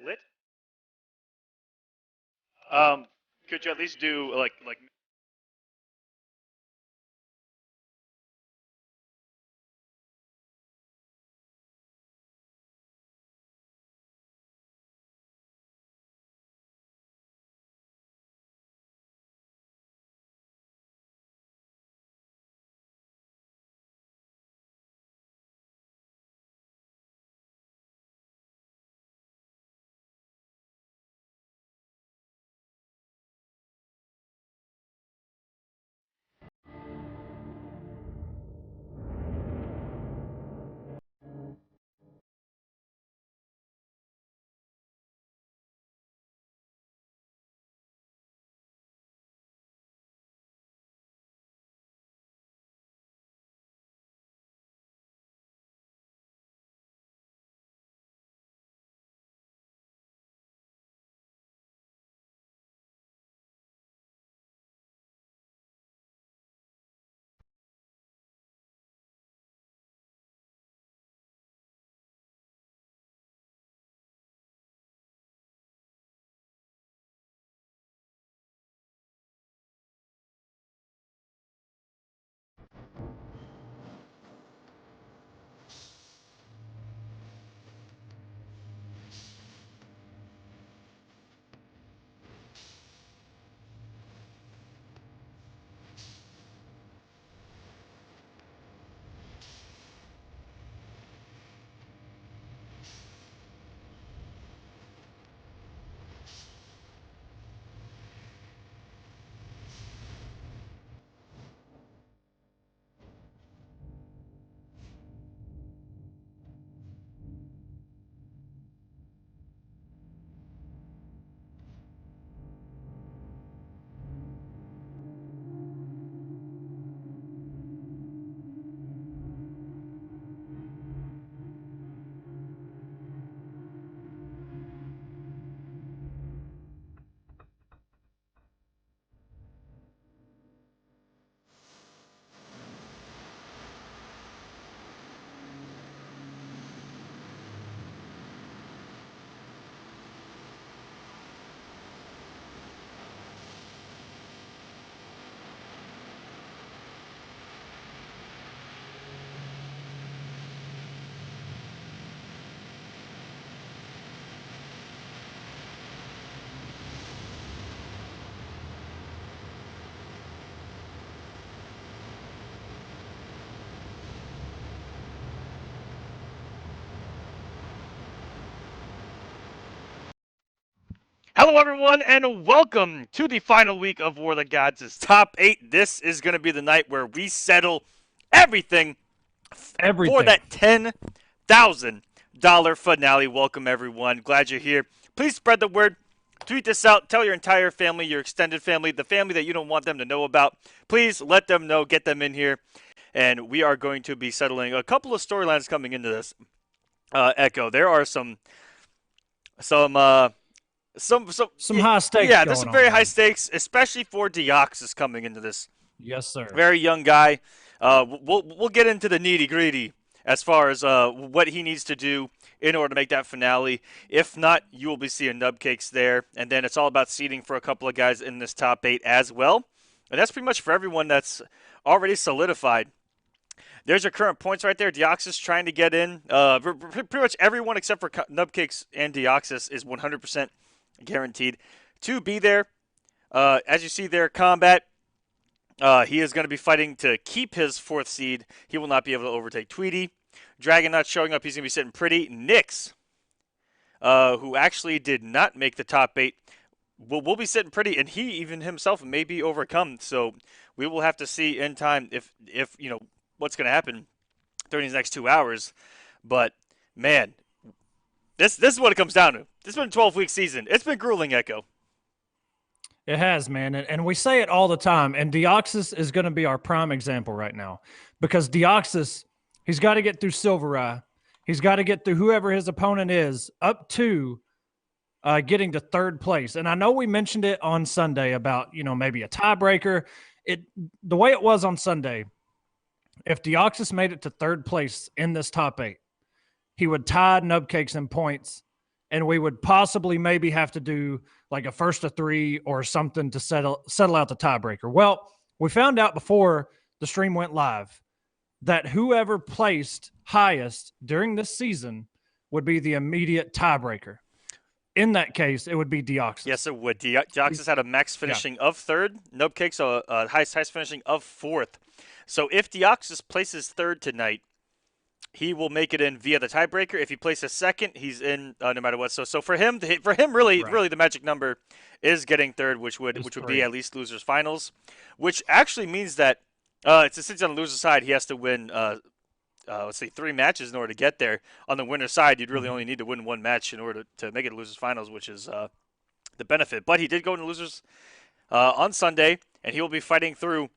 lit. Could you at least do like Hello, everyone, and welcome to the final week of War of the Gods' Top 8. This is going to be the night where we settle everything for Everything. that $10,000 finale. Welcome, everyone. Glad you're here. Please spread the word. Tweet this out. Tell your entire family, your extended family, the family that you don't want them to know about. Please let them know. Get them in here. And we are going to be settling a couple of storylines coming into this. Echo. There are some some Some high stakes yeah, there's going some on, very high man. stakes, especially for Deoxys coming into this. Yes, sir. Very young guy. We'll get into the nitty gritty as far as what he needs to do in order to make that finale. If not, you will be seeing nubcakes there, and then it's all about seeding for a couple of guys in this top 8 as well. And that's pretty much for everyone that's already solidified. There's your current points right there. Deoxys trying to get in. Pretty much everyone except for Nubcakes and Deoxys is 100% guaranteed to be there. As you see there, Kombat, he is going to be fighting to keep his 4th seed. He will not be able to overtake Tweedy. Dragon not showing up. He's going to be sitting pretty. Nyx, who actually did not make the top 8, will be sitting pretty, and he even himself may be overcome. So we will have to see in time if what's going to happen during these next 2 hours. But man, this is what it comes down to. This has been a 12-week season. It's been grueling, Echo. It has, man. And we say it all the time. And Deoxys is going to be our prime example right now because Deoxys, he's got to get through SylverRye. He's got to get through whoever his opponent is up to getting to 3rd place. And I know we mentioned it on Sunday about, maybe a tiebreaker. The way it was on Sunday, if Deoxys made it to 3rd place in this top 8, he would tie Nubcakes in points, and we would possibly maybe have to do like a first to 3 or something to settle out the tiebreaker. Well, we found out before the stream went live that whoever placed highest during this season would be the immediate tiebreaker. In that case, it would be Deoxys. Yes, it would. Deoxys had a max finishing of 3rd. Nubcake's a highest finishing of 4th. So if Deoxys places 3rd tonight, he will make it in via the tiebreaker. If he places 2nd, he's in no matter what. So for him, really the magic number is getting 3rd, which would be at least losers finals, which actually means that since he's on the loser side, he has to win. Let's say 3 matches in order to get there. On the winner side, you'd really only need to win 1 match in order to make it losers finals, which is the benefit. But he did go into losers on Sunday, and he will be fighting through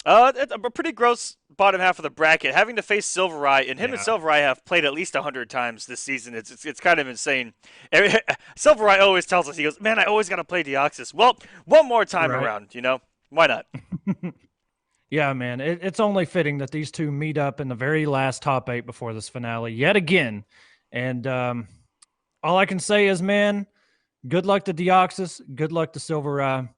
a pretty gross bottom half of the bracket, having to face SylverRye, and him and SylverRye have played at least 100 times this season. It's kind of insane. SylverRye always tells us, he goes, "Man, I always got to play Deoxys." Well, one more time around, why not? Yeah, man, it's only fitting that these two meet up in the very last top 8 before this finale yet again. And all I can say is, man, good luck to Deoxys, good luck to SylverRye.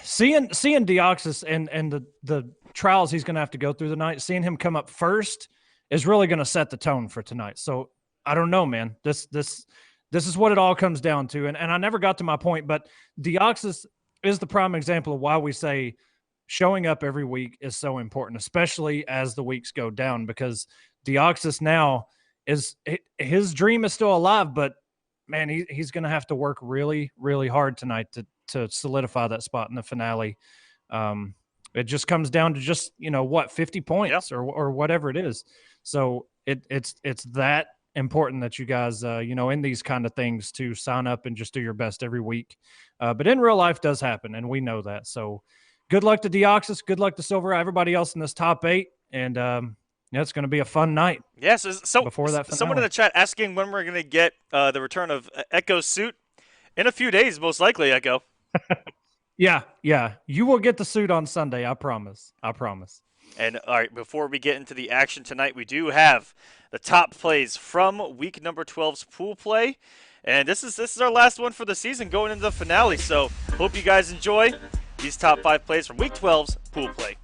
Seeing Deoxys and the trials he's going to have to go through tonight, seeing him come up first is really going to set the tone for tonight. So I don't know, man. This is what it all comes down to. And I never got to my point, but Deoxys is the prime example of why we say showing up every week is so important, especially as the weeks go down, because Deoxys now his dream is still alive, but man, he's going to have to work really, really hard tonight to solidify that spot in the finale. It just comes down to 50 points or whatever it is. So it's that important that you guys, in these kind of things, to sign up and just do your best every week. But in real life does happen, and we know that. So good luck to Deoxys. Good luck to SylverRye, everybody else in this top 8. And it's going to be a fun night. Yes. So before that finale. Someone in the chat asking when we're going to get the return of Echo's suit. In a few days, most likely, Echo. Yeah. You will get the suit on Sunday. I promise. And all right, before we get into the action tonight, we do have the top plays from week number 12's pool play. And this is our last one for the season going into the finale. So hope you guys enjoy these top 5 plays from week 12's pool play.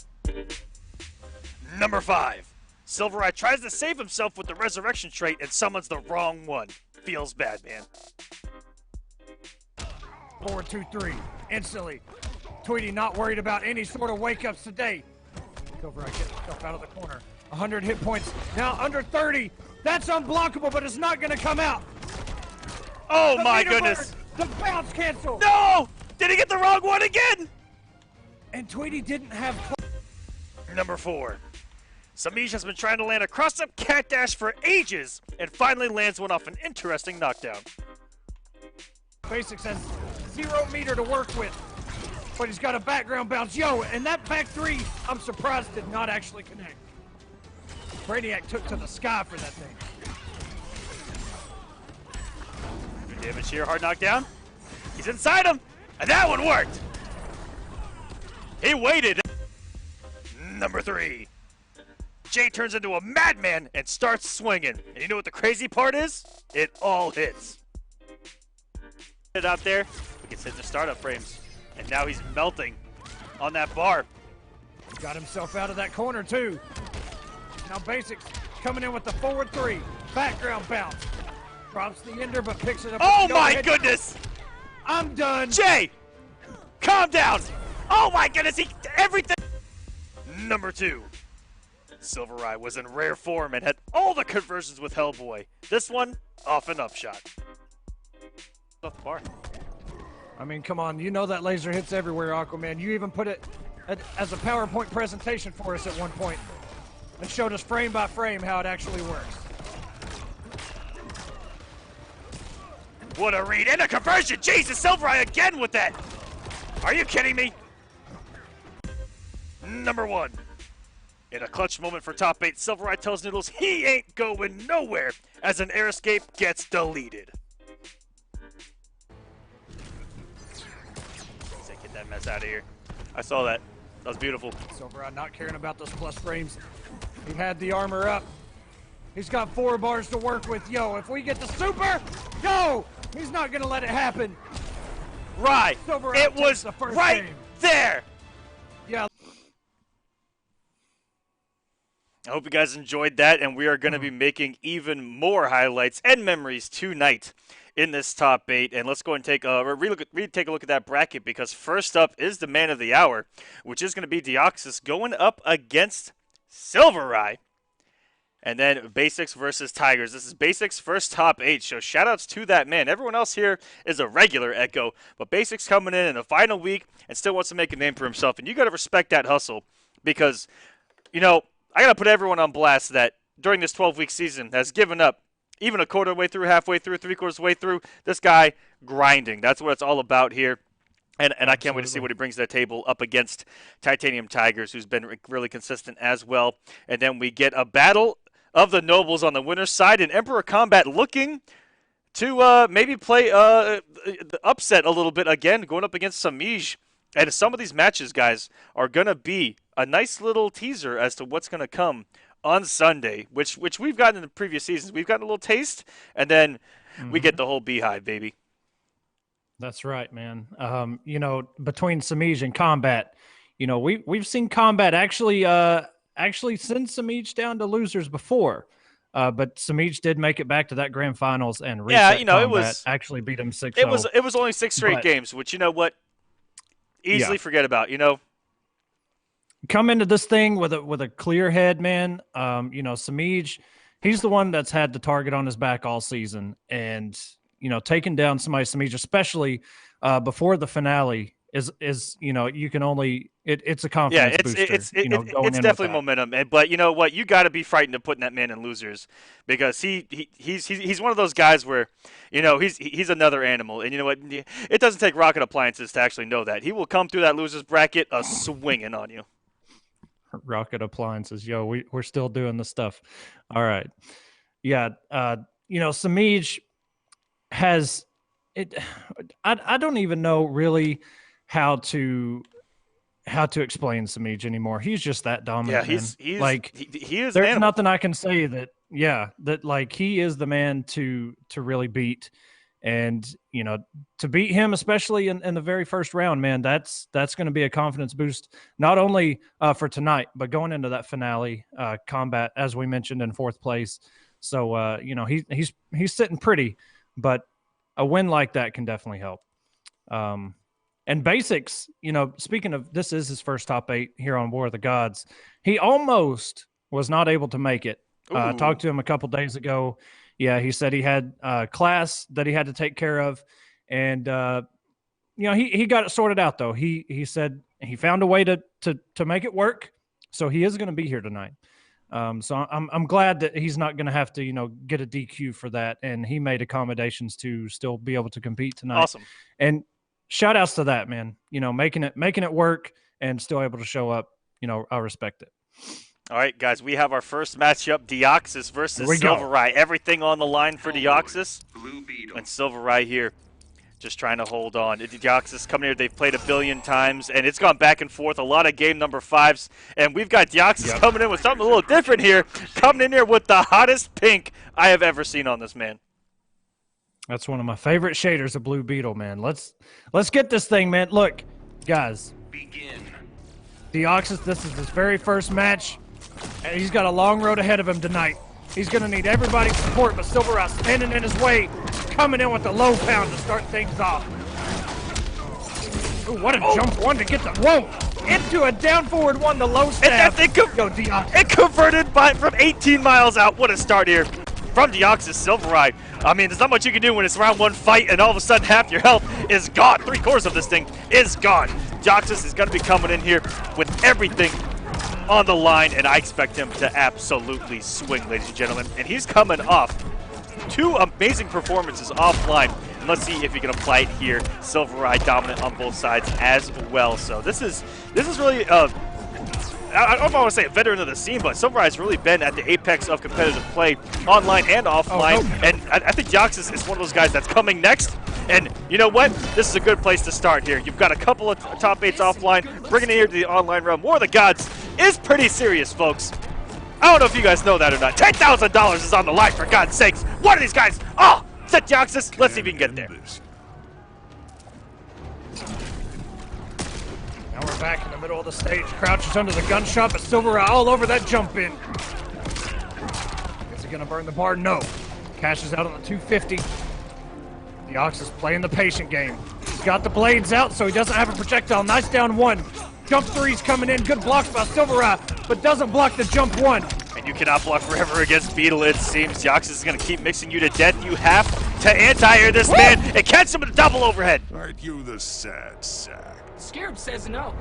Number 5. SylverRye tries to save himself with the resurrection trait and summons the wrong one. Feels bad, man. 4, 2, 3. Instantly. Tweety not worried about any sort of wake-ups today. SylverRye gets himself out of the corner. 100 hit points. Now under 30. That's unblockable, but it's not going to come out. Oh, my goodness. The bounce cancel. No! Did he get the wrong one again? And Tweety didn't have... Number 4. Samage has been trying to land a cross-up cat dash for ages and finally lands one off an interesting knockdown. Basics has 0 meter to work with, but he's got a background bounce. And that back 3, I'm surprised did not actually connect. Brainiac took to the sky for that thing. Good damage here, hard knockdown. He's inside him, and that one worked. He waited. Number 3. Jay turns into a madman and starts swinging. And you know what the crazy part is? It all hits. It out there, we can hit the startup frames. And now he's melting on that bar. Got himself out of that corner too. Now Basics coming in with the forward 3. Background bounce. Drops the ender but picks it up. Oh my goodness! I'm done. Jay! Calm down! Oh my goodness, everything! Number 2. SylverRye was in rare form and had all the conversions with Hellboy. This one, off and up shot. Off the bar. I mean, come on. You know that laser hits everywhere, Aquaman. You even put it as a PowerPoint presentation for us at one point and showed us frame by frame how it actually works. What a read and a conversion! Jesus, SylverRye again with that! Are you kidding me? Number 1. In a clutch moment for top 8, SylverRye tells Noodles he ain't going nowhere as an air escape gets deleted. Get that mess out of here. I saw that. That was beautiful. SylverRye not caring about those plus frames. He had the armor up. He's got 4 bars to work with. Yo, if we get the super, yo, he's not going to let it happen. Right. It was right there. Yeah. I hope you guys enjoyed that, and we are going to be making even more highlights and memories tonight in this top 8. And let's go and take a look at that bracket, because first up is the man of the hour, which is going to be Deoxys going up against SylverRye. And then Basics versus Tigers. This is Basics' first top 8, so shout-outs to that man. Everyone else here is a regular Echo, but Basics coming in the final week and still wants to make a name for himself. And you got to respect that hustle, because, you know, I got to put everyone on blast that during this 12-week season has given up even a quarter way through, halfway through, three-quarters way through. This guy grinding. That's what it's all about here. And I can't wait to see what he brings to the table up against Titanium Tigers, who's been really consistent as well. And then we get a battle of the Nobles on the winner's side, and Emperor Kombat looking to maybe play the upset a little bit again, going up against Semiij. And some of these matches, guys, are going to be a nice little teaser as to what's going to come on Sunday, which we've gotten in the previous seasons. We've gotten a little taste, and then we get the whole beehive, baby. That's right, man. You know, between Semiij and Kombat, you know, we've seen Kombat actually send Semiij down to losers before. But Samage did make it back to that grand finals and reset Kombat, it was actually beat him 6-0. It was only 6 straight games, which, you know what, easily forget about. You know, come into this thing with a clear head, man. You know, Samage, he's the one that's had the target on his back all season, and you know, taking down somebody, Samage, especially before the finale, is you know, you can only it's a confidence booster. It's definitely momentum. But you know what, you got to be frightened of putting that man in losers, because he's one of those guys where, you know, he's another animal. And you know what, it doesn't take rocket appliances to actually know that he will come through that losers bracket a swinging on you. Rocket appliances, yo, we're still doing the stuff. All right, yeah, you know, Semiij has it. I don't even know really how to explain Semiij anymore. He's just that dominant. Yeah, he is. There's nothing I can say that like he is the man to really beat. And you know, to beat him, especially in the very first round, man, that's going to be a confidence boost, not only for tonight, but going into that finale. Kombat, as we mentioned, in 4th place. So you know, he's sitting pretty, but a win like that can definitely help. And Basics, you know, speaking of, this is his first top 8 here on War of the Gods. He almost was not able to make it. Talked to him a couple days ago. Yeah, he said he had class that he had to take care of, and you know, he got it sorted out though. He said he found a way to make it work, so he is going to be here tonight. So I'm glad that he's not going to have to, you know, get a DQ for that, and he made accommodations to still be able to compete tonight. Awesome. And shout outs to that, man. You know, making it work and still able to show up. You know, I respect it. All right, guys, we have our first matchup, Deoxys versus SylverRye. Everything on the line for Deoxys. And SylverRye here just trying to hold on. Deoxys coming here, they've played 1 billion times, and it's gone back and forth, a lot of game number 5s. And we've got Deoxys coming in with something a little different here, coming in here with the hottest pink I have ever seen on this man. That's one of my favorite shaders of Blue Beetle, man. Let's get this thing, man. Look, guys. Begin. Deoxys, this is his very first match. And he's got a long road ahead of him tonight. He's going to need everybody's support, but SylverRye standing in his way, coming in with the low pound to start things off. Ooh, what a jump one to get the... Whoa! Into a down forward one, the low stab. Go, Deoxys. It converted from 18 miles out. What a start here from Deoxys. SylverRye. I mean, there's not much you can do when it's round 1 fight and all of a sudden half your health is gone. 3/4 of this thing is gone. Deoxys is going to be coming in here with everything on the line, and I expect him to absolutely swing, ladies and gentlemen. And he's coming off 2 amazing performances offline. And let's see if he can apply it here. SylverRye dominant on both sides as well. So this is really I don't want to say a veteran of the scene, but SylverRye's really been at the apex of competitive play, online and offline. And I think Deoxys is one of those guys that's coming next. And you know what? This is a good place to start here. You've got a couple of top 8s offline, bringing it here to the online realm. War of the Gods is pretty serious, folks. I don't know if you guys know that or not. $10,000 is on the line, for God's sakes. What are these guys? Oh, is that Deoxys? Let's see if we can get there. Now we're back in the middle of the stage. Crouches under the gun shot, but SylverRye all over that jump in. Is he gonna burn the bar? No. Cashes out on the 250. Deoxys playing the patient game. He's got the blades out, so he doesn't have a projectile. Nice down one. Jump three's coming in. Good blocks by SylverRye, but doesn't block the jump one. And you cannot block forever against Beetle, it seems. Deoxys is going to keep mixing you to death. You have to anti-air this man and catch him with a double overhead. Aren't you the sad sack? Scared says no.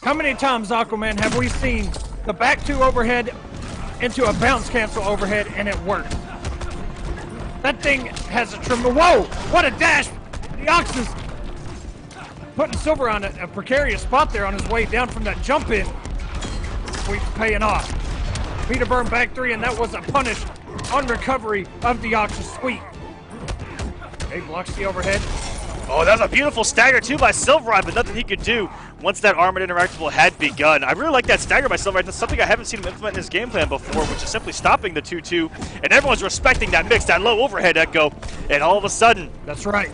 How many times, Aquaman, have we seen the back two overhead into a bounce cancel overhead and it works? That thing has a tremendous... Whoa! What a dash! Deoxys putting Silver on a precarious spot there on his way down from that jump in. Sweep's paying off. Meter burn back three, and that was a punish on recovery of Deoxys sweep. Okay, blocks the overhead. Oh, that was a beautiful stagger too by SylverRye, but nothing he could do once that armored interactable had begun. I really like that stagger by SylverRye. That's something I haven't seen him implement in his game plan before, which is simply stopping the 2-2, and everyone's respecting that mix, that low overhead echo, and all of a sudden... That's right.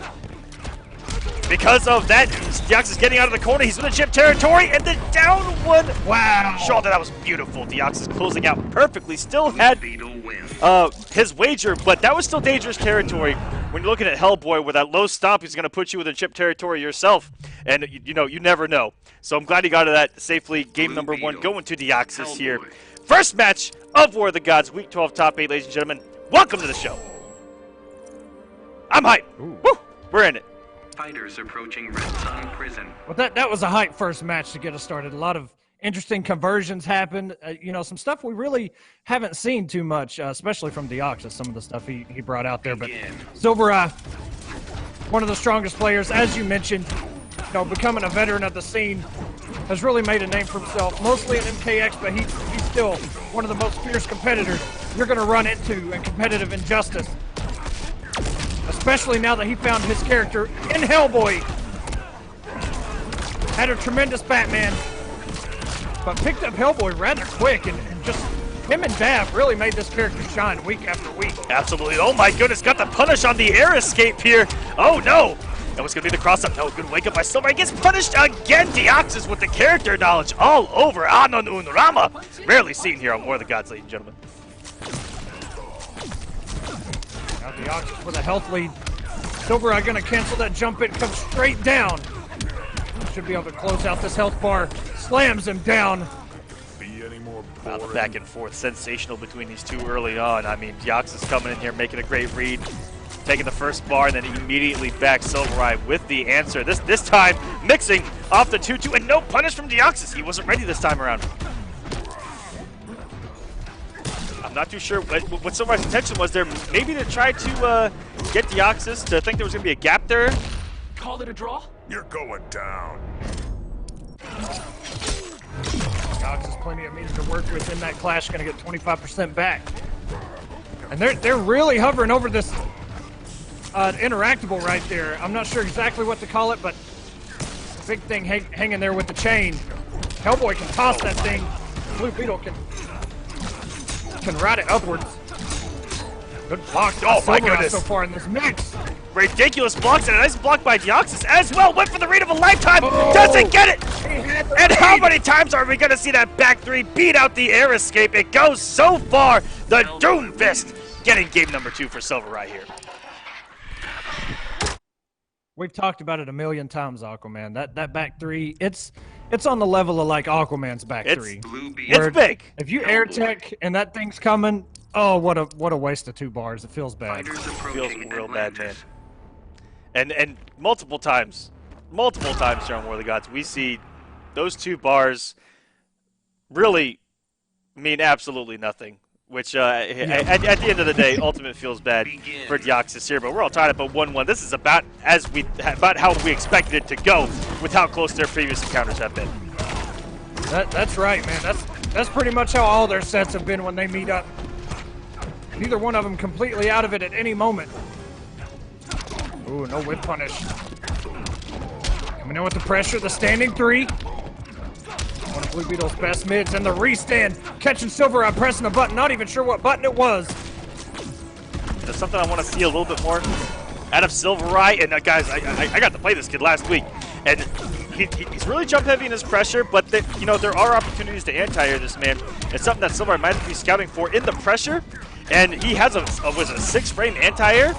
Because of that, Deoxys getting out of the corner, he's in the chip territory, and then down one. Wow. Shaw, that was beautiful. Deoxys closing out perfectly. Still had his wager, but that was still dangerous territory. When you're looking at Hellboy with that low stomp, he's going to put you within chip territory yourself. And, you know, you never know. So I'm glad he got to that safely. Game number one going to Deoxys here. First match of War of the Gods, Week 12, Top 8, ladies and gentlemen. Welcome to the show. I'm hyped. Woo, we're in it. Fighters approaching Red Sun Prison. Well, that was a hype first match to get us started. A lot of interesting conversions happened. You know, some stuff we really haven't seen too much, especially from Deoxys, some of the stuff he brought out there. But SylverRye, one of the strongest players, as you mentioned, you know, becoming a veteran of the scene, has really made a name for himself, mostly in MKX, but he's still one of the most fierce competitors you're going to run into in competitive injustice. Especially now that he found his character in Hellboy. Had a tremendous Batman, but picked up Hellboy rather quick, and just him and Dav really made this character shine week after week. Absolutely. Oh my goodness, got the punish on the air escape here. Oh no. That was going to be the cross-up. No, good wake up by SylverRye. Gets punished again. Deoxys with the character knowledge all over Anon Unrama. Rarely seen here on War of the Gods, ladies and gentlemen. Now Deoxys with a health lead. SylverRye gonna cancel that jump in, comes straight down. Should be able to close out this health bar. Slams him down. Be any more Wow, the boring? back and forth, sensational between these two early on. I mean, Deoxys coming in here, making a great read, taking the first bar, and then immediately back SylverRye with the answer. This time, mixing off the 2-2, and no punish from Deoxys. He wasn't ready this time around. I'm not too sure what SylverRye's intention was there. Maybe to try to get Deoxys to think there was going to be a gap there. Call it a draw? You're going down. Deoxys plenty of means to work with in that clash, gonna get 25% back. And they're really hovering over this interactable right there. I'm not sure exactly what to call it, but the big thing hanging there with the chain. Hellboy can toss that thing. Blue Beetle can ride it upwards. Good block. Oh my goodness. So far in this mix. Ridiculous blocks and a nice block by Deoxys as well. Went for the read of a lifetime. Doesn't get it. And how many times are we going to see that back three beat out the air escape? It goes so far. The Doom Fist getting game number 2 for SylverRye here. We've talked about it a million times, Aquaman. That back three, it's on the level of like Aquaman's back three. It's big. If you air tech and that thing's coming, oh, what a waste of 2 bars. It feels bad. Feels real bad, man. And multiple times here on War of the Gods, we see those 2 bars really mean absolutely nothing. Which, at the end of the day, Ultimate feels bad for Deoxys here. But we're all tied up at 1-1. This is about how we expected it to go with how close their previous encounters have been. That's right, man. That's pretty much how all their sets have been when they meet up. Neither one of them completely out of it at any moment. Ooh, no whip punish. Coming in with the pressure, the standing 3. One of Blue Beetle's best mids, and the restand, catching SylverRye pressing a button, not even sure what button it was. There's something I want to see a little bit more out of SylverRye. And guys, I got to play this kid last week, and he's really jump heavy in his pressure, but you know, there are opportunities to anti-air this man. It's something that SylverRye might be scouting for in the pressure, and he has a 6-frame anti-air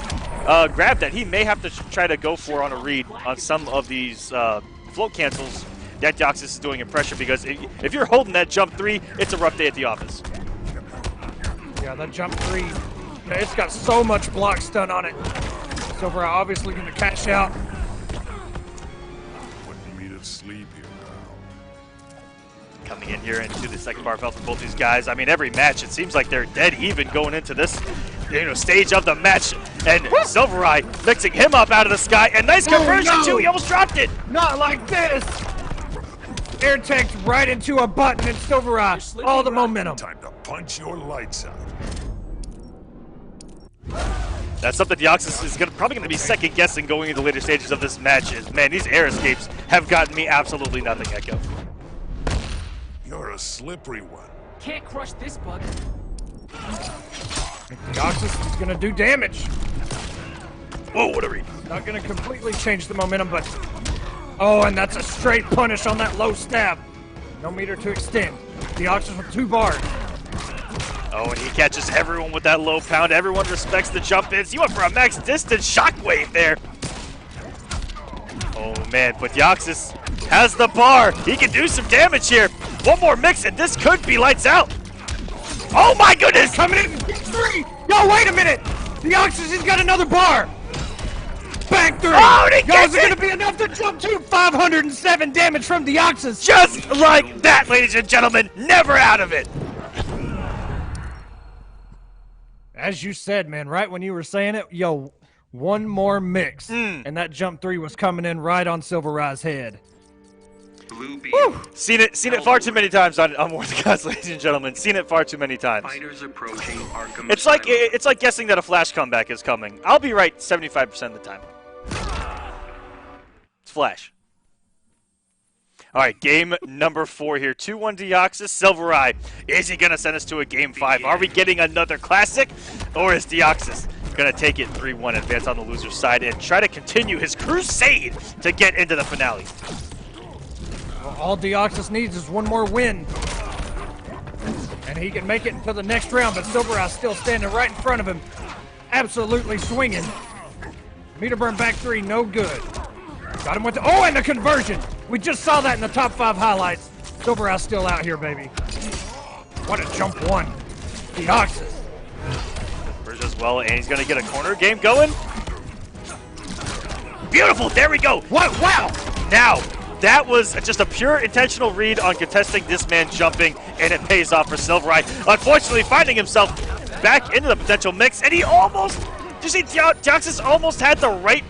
grab that he may have to try to go for on a read on some of these float cancels that Deoxys is doing in pressure, because if you're holding that jump 3, it's a rough day at the office. Yeah, that jump 3, it's got so much block stun on it. SylverRye obviously going to cash out. Putting me to sleep here now. Coming in here into the second bar belt for both these guys. I mean, every match, it seems like they're dead even going into this, you know, stage of the match. And SylverRye mixing him up out of the sky, and nice conversion too. He almost dropped it. Not like this. Air tanked right into a button, and SylverRye, all the momentum. Time to punch your lights out. That's something Deoxys is probably going to be second guessing going into later stages of this match. Is, man, these air escapes have gotten me absolutely nothing, Echo. You're a slippery one. Can't crush this bug. Deoxys is going to do damage. Whoa, what a read. Not going to completely change the momentum, but... Oh, and that's a straight punish on that low stab. No meter to extend. Deoxys with 2 bars. Oh, and he catches everyone with that low pound. Everyone respects the jump ins. He went for a max distance shockwave there. Oh, man, but Deoxys has the bar. He can do some damage here. One more mix, and this could be lights out. Oh, my goodness. Coming in 3. Yo, wait a minute. Deoxys has got another bar. Back 3. Oh, and he Yo, gets is it it. going to be enough to jump to 507 damage from Deoxys? Just like that, ladies and gentlemen. Never out of it. As you said, man, right when you were saying it, yo, one more mix, and that jump 3 was coming in right on SylverRye's head. Blue Beetle. Seen it far too many times on War of the Gods, ladies and gentlemen. Seen it far too many times. Fighters approaching Arkham It's like Asylum. guessing that a Flash comeback is coming. I'll be right 75% of the time. It's Flash. All right, game number 4 here. 2-1 Deoxys. SylverRye, is he going to send us to a game 5? Are we getting another classic? Or is Deoxys going to take it 3-1, advance on the loser's side, and try to continue his crusade to get into the finale? Well, all Deoxys needs is one more win. And he can make it into the next round, but SylverRye's still standing right in front of him. Absolutely swinging. Meter burn back 3, no good. Got him with the, oh, and the conversion. We just saw that in the top 5 highlights. SylverRye's still out here, baby. What a jump 1. Deoxys. Conversion as well, and he's going to get a corner game going. Beautiful, there we go. What? Wow. Now, that was just a pure intentional read on contesting this man jumping, and it pays off for SylverRye. Unfortunately, finding himself back into the potential mix, and he almost, did you see Deoxys almost had the right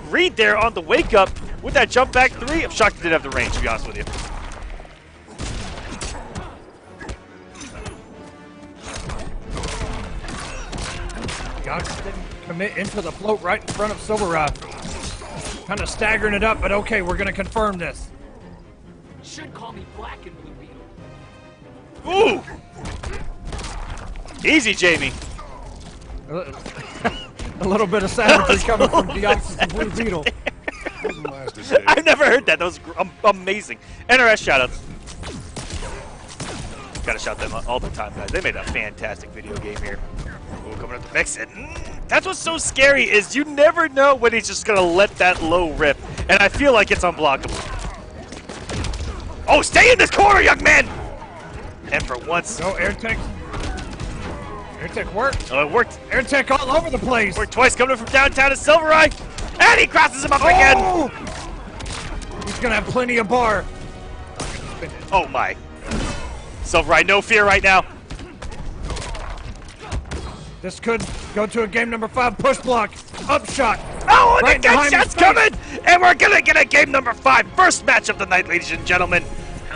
read there on the wake up with that jump back 3. I'm shocked he didn't have the range, to be honest with you. Deoxys didn't commit into the float right in front of SylverRye. Kind of staggering it up, but okay, we're going to confirm this. Should call me Black and Blue Beetle. Ooh! Easy, Jamie. A little bit of savagery coming from Deoxys and Blue Beetle. Wouldn't last a day. I've never heard that. That was amazing. NRS shoutouts. Gotta shout them out all the time, guys. They made a fantastic video game here. Ooh, coming up the mix, and that's what's so scary is you never know when he's just gonna let that low rip, and I feel like it's unblockable. Oh, stay in this corner, young man! And for once, No, air tech. Air tech worked. oh, it worked. Air tech all over the place. Worked twice, coming in from downtown to SylverRye, and he crosses him up again. Oh! He's gonna have plenty of bar. Oh my. SylverRye, no fear right now. This could go to a game number 5 push block. Upshot. Oh, and Right the behind gut his shot's face. coming! And we're gonna get a game number 5. First match of the night, ladies and gentlemen.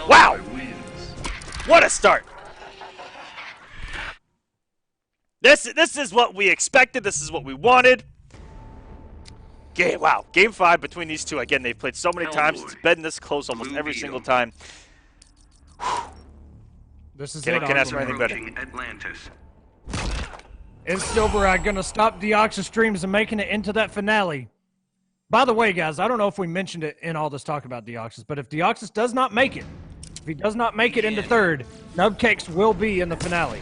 Wow. Hellboy wins. What a start. This is what we expected. This is what we wanted. Wow. Game 5 between these two. Again, they've played so many times. It's been this close almost Blue every Beetle. single time. This is Can it. I ask for Aquaman. anything better? Approaching Atlantis. Is SylverRye going to stop Deoxys streams and making it into that finale? By the way, guys, I don't know if we mentioned it in all this talk about Deoxys, but if Deoxys does not make it, if he does not make it into third, Nubcakes will be in the finale.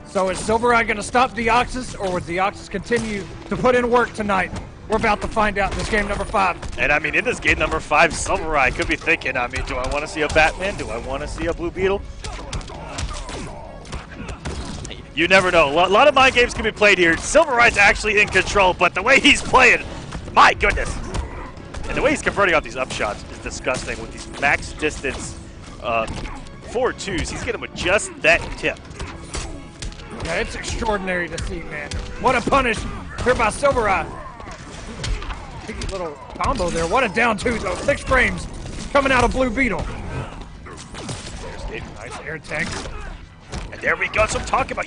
So is SylverRye going to stop Deoxys, or will Deoxys continue to put in work tonight? We're about to find out in this game number 5. And I mean, in this game number 5, SylverRye could be thinking, I mean, do I want to see a Batman? Do I want to see a Blue Beetle? You never know. A lot of mind games can be played here. SylverRye's actually in control, but the way he's playing, my goodness. And the way he's converting off these upshots is disgusting with these max distance 4-2s. He's getting with just that tip. Yeah, it's extraordinary to see, man. What a punish here by SylverRye. Cheeky little combo there. What a down 2, though. 6 frames coming out of Blue Beetle. Nice air tech. And there we go. So I'm talking about,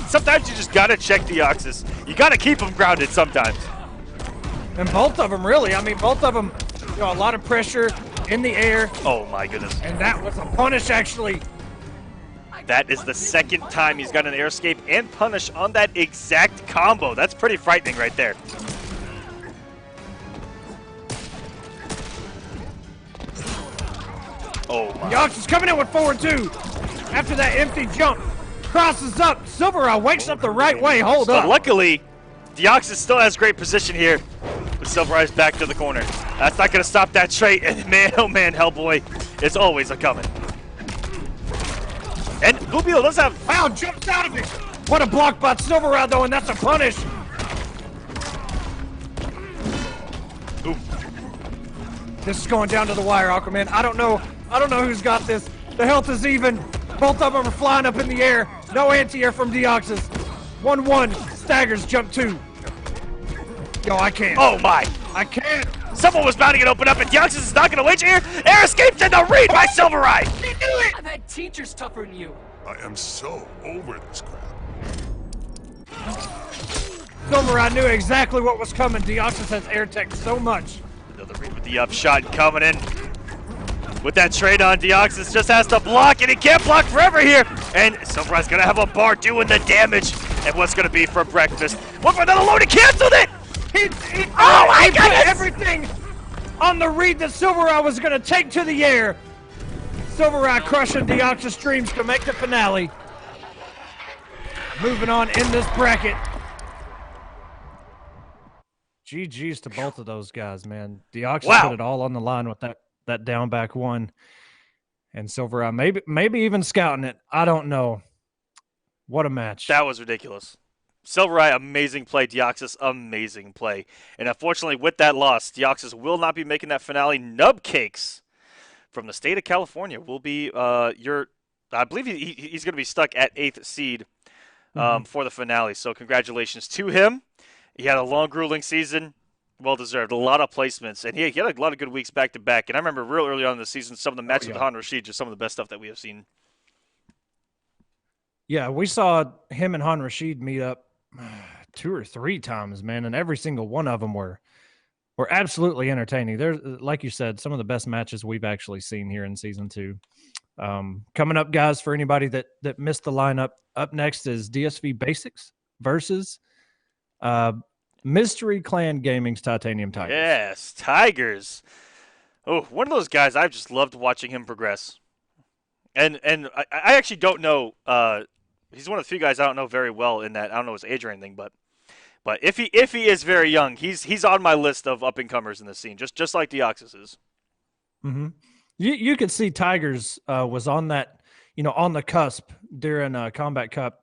sometimes you just got to check Deoxys. You got to keep him grounded sometimes. And both of them, really. I mean, both of them, a lot of pressure in the air. Oh, my goodness. And that was a punish, actually. That is the second time he's got an air escape and punish on that exact combo. That's pretty frightening right there. Oh my. Deoxys coming in with forward 2. After that empty jump. Crosses up. SylverRye wakes up the right way. Hold But up. luckily, Deoxys still has great position here. With SylverRye's back to the corner. That's not going to stop that trait. And man, oh man, Hellboy is always a coming. And Blue Beetle does have... Wow, jumps out of it. What a block by SylverRye, though, and that's a punish. Ooh. This is going down to the wire, Aquaman. I don't know who's got this. The health is even. Both of them are flying up in the air. No anti-air from Deoxys. 1-1. Staggers jump 2. Yo, I can't. Oh my. I can't. Someone was bound to get opened up, and Deoxys is not going to wait here. Air escapes in the read by SylverRye. He knew it. I've had teachers tougher than you. I am so over this crap. SylverRye knew exactly what was coming. Deoxys has air tech so much. Another read with the upshot coming in. With that trade on, Deoxys just has to block, and he can't block forever here. And SylverRye's going to have a bar doing the damage. And what's going to be for breakfast? What for another load? He canceled it! He my put goodness! everything on the read that SylverRye was going to take to the air. SylverRye crushing Deoxys streams to make the finale. Moving on in this bracket. GG's to both of those guys, man. Deoxys put it all on the line with that down back 1. And SylverRye maybe even scouting it. I don't know. What a match. That was ridiculous. SylverRye, amazing play. Deoxys, amazing play. And unfortunately, with that loss, Deoxys will not be making that finale. Nubcakes from the state of California will be I believe he's going to be stuck at 8th seed for the finale. So congratulations to him. He had a long, grueling season. Well deserved. A lot of placements. And he had a lot of good weeks back to back. And I remember real early on in the season, some of the matches with Han Rashid, just some of the best stuff that we have seen. Yeah, we saw him and Han Rashid meet up 2 or 3 times, man, and every single one of them were absolutely entertaining. There's, like you said, some of the best matches we've actually seen here in Season 2. Coming up, guys, for anybody that missed the lineup, up next is DSV Basics versus Mystery Clan Gaming's Titanium Tigers. Yes, Tigers. Oh, one of those guys I've just loved watching him progress. And I actually don't know. He's one of the few guys I don't know very well in that I don't know his age or anything, but if he is very young, he's on my list of up and comers in the scene, just like Deoxys is. Mm-hmm. You could see Tigers was on that, on the cusp during Kombat Cup.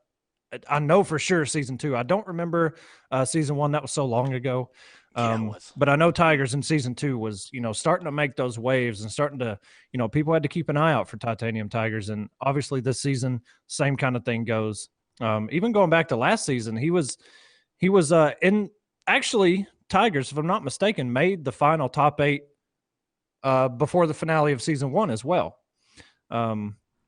I know for sure Season 2. I don't remember Season 1. That was so long ago. But I know Tigers in Season 2 was, starting to make those waves and starting to, people had to keep an eye out for Titanium Tigers. And obviously this season, same kind of thing goes. Even going back to last season, he was in actually Tigers, if I'm not mistaken, made the final top 8 before the finale of Season 1 as well.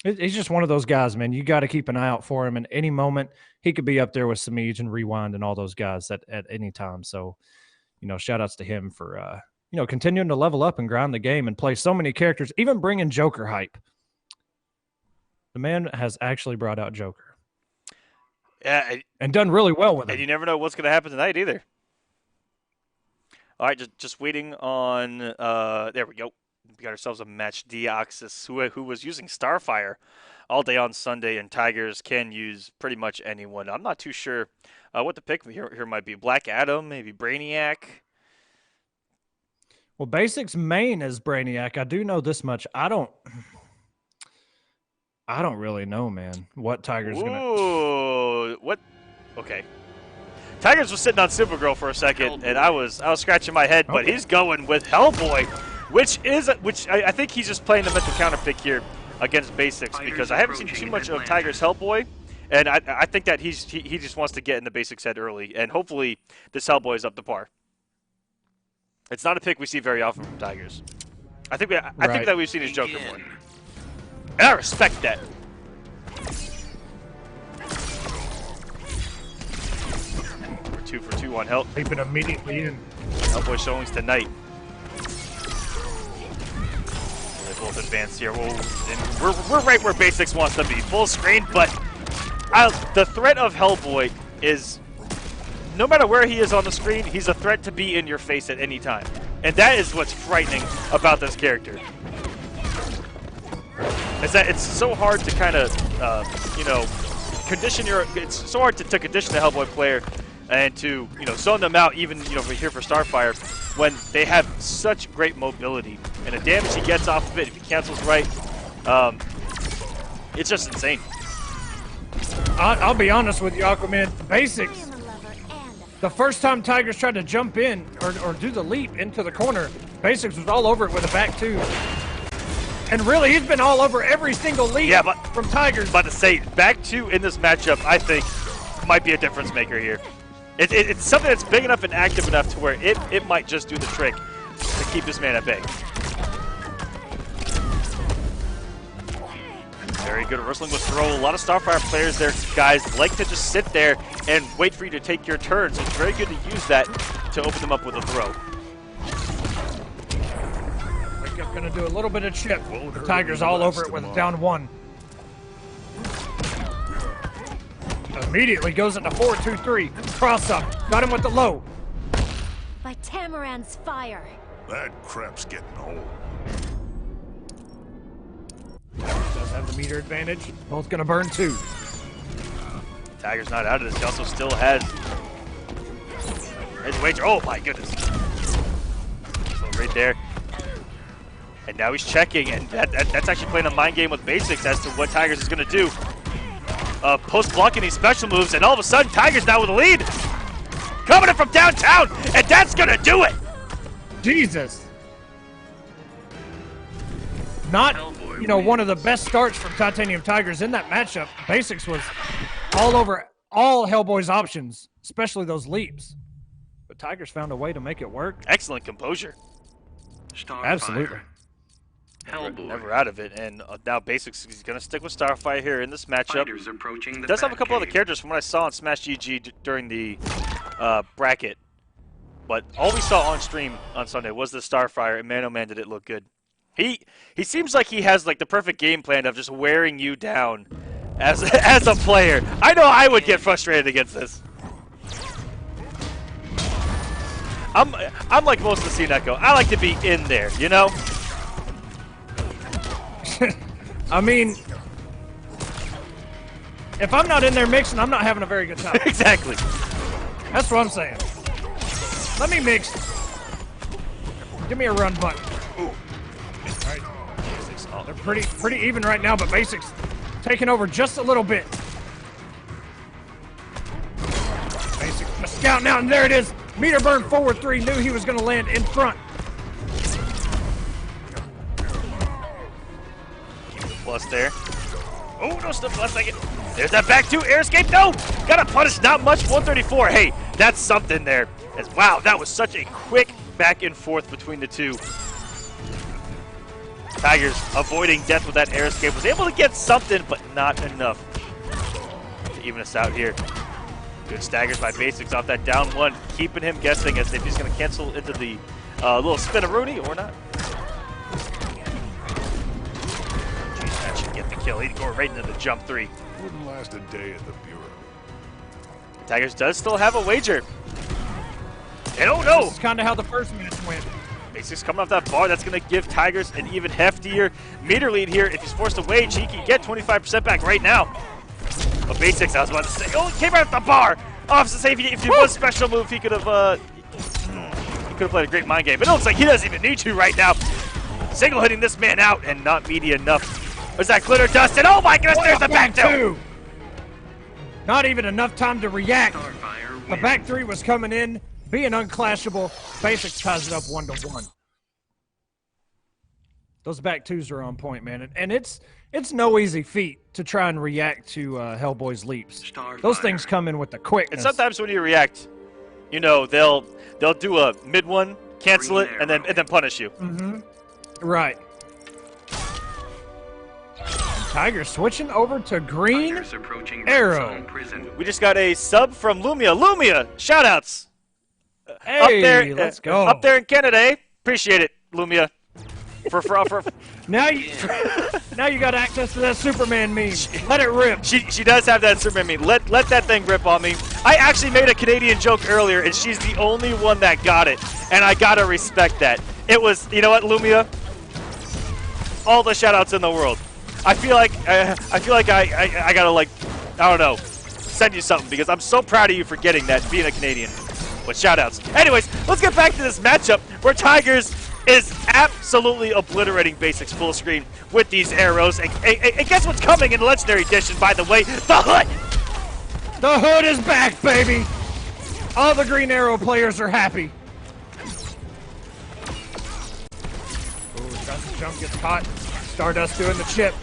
He's just one of those guys, man. You got to keep an eye out for him. And any moment, he could be up there with Samage and Rewind and all those guys at any time. So, shout outs to him for, continuing to level up and grind the game and play so many characters, even bringing Joker hype. The man has actually brought out Joker. Yeah, And done really well with and it. you never know what's going to happen tonight either. All right, just waiting on. There we go. We got ourselves a match. Deoxys, who was using Starfire all day on Sunday, and Tigers can use pretty much anyone. I'm not too sure what the pick here might be. Black Adam, maybe Brainiac. Well, Basics main is Brainiac. I do know this much. I don't really know, man, what Tiger's gonna. Ooh, what? Okay. Tigers was sitting on Supergirl for a second, and I was scratching my head, but he's going with Hellboy, which I think he's just playing the mental counter pick here against Basics, because I haven't seen too much of Tiger's Hellboy, and I think that he just wants to get in the Basics head early, and hopefully this Hellboy is up to par. It's not a pick we see very often from Tigers. I think that we've seen his Joker more. And I respect that. We're 2 for 2 on Hell. Leap it immediately in. Hellboy showings tonight. They both advance here. Whoa, and we're right where Basics wants to be. Full screen, but the threat of Hellboy is, no matter where he is on the screen, he's a threat to be in your face at any time. And that is what's frightening about this character. Is that it's so hard to kind of, condition it's so hard to condition the Hellboy player and to, zone them out, even, here for Starfire, when they have such great mobility. And the damage he gets off of it, if he cancels right, it's just insane. I'll be honest with you, Aquaman. Basics. The first time Tigers tried to jump in or do the leap into the corner, Basics was all over it with a back two. And really, he's been all over every single leap from Tigers. About to say, back two in this matchup, I think, might be a difference maker here. It's something that's big enough and active enough to where it might just do the trick to keep this man at bay. Very good at wrestling with throw. A lot of Starfire players there, guys, like to just sit there and wait for you to take your turns. It's very good to use that to open them up with a throw. Going to do a little bit of chip. The Tigers all over it with a down one. Immediately goes into 4-2-3. Cross up. Got him with the low. By Tamaran's fire. That crap's getting old. Does have the meter advantage. Both going to burn 2. Tiger's not out of this. He also still has his wager. Oh my goodness. So right there. And now he's checking, and that's actually playing a mind game with Basics as to what Tigers is going to do. Post-blocking these special moves, and all of a sudden, Tigers now with a lead. Coming in from downtown, and that's going to do it. Jesus. Not, one of the best starts from Titanium Tigers in that matchup. Basics was all over all Hellboy's options, especially those leaps. But Tigers found a way to make it work. Excellent composure. Absolutely. Never out of it, and now Basics is going to stick with Starfire here in this matchup. Does have a couple other characters from what I saw on Smash GG during the bracket, but all we saw on stream on Sunday was the Starfire, and man oh man did it look good. He seems like he has like the perfect game plan of just wearing you down as a player. I know I would get frustrated against this. I'm like most of the scene echo. I like to be in there, I mean, if I'm not in there mixing, I'm not having a very good time. Exactly. That's what I'm saying. Let me mix. Give me a run button. Ooh. All right. They're pretty even right now, but Basics taking over just a little bit. Basics scouting out, and there it is. Meter burn forward 3. Knew he was going to land in front. Plus there. Oh, no stuff last second. There's that back 2 air escape. No! Gotta punish, not much. 134. Hey, that's something there. Wow, that was such a quick back and forth between the two. Tigers avoiding death with that air escape. Was able to get something, but not enough to even us out here. Good staggers by Basics off that down one, keeping him guessing as if he's going to cancel into the little spin-a-rooney or not. That should get the kill. kill. He'd go right into the jump 3. Wouldn't last a day at the Bureau. Tigers does still have a wager. And oh no! This is kind of how the first match went. Basics coming off that bar. That's going to give Tigers an even heftier meter lead here. If he's forced to wage, he can get 25% back right now. But Basics, I was about to say, oh, he came out the bar. Oh, I was to say, if he was special move, he could have played a great mind game. But it looks like he doesn't even need to right now. Single hitting this man out and not meaty enough. Was that glitter dust? And oh my goodness, there's the back two. Not even enough time to react. Starfire The wins. back 3 was coming in, being unclashable. Basics ties it up 1-1. Those back 2s are on point, man, and it's no easy feat to try and react to Hellboy's leaps. Starfire. Those things come in with the quickness. And sometimes when you react, you know, they'll do a mid one, cancel it, and then punish you. Right. Tiger switching over to green. Tigers approaching Arrow. Red Zone Prison. We just got a sub from Lumia. Lumia, shoutouts. Hey, Up there, let's go. Up there in Canada, eh? Appreciate it, Lumia. For Now you got access to that Superman meme. Let it rip. she does have that Superman meme. Let that thing rip on me. I actually made a Canadian joke earlier, and she's the only one that got it, and I gotta respect that. It was, you know what, Lumia? All the shoutouts in the world. I feel like I gotta, like, I don't know, send you something because I'm so proud of you for getting that, being a Canadian. But shoutouts. Anyways, let's get back to this matchup where Tigers is absolutely obliterating Basics full screen with these arrows. And guess what's coming in Legendary Edition, by the way? The Hood! The Hood is back, baby. All the Green Arrow players are happy. Ooh, jump gets caught. Stardust doing the chip.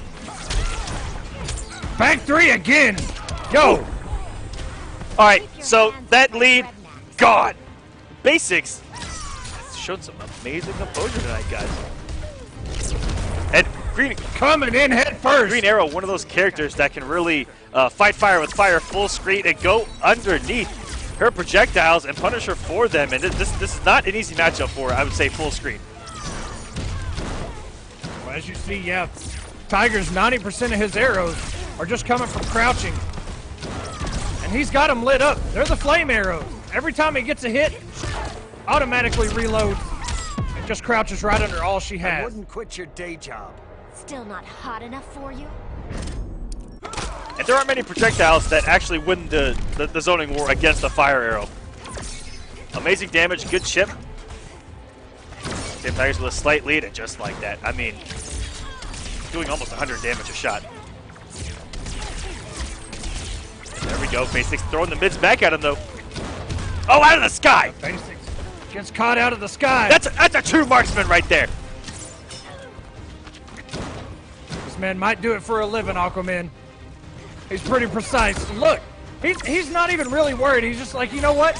Back 3 again. Yo. All right, so that lead, gone. Basics showed some amazing composure tonight, guys. And Green Coming in head first. Green Arrow, one of those characters that can really fight fire with fire full screen and go underneath her projectiles and punish her for them. And this is not an easy matchup for her, I would say, full screen. Well, as you see, yeah, Tiger's 90% of his arrows are just coming from crouching. And he's got them lit up. They're the flame arrows. Every time he gets a hit, automatically reloads and just crouches right under all she has. Wouldn't quit your day job. Still not hot enough for you? And there aren't many projectiles that actually win the zoning war against the fire arrow. Amazing damage, good chip. Same Tigers with a slight lead, and just like that, I mean, doing almost 100 damage a shot. There we go, Basics throwing the mids back at him though. Oh, out of the sky! Basics gets caught out of the sky. That's a true marksman right there. This man might do it for a living, Aquaman. He's pretty precise. Look, he's not even really worried. He's just like, you know what?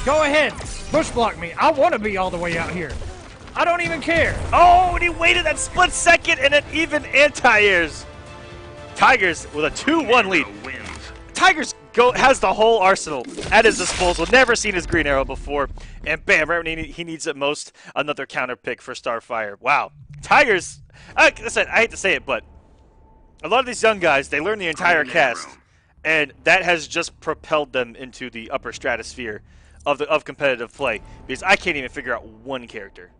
Go ahead, push block me. I want to be all the way out here. I don't even care. Oh, and he waited that split second and it even anti-airs. Tigers with a 2-1 lead. Arrow wins. Tigers has the whole arsenal at his disposal. Never seen his Green Arrow before. And bam, right when he needs it most, another counter pick for Starfire. Wow. Tigers, listen, I hate to say it, but a lot of these young guys, they learn the entire Green cast. Arrow. And that has just propelled them into the upper stratosphere of competitive play. Because I can't even figure out one character.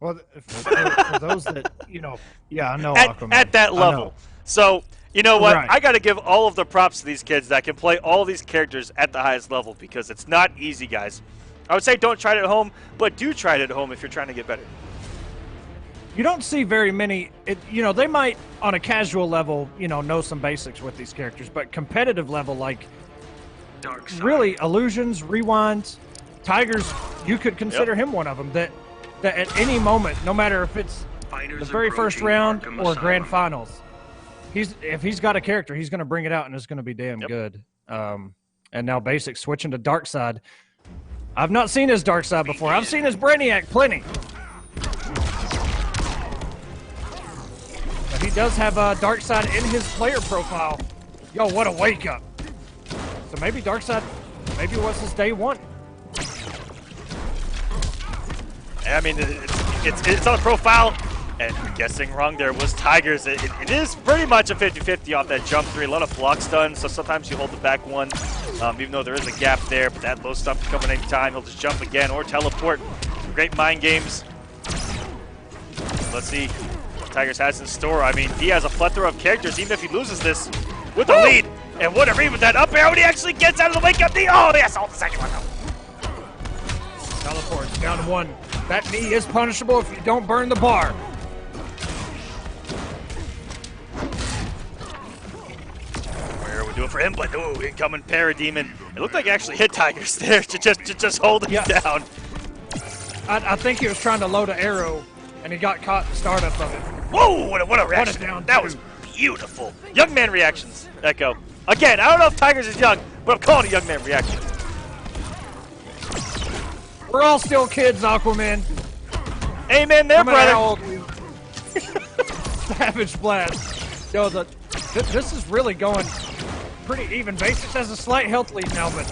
Well, for those that, you know, yeah, I know Aquaman. At that I know. level. So, you know what? Right. I got to give all of the props to these kids that can play all these characters at the highest level because it's not easy, guys. I would say don't try it at home, but do try it at home if you're trying to get better. You don't see very many, you know, they might, on a casual level, you know some basics with these characters, but competitive level, like, Dark side. really, illusions, rewinds, Tigers, you could consider him one of them, that at any moment, no matter if it's Fighters the very first approaching round Arkham or grand Asylum. finals, if he's got a character, he's going to bring it out, and it's going to be damn good. And now Basics switching to Dark Side. I've not seen his Dark Side before. I've seen his Brainiac plenty. But he does have a Dark Side in his player profile. Yo, what a wake up. So maybe Dark Side, maybe it was his day one. I mean, it's on a profile. And guessing wrong there was Tigers. It is pretty much a 50-50 off that jump 3. A lot of blocks done, so sometimes you hold the back one, even though there is a gap there, but that low stump can come at any time. He'll just jump again or teleport. Some great mind games. Let's see what Tigers has in store. I mean, he has a plethora of characters, even if he loses this with a lead. And what a read with that up air when he actually gets out of the wake-up knee. Oh, yes, all the second one, though. Teleports down to 1. That knee is punishable if you don't burn the bar. We do it for him, but incoming Parademon. It looked like he actually hit Tigers there to just hold him down. I think he was trying to load an arrow, and he got caught in the startup of it. Whoa, what a reaction. That was beautiful. Young man reactions, Echo. Again, I don't know if Tigers is young, but I'm calling it young man reaction. We're all still kids, Aquaman. Amen there, brother. How old we are. Savage Blast. Yo, this is really going pretty even. Basics has a slight health lead now, but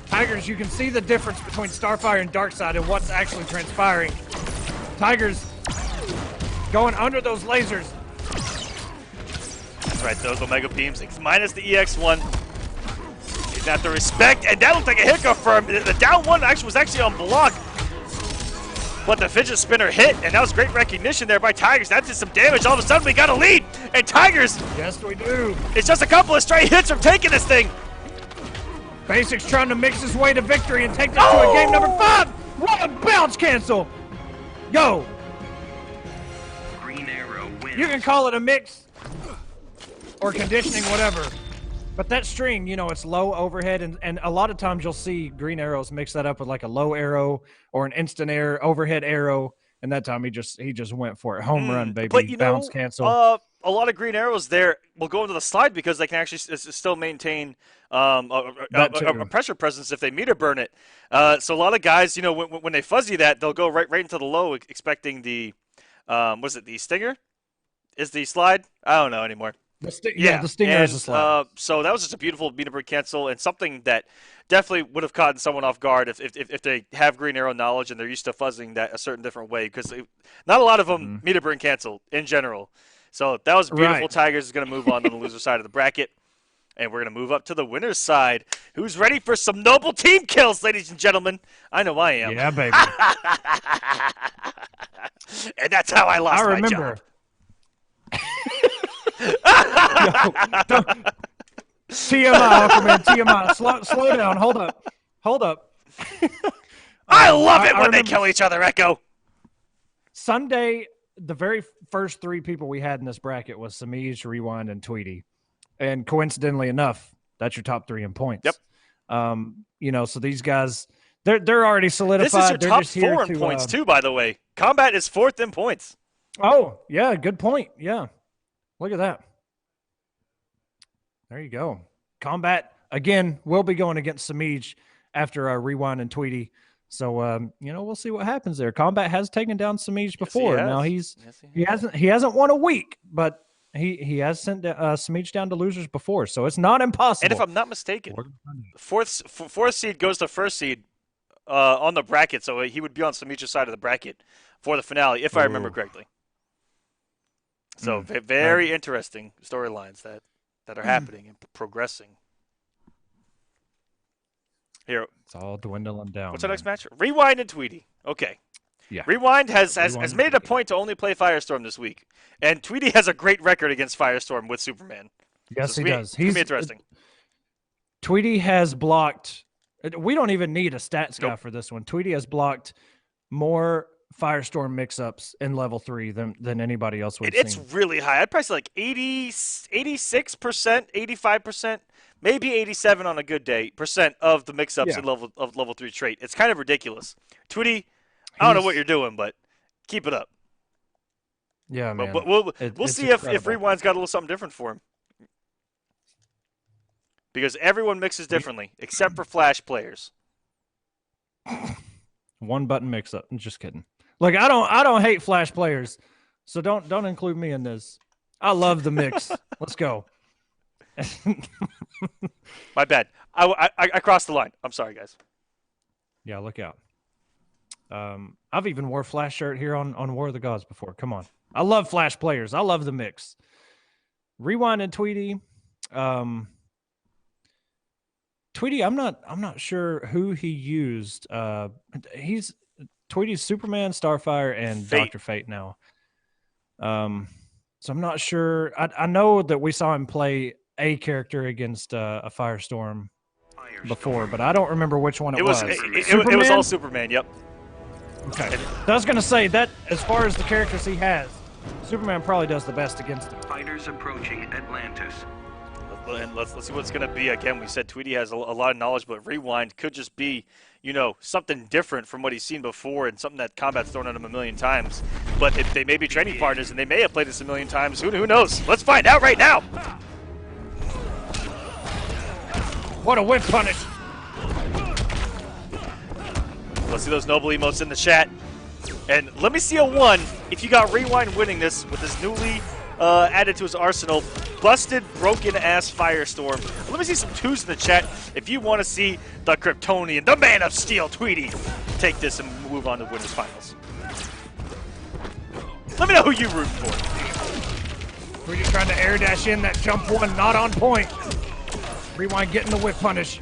Tigers, you can see the difference between Starfire and Darkseid and what's actually transpiring. Tigers going under those lasers. That's right, those Omega Beams, minus the EX1. He's got the respect, and that looked like a hiccup for him. The down one was actually on block. But the fidget spinner hit, and that was great recognition there by Tigers. That did some damage. All of a sudden, we got a lead, and Tigers. Yes, we do. It's just a couple of straight hits from taking this thing. Basics trying to mix his way to victory and take this to a game number 5. What a bounce cancel. Yo. Green Arrow wins. You can call it a mix or conditioning, whatever. But that string, you know, it's low overhead, and a lot of times you'll see Green Arrows mix that up with like a low arrow or an instant air overhead arrow, and that time he just went for it. Home run, baby. But you bounce know, cancel. A lot of Green Arrows there will go into the slide because they can actually still maintain a pressure presence if they meter burn it. So a lot of guys, you know, when they fuzzy that, they'll go right into the low, expecting the was it the stinger? Is the slide? I don't know anymore. The stinger is a slide. So that was just a beautiful meter burn cancel and something that definitely would have caught someone off guard if they have Green Arrow knowledge and they're used to fuzzing that a certain different way, because not a lot of them meter burn cancel in general. So that was beautiful. Right. Tigers is going to move on to the loser side of the bracket. And we're going to move up to the winner's side. Who's ready for some noble team kills, ladies and gentlemen? I know I am. Yeah, baby. And that's how I lost my job. TMI, Aquaman, TMI. Slow down. Hold up. I love it when they kill each other, Echo. Sunday, the very first 3 people we had in this bracket was Semiij, Rewind, and Tweedy. And coincidentally enough, that's your top 3 in points. Yep. You know, so these guys, they're already solidified. This is your they're top just 4 in points too, by the way. Kombat is 4th in points. Oh, yeah, good point. Yeah. Look at that. There you go. Kombat, again, will be going against Samage after Rewind and Tweety. So, you know, we'll see what happens there. Kombat has taken down Samage before. Now he hasn't won a week, but he has sent Samage down to losers before. So it's not impossible. And if I'm not mistaken, fourth seed goes to first seed on the bracket. So he would be on Samage's side of the bracket for the finale, if I remember correctly. So very interesting storylines that are happening and progressing. Here, it's all dwindling down. What's our next match? Rewind and Tweety. Okay. Yeah. Rewind has made it a point to only play Firestorm this week, and Tweety has a great record against Firestorm with Superman. Yes, he does. He's interesting. Tweety has blocked. We don't even need a stats guy for this one. Tweety has blocked more Firestorm mix-ups in level 3 than anybody else we've seen. It's really high. I'd probably say like 86%, 85%, maybe 87 on a good day % of the mix-ups in level 3 trait. It's kind of ridiculous. Tweety, I don't know what you're doing, but keep it up. Yeah, man. But we'll see if Rewind's got a little something different for him. Because everyone mixes differently, except for Flash players. One button mix-up. I'm just kidding. Look, I don't hate Flash players, so don't include me in this. I love the mix. Let's go. My bad. I crossed the line. I'm sorry, guys. Yeah, look out. I've even wore Flash shirt here on War of the Gods before. Come on. I love Flash players. I love the mix. Rewind and Tweedy. Tweedy, I'm not sure who he used. He's Tweedy's Superman, Starfire, and Fate. Dr. Fate now. So I'm not sure. I know that we saw him play a character against a Firestorm before, but I don't remember which one it was. It was all Superman. Yep. Okay. So I was gonna say that as far as the characters he has, Superman probably does the best against him. Fighters approaching Atlantis. And let's see what it's going to be. Again, we said Tweedy has a lot of knowledge, but Rewind could just be, you know, something different from what he's seen before and something that Kombat's thrown at him a million times. But if they may be training partners and they may have played this a million times, who knows? Let's find out right now. What a whip punish. Let's see those noble emotes in the chat. And let me see a 1 if you got Rewind winning this with his newly added to his arsenal, busted, broken-ass Firestorm. Let me see some 2s in the chat if you want to see the Kryptonian, the Man of Steel, Tweedy, take this and move on to winners finals. Let me know who you root for. Tweedy trying to air dash in that jump 1, not on point. Rewind getting the whip punish.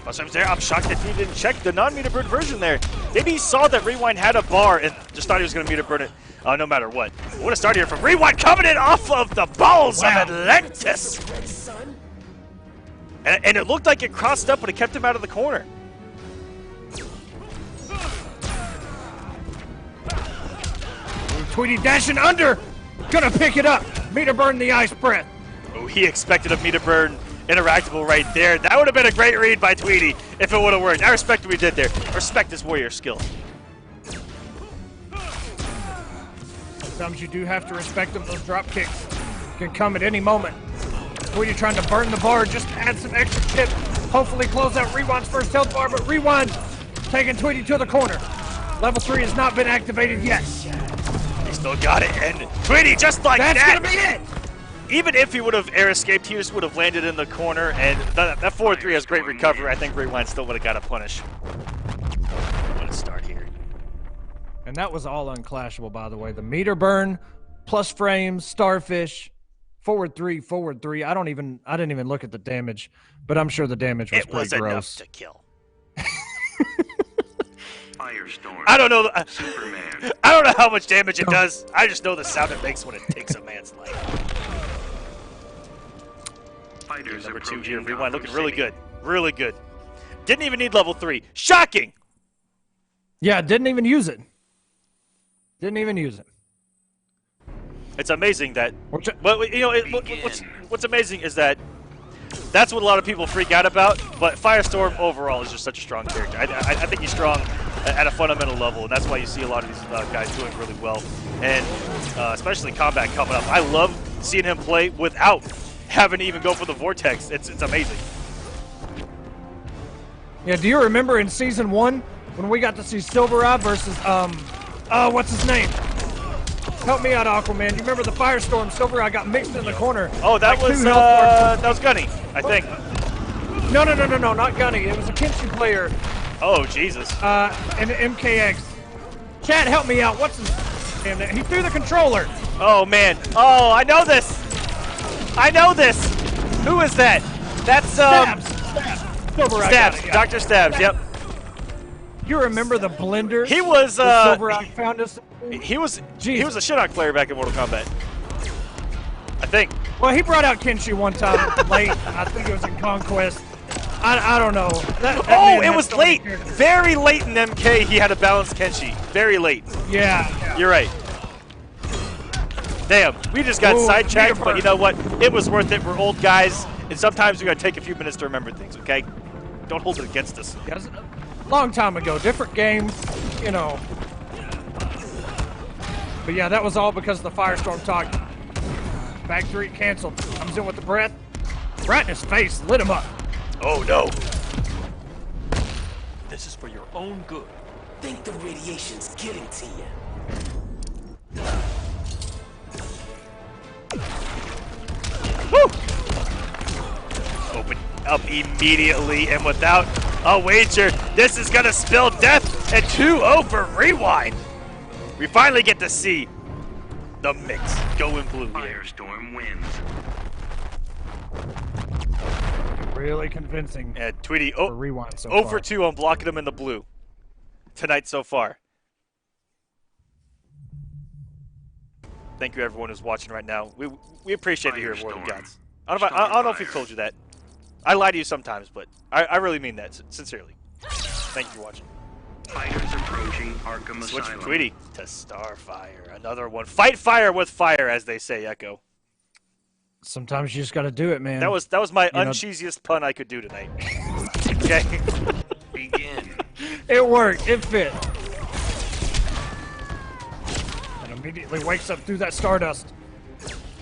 I'm shocked that he didn't check the non-meter burn version there. Maybe he saw that Rewind had a bar and just thought he was going to meter burn it no matter what. What a start here from Rewind coming in off of the balls of Atlantis. And it looked like it crossed up, but it kept him out of the corner. Tweedy dashing under. Gonna pick it up. Meter burn the ice breath. Oh, he expected a meter burn interactable right there. That would have been a great read by Tweedy if it would have worked. I respect what he did there. I respect this warrior skill. Sometimes you do have to respect them. Those drop kicks can come at any moment. Tweedy trying to burn the bar, just to add some extra tip. Hopefully close out Rewind's first health bar, but Rewind taking Tweedy to the corner. Level 3 has not been activated yet. He still got it, and Tweedy just like That's that. gonna be it. Even if he would have air escaped, he just would have landed in the corner, and that forward 3 has great recovery. I think Rewind still would have got a punish. What a start here. And that was all unclashable, by the way. The meter burn, plus frames, starfish, forward 3. I didn't even look at the damage, but I'm sure the damage was pretty gross. Enough to kill. Firestorm. I don't know. Superman. I don't know how much damage it does. I just know the sound it makes when it takes a man's life. Fighters Number 2 approaching here. Rewind looking really City. good. Really good. Didn't even need level 3. Shocking! Yeah, didn't even use it. It's amazing that. Which- But you know, what's amazing is that that's what a lot of people freak out about. But Firestorm overall is just such a strong character. I think he's strong at a fundamental level, and that's why you see a lot of these guys doing really well. And especially Kombat coming up. I love seeing him play without having to even go for the vortex. It's amazing. Yeah, do you remember in season 1 when we got to see SylverRye versus what's his name? Help me out, Aquaman. You remember the Firestorm? SylverRye got mixed in the corner. Oh, that Like was Gunny, I think. No, not Gunny. It was a Kenshi player. Oh, Jesus. And MKX. Chad, help me out. What's his damn name? He threw the controller. Oh, man. Oh, I know this. Who is that? That's, Stabs. SylverRye got Stabs. it, yeah. Dr. Stabs, yep. You remember the blender? He was, SylverRye found us. he was a Jesus. Shinnok player back in Mortal Kombat. I think. Well, he brought out Kenshi one time late. I think it was in Conquest. I don't know. That man It had was so many late. characters. Very late in MK, he had to balance Kenshi. Very late. Yeah. You're right. Damn, we just got Ooh, sidetracked, meter but you burn. know what? It was worth it. We're old guys, and sometimes we gotta take a few minutes to remember things, okay? Don't hold it against us. Yeah, it was a long time ago. Different game, you know. But yeah, that was all because of the Firestorm talk. Back 3 canceled. Comes in with the breath. Right in his face. Lit him up. Oh, no. This is for your own good. Think the radiation's getting to you. Woo! Open up immediately, and without a wager. This is going to spill death and 2-0 for Rewind. We finally get to see the mix going blue here. Firestorm wins. Really convincing. And Tweety for Rewind so 0 far. for 2 on blocking him in the blue tonight so far. Thank you, everyone who's watching right now. We appreciate it here at War of the Gods. I don't know if we've told you that. I lie to you sometimes, but I really mean that sincerely. Thank you for watching. Fighters approaching Arkham Switch from Asylum. Tweety to Starfire. Another one. Fight fire with fire, as they say, Echo. Sometimes you just got to do it, man. That was my You know- uncheesiest pun I could do tonight. Okay. Begin. It worked. It fit. And immediately wakes up through that Stardust.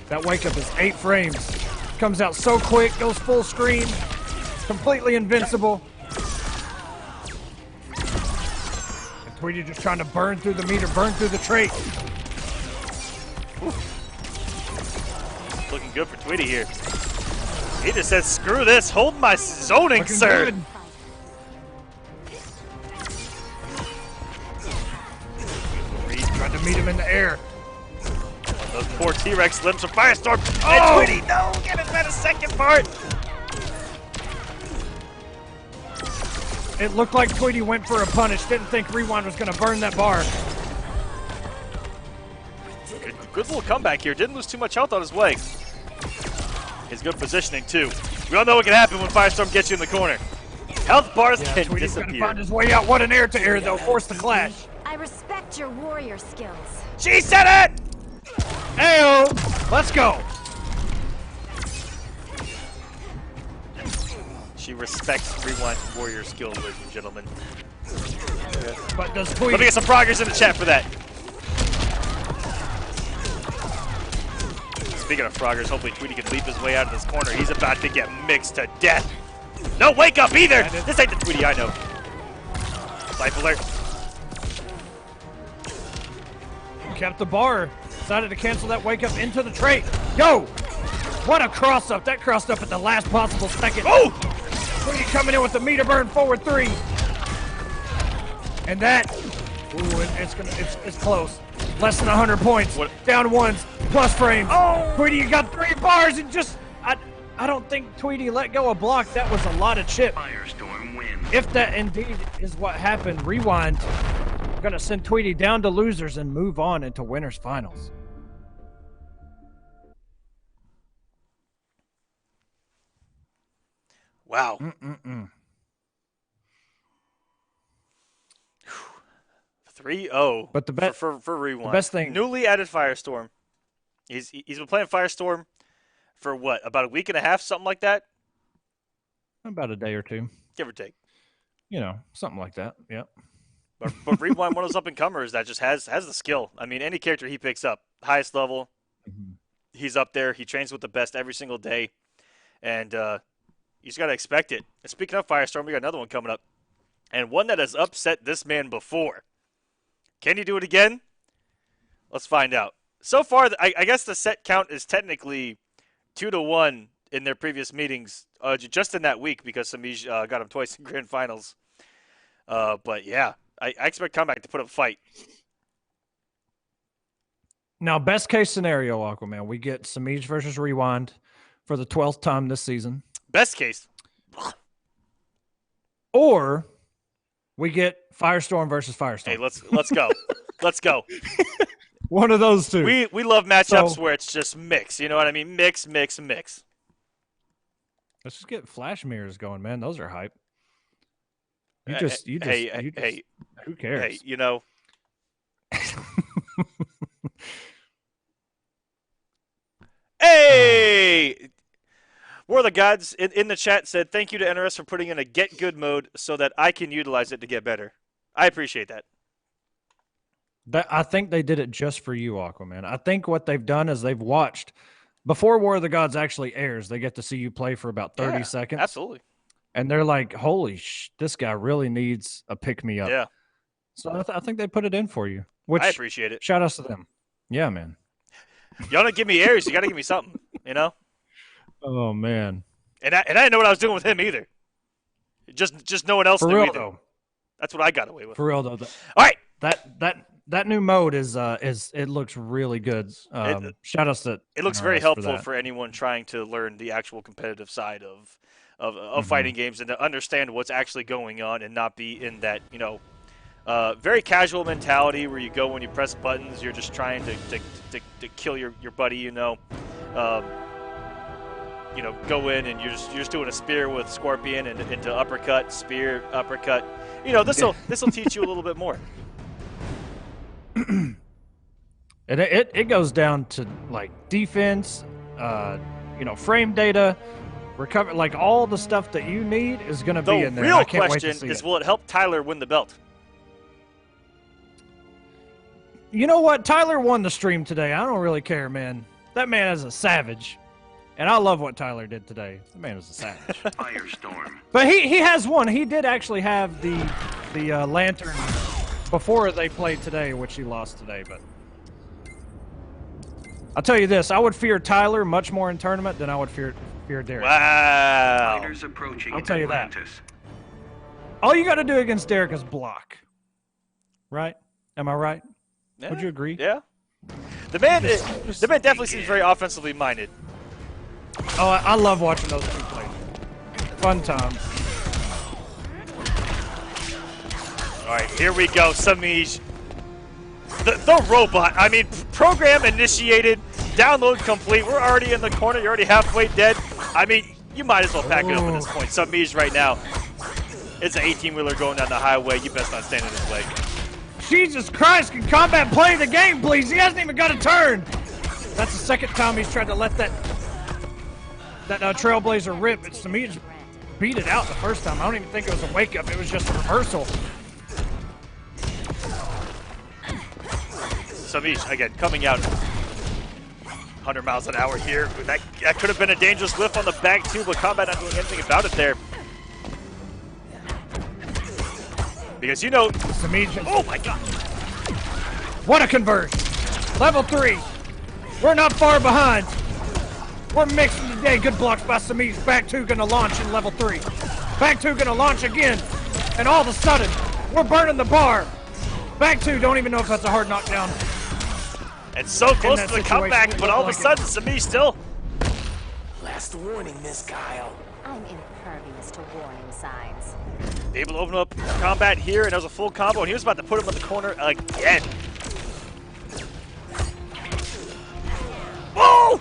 That wake up is 8 frames. Comes out so quick, goes full screen. Completely invincible. And Tweety just trying to burn through the meter, burn through the trait. Looking good for Tweety here. He just says, screw this, hold my zoning, Looking sir. good. He's trying to meet him in the air. Those poor T-Rex limbs from Firestorm. And Tweety, no, get him that a second part. It looked like Tweety went for a punish. Didn't think Rewind was going to burn that bar. Good little comeback here. Didn't lose too much health on his way. His good positioning, too. We all know what can happen when Firestorm gets you in the corner. Health bars can Tweety's going to disappear. find his way out. What an air to air, though. Force the clash. I respect your warrior skills. She said it! Ayo! Let's go. She respects Rewind Warrior skills, ladies and gentlemen. But does Let me Tweety... get some progress in the chat for that. Speaking of froggers, hopefully Tweety can leap his way out of this corner. He's about to get mixed to death. No wake up either! This ain't the Tweety I know. Life alert. Kept the bar. Decided to cancel that wake up into the trait. Yo! What a cross up. That crossed up at the last possible second. Oh! Tweety coming in with the meter burn forward 3. And that... Ooh, it's close. Less than 100 points. What? Down ones. Plus frames. Oh! Tweety, you got 3 bars and just... I don't think Tweety let go of block. That was a lot of chip. Firestorm wins. If that indeed is what happened, Rewind gonna send Tweety down to losers and move on into winners finals. Wow. 3-0. But the best for Rewind. the best thing- Newly added Firestorm. He's been playing Firestorm for what, about a week and a half, something like that? About a day or two. Give or take. You know, something like that. Yep. But Rewind, one of those up and comers that just has the skill. I mean, any character he picks up, highest level, he's up there. He trains with the best every single day, and you just gotta expect it. And speaking of Firestorm, we got another one coming up, and one that has upset this man before. Can he do it again? Let's find out. So far, I guess the set count is technically 2-1 in their previous meetings, just in that week because Semiij got him twice in grand finals. But yeah, I expect Comeback to put up a fight. Now, best case scenario, Aquaman, we get Samage versus Rewind for the 12th time this season. Best case. Or we get Firestorm versus Firestorm. Hey, let's go. Let's go. One of those two. We love matchups So- where it's just mix. You know what I mean? Mix. Let's just get flash mirrors going, man. Those are hype. Who cares? Hey, you know. Hey! War of the Gods in the chat said, thank you to NRS for putting in a get good mode so that I can utilize it to get better. I appreciate that. I think they did it just for you, Aquaman. I think what they've done is they've watched before War of the Gods actually airs. They get to see you play for about 30 seconds. Absolutely. And they're like, holy this guy really needs a pick-me-up. Yeah. So I think they put it in for you. Which, I appreciate it. shout outs to them. Yeah, man. Y'all don't give me Aries, you got to give me something, you know? Oh, man. And I didn't know what I was doing with him either. Just no one else For knew real either. though. That's what I got away with. For real though. All right. That new mode is it looks really good. Shout outs to It looks very NRS helpful that. for anyone trying to learn the actual competitive side of fighting games and to understand what's actually going on and not be in that, very casual mentality where you go when you press buttons, you're just trying to kill your buddy, go in and you're just doing a spear with Scorpion and into uppercut, spear, uppercut. This'll teach you a little bit more. And it goes down to like defense, frame data, recover, like all the stuff that you need is going to be in there. The real I can't wait to question see is, it. will it help Tyler win the belt? You know what? Tyler won the stream today. I don't really care, man. That man is a savage. And I love what Tyler did today. The man is a savage. Firestorm. But he has won. He did actually have the lantern before they played today, which he lost today. But I'll tell you this: I would fear Tyler much more in tournament than I would fear Derek. Wow. Fighters approaching I'll tell you that. Atlantis. All you got to do against Derek is block. Right? Am I right? Yeah. Would you agree? Yeah. The man definitely seems very offensively minded. Oh, I love watching those two play. Fun time. All right, here we go, Semiij. The robot. I mean, program initiated, download complete. We're already in the corner. You're already halfway dead. I mean, you might as well pack it up at this point. Semiij right now. It's an 18-wheeler going down the highway. You best not stand in his way. Jesus Christ, can Kombat play the game, please? He hasn't even got a turn. That's the second time he's tried to let that Trailblazer rip. It's Semiij beat it out the first time. I don't even think it was a wake-up. It was just a reversal. Semiij, again, coming out 100 miles an hour here. That could have been a dangerous whiff on the back, too, but Kombat not doing anything about it there. Because Semiij. Oh my god! What a conversion. Level 3. We're not far behind. We're mixing today. Good blocks by Semiij. Back 2 gonna launch in level 3. Back 2 gonna launch again. And all of a sudden, we're burning the bar. Back 2, don't even know if that's a hard knockdown. It's so close to the situation, comeback, it but all of a looked like sudden, Semiij still. Last warning, Miss Kyle. I'm impervious to warning signs. Able to open up combat here, and there was a full combo, and he was about to put him in the corner again. Oh!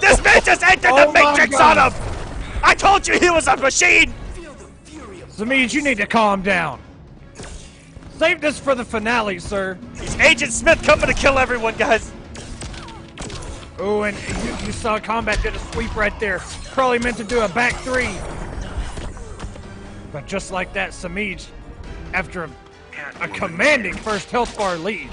This man just entered the Matrix on him! I told you he was a machine! Semiij, you need to calm down. Save this for the finale, sir. He's Agent Smith coming to kill everyone, guys. Oh, and you saw Kombat did a sweep right there. Probably meant to do a back 3. But just like that, Semiij, after a commanding first health bar lead,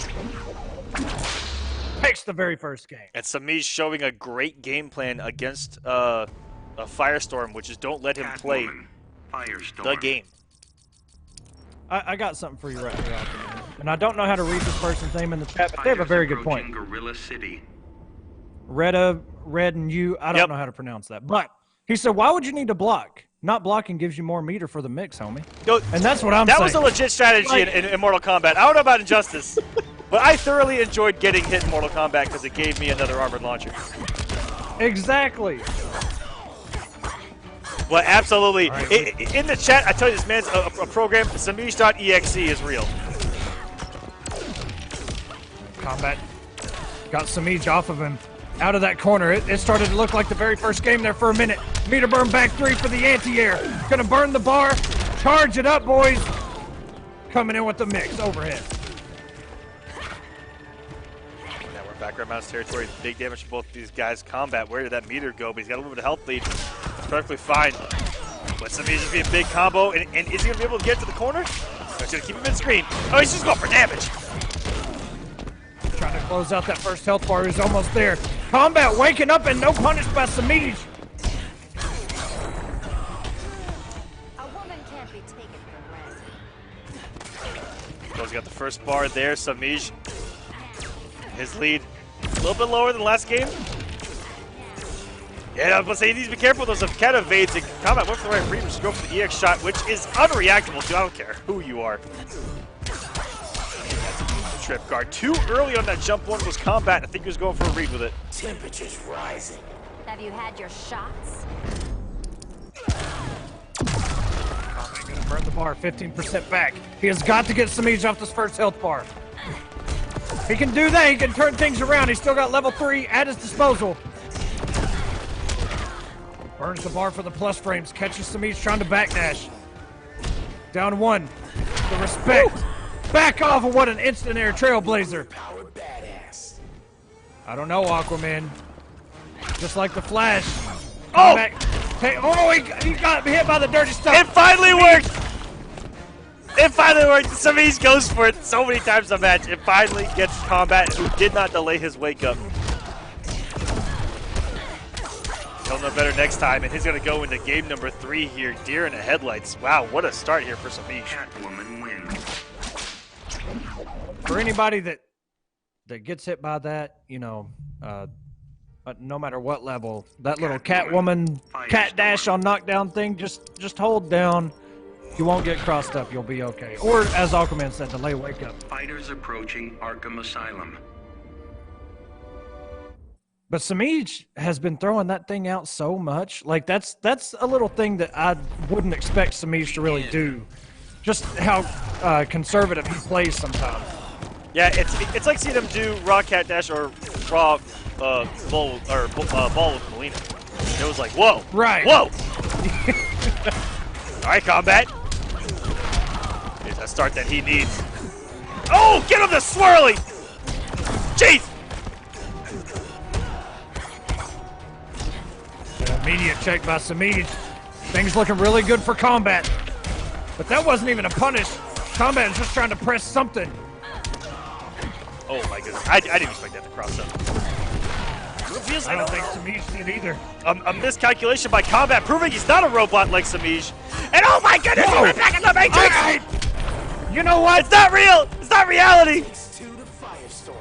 takes the very first game. And Semiij showing a great game plan against a Firestorm, which is don't let him play Firestorm. the game. I got something for you right here, Aquaman. And I don't know how to read this person's name in the chat, but they have a very good point. Gorilla City. Red and you, I don't know how to pronounce that. But he said, why would you need to block? Not blocking gives you more meter for the mix, homie. And that's what I'm saying. That was a legit strategy in Mortal Kombat. I don't know about Injustice, but I thoroughly enjoyed getting hit in Mortal Kombat because it gave me another armored launcher. Exactly. Well, absolutely. Right. In the chat, I tell you, this man's a program. Semiij.exe is real. Kombat got Semiij off of him. Out of that corner. It started to look like the very first game there for a minute. Meter burn back 3 for the anti-air. Gonna burn the bar. Charge it up, boys. Coming in with the mix overhead. Now we're back around Mountain territory. Big damage for both these guys. Kombat, where did that meter go? But he's got a little bit of health lead. It's perfectly fine. But Semiij just be a big combo. And is he going to be able to get to the corner? He's going to keep him in screen. Oh, he's just going for damage. Trying to close out that first health bar. He's almost there. Kombat waking up and no punish by Semiij. A woman can't be taken for granted. He's got the first bar there. Semiij, his lead a little bit lower than last game. Yeah, I was gonna say, he needs to be careful with those cat evades, and Kombat went for the right read, which is go for the EX shot, which is unreactable to, I don't care who you are. Trip guard. Too early on that jump one was Kombat. I think he was going for a read with it. Temperature's rising. Have you had your shots? Kombat gonna burn the bar, 15% back. He has got to get Semiij off this first health bar. He can do that. He can turn things around. He's still got level 3 at his disposal. Burns the bar for the plus frames. Catches Semiij trying to backdash. Down 1. The respect. Woo! Back off of what an instant air trailblazer. Power badass. I don't know, Aquaman. Just like the Flash. Oh! He got hit by the dirty stuff. It finally worked! It finally worked. Semiij goes for it so many times a match. It finally gets Kombat, who did not delay his wake up. He'll know better next time, and he's going to go into game number 3 here. Deer in the headlights. Wow, what a start here for Semiij. Catwoman wins. For anybody that gets hit by that, no matter what level, that little Catwoman cat dash on knockdown thing, just hold down. You won't get crossed up. You'll be okay. Or, as Aquaman said, delay wake up. Fighters approaching Arkham Asylum. But Semiij has been throwing that thing out so much. Like, that's a little thing that I wouldn't expect Semiij to really do. Just how conservative he plays sometimes. Yeah, it's like seeing him do raw cat dash or raw ball with Melina. It was like, whoa, right, whoa. All right, Kombat. Here's that start that he needs. Oh, get him the swirly. Jeez. Immediate check by Semiij. Things looking really good for Kombat. But that wasn't even a punish. Kombat is just trying to press something. Oh my goodness. I didn't expect that to cross up. I don't think Semiij did either. A miscalculation by Kombat, proving he's not a robot like Semiij. And oh my goodness, he went back in the Matrix! You know what? It's not real! It's not reality! It's to the firestorm.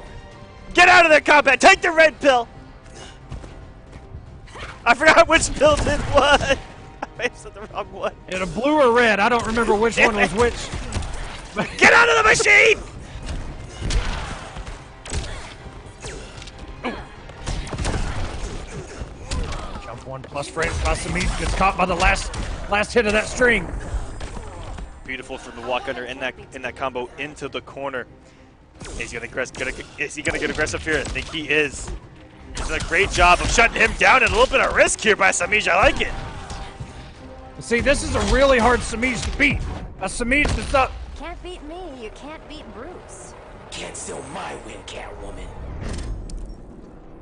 Get out of there, Kombat! Take the red pill! I forgot which pill did what. I may have said the wrong one. Either blue or red. I don't remember which one was which. Get out of the machine! Jump 1 plus frames by Semiij. Gets caught by the last hit of that string. Beautiful from the walk under in that combo into the corner. Is he gonna get aggressive here? I think he is. He's done a great job of shutting him down and a little bit of risk here by Samage. I like it. See, this is a really hard Semiij to beat. Semiij is up. Can't beat me, you can't beat Bruce. Can't steal my win, Catwoman.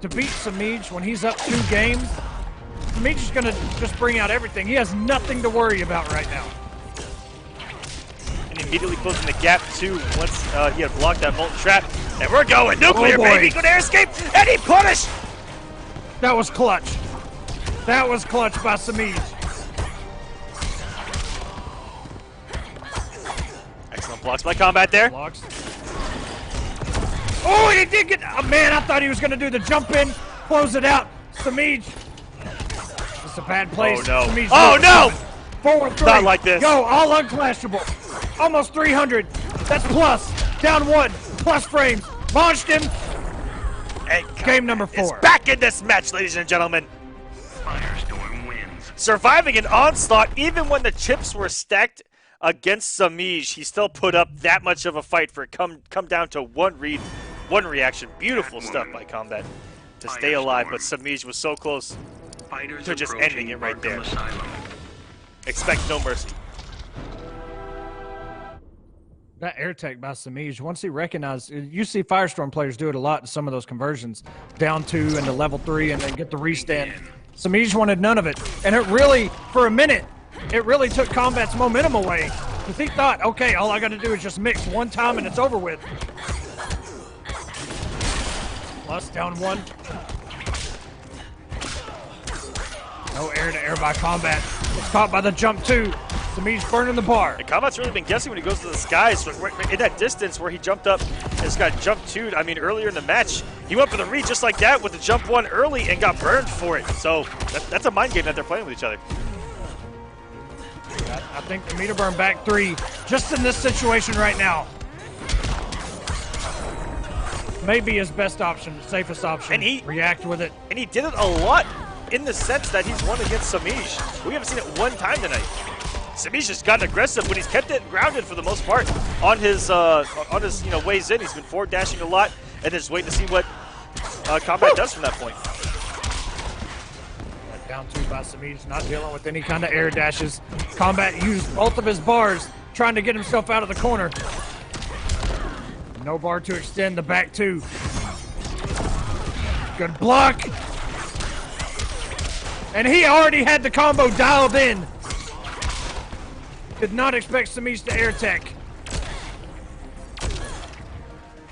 To beat Semiij when he's up 2 games, Semiij is going to just bring out everything. He has nothing to worry about right now. And immediately closing the gap too once he had blocked that molten trap. And we're going nuclear, baby. Good air escape, and he punished. That was clutch. That was clutch by Semiij. Excellent blocks by Kombat there. Blocks. Oh, he did get. Oh, man, I thought he was going to do the jump in, close it out. Semiij. It's a bad place. Oh no. Semiij Oh no. Forward 3. Not like this. Yo, all unclashable. Almost 300. That's plus. Down 1. Plus frames. Launched him. And Game number 4. It's back in this match, ladies and gentlemen. Firestorm wins. Surviving an onslaught, even when the chips were stacked against Semiij, he still put up that much of a fight for it come down to one read, one reaction. Beautiful stuff by Kombat to stay alive, but Semiij was so close Fighters to just ending it right there. Asylum. Expect no mercy. That air tech by Semiij, once he recognized, you see Firestorm players do it a lot in some of those conversions, down 2 into level 3 and then get the restand. Semiij wanted none of it. And it really, for a minute, it really took Kombat's momentum away. Because he thought, okay, all I got to do is just mix one time and it's over with. Plus, down 1. No air to air by Kombat. It's caught by the jump 2. Semiij burning the bar. And Kombat's really been guessing when he goes to the skies. So in that distance where he jumped up just got jump 2'd. I mean, earlier in the match, he went for the read just like that with the jump 1 early and got burned for it. So that's a mind game that they're playing with each other. I think the meter burn back 3, just in this situation right now, may be his best option, safest option. And he react with it. And he did it a lot in the sense that he's won against Samage. We haven't seen it one time tonight. Samage has gotten aggressive when he's kept it grounded for the most part on his ways in. He's been forward dashing a lot and just waiting to see what Kombat does from that point. Down 2 by Samage, not dealing with any kind of air dashes. Kombat used both of his bars, trying to get himself out of the corner. No bar to extend the back 2. Good block. And he already had the combo dialed in. Did not expect Samage to air tech.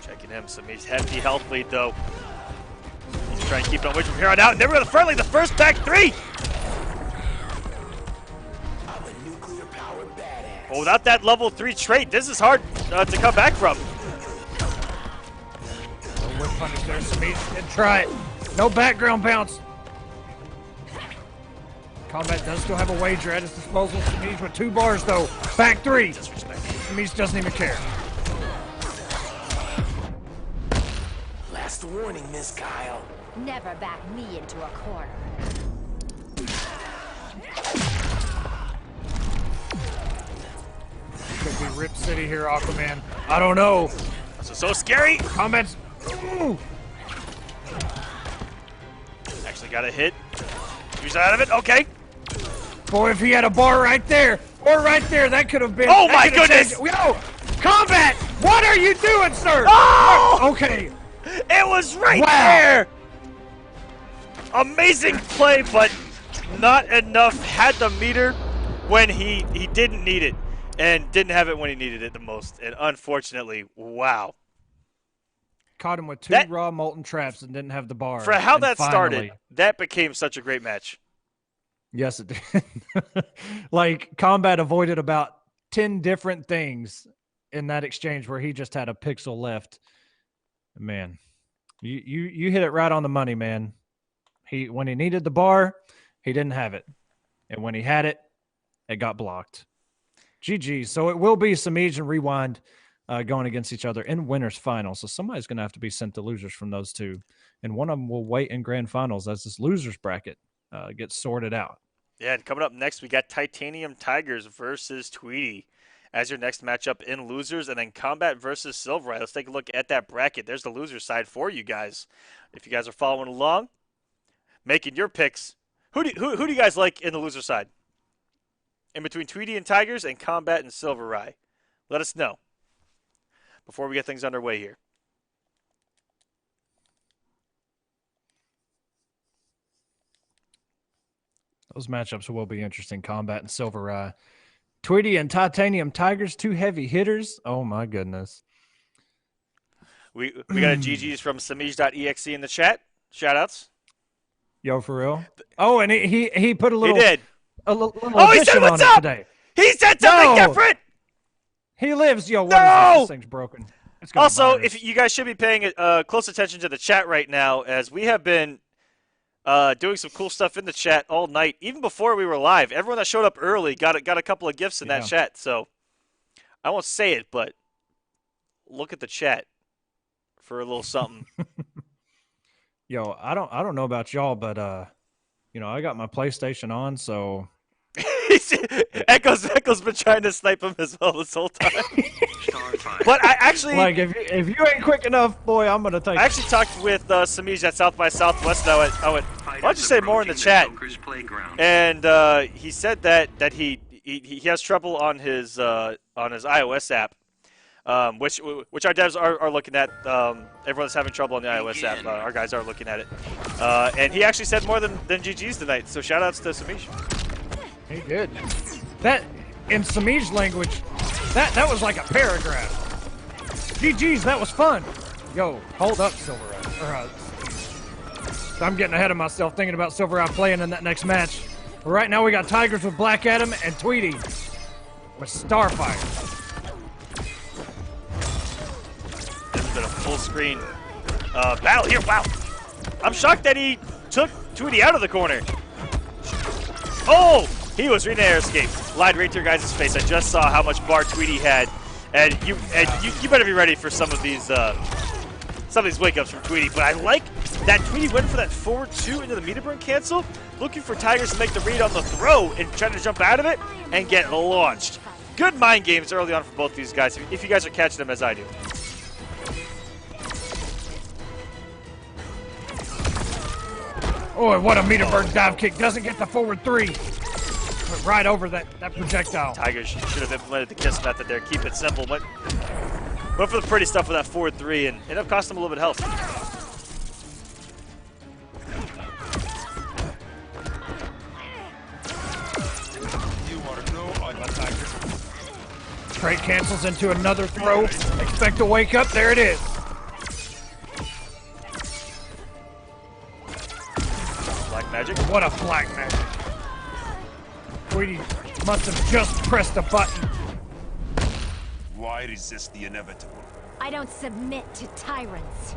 Checking him, Sami's hefty health lead though. He's trying to keep it on Witch from here on out. And there we go, the friendly, the first back 3. Well, without that level 3 trait, this is hard to come back from. No whip punish there, Samage did try it. No background bounce. Kombat does still have a wager at his disposal. Samage with 2 bars though. Back 3. Samage doesn't even care. Last warning, Miss Kyle. Never back me into a corner. Could be Rip City here, Aquaman. I don't know. This is so scary. Kombat's... Ooh. Actually got a hit. He's out of it. Okay. Boy, if he had a bar right there, or right there, that could have been... Oh my goodness! Yo, Kombat, what are you doing, sir? Oh! Okay. It was right Wow. there! Amazing play, but not enough. Had the meter when he didn't need it, and didn't have it when he needed it the most. And unfortunately, wow. Caught him with 2 raw molten traps and didn't have the bar. For how And that started, finally- that became such a great match. Yes, it did. Like, Kombat avoided about 10 different things in that exchange where he just had a pixel left. Man, you hit it right on the money, man. When he needed the bar, he didn't have it. And when he had it, it got blocked. GG. So it will be Samage and Rewind going against each other in winners finals. So somebody's going to have to be sent to losers from those two. And one of them will wait in grand finals as this losers bracket gets sorted out. Yeah, and coming up next, we got Titanium Tigers versus Tweedy as your next matchup in losers, and then Kombat versus SylverRye. Let's take a look at that bracket. There's the loser side for you guys. If you guys are following along, making your picks, who do you guys like in the loser side? In between Tweedy and Tigers and Kombat and SylverRye. Let us know before we get things underway here. Those matchups will be interesting. Kombat and SylverRye. Tweedy and Titanium Tigers, 2 heavy hitters. Oh my goodness. We got a GG's from Semiij.exe in the chat. Shoutouts. Yo, for real? Oh, and he put a little. He did. A little Oh, he said addition what's on it up today. He said something No. different. He lives. Yo, what No. is this? This thing's broken. It's got a Also, virus. if you guys should be paying close attention to the chat right now, as we have been doing some cool stuff in the chat all night, even before we were live. Everyone that showed up early got a couple of gifts in that chat. So I won't say it, but look at the chat for a little something. Yo, I don't know about y'all, but I got my PlayStation on, so Echo's been trying to snipe him as well this whole time. But I actually like if you ain't quick enough, boy, I'm gonna take. I actually talked with Samage at South by Southwest. I went, why don't you say more in the chat? And he said that he has trouble on his iOS app, which our devs are looking at. Everyone's having trouble on the iOS app. Our guys are looking at it, and he actually said more than GG's tonight. So shout outs to Samage. He did. That in Semiij language, that was like a paragraph. GG's, that was fun. Yo, hold up, SylverRye. I'm getting ahead of myself thinking about SylverRye playing in that next match. But right now we got Tigers with Black Adam and Tweedy with Starfire. This has been a screen battle here. Wow. I'm shocked that he took Tweedy out of the corner. Oh! He was reading air escape. Lied right to your guys' face. I just saw how much bar Tweedy had. And you better be ready for some of these wake-ups from Tweedy. But I like that Tweedy went for that forward 2 into the meter burn cancel, looking for Tigers to make the read on the throw and trying to jump out of it and get launched. Good mind games early on for both these guys, if you guys are catching them as I do. Oh, what a meter burn dive kick. Doesn't get the forward 3. Went right over that projectile. Tigers should have implemented the kiss method there. Keep it simple. Went for the pretty stuff with that forward 3 and ended up costing him a little bit of health. Straight cancels into another throw. Expect a wake up. There it is. Black magic. What a black magic. Tweedy must have just pressed a button. Why resist the inevitable? I don't submit to tyrants.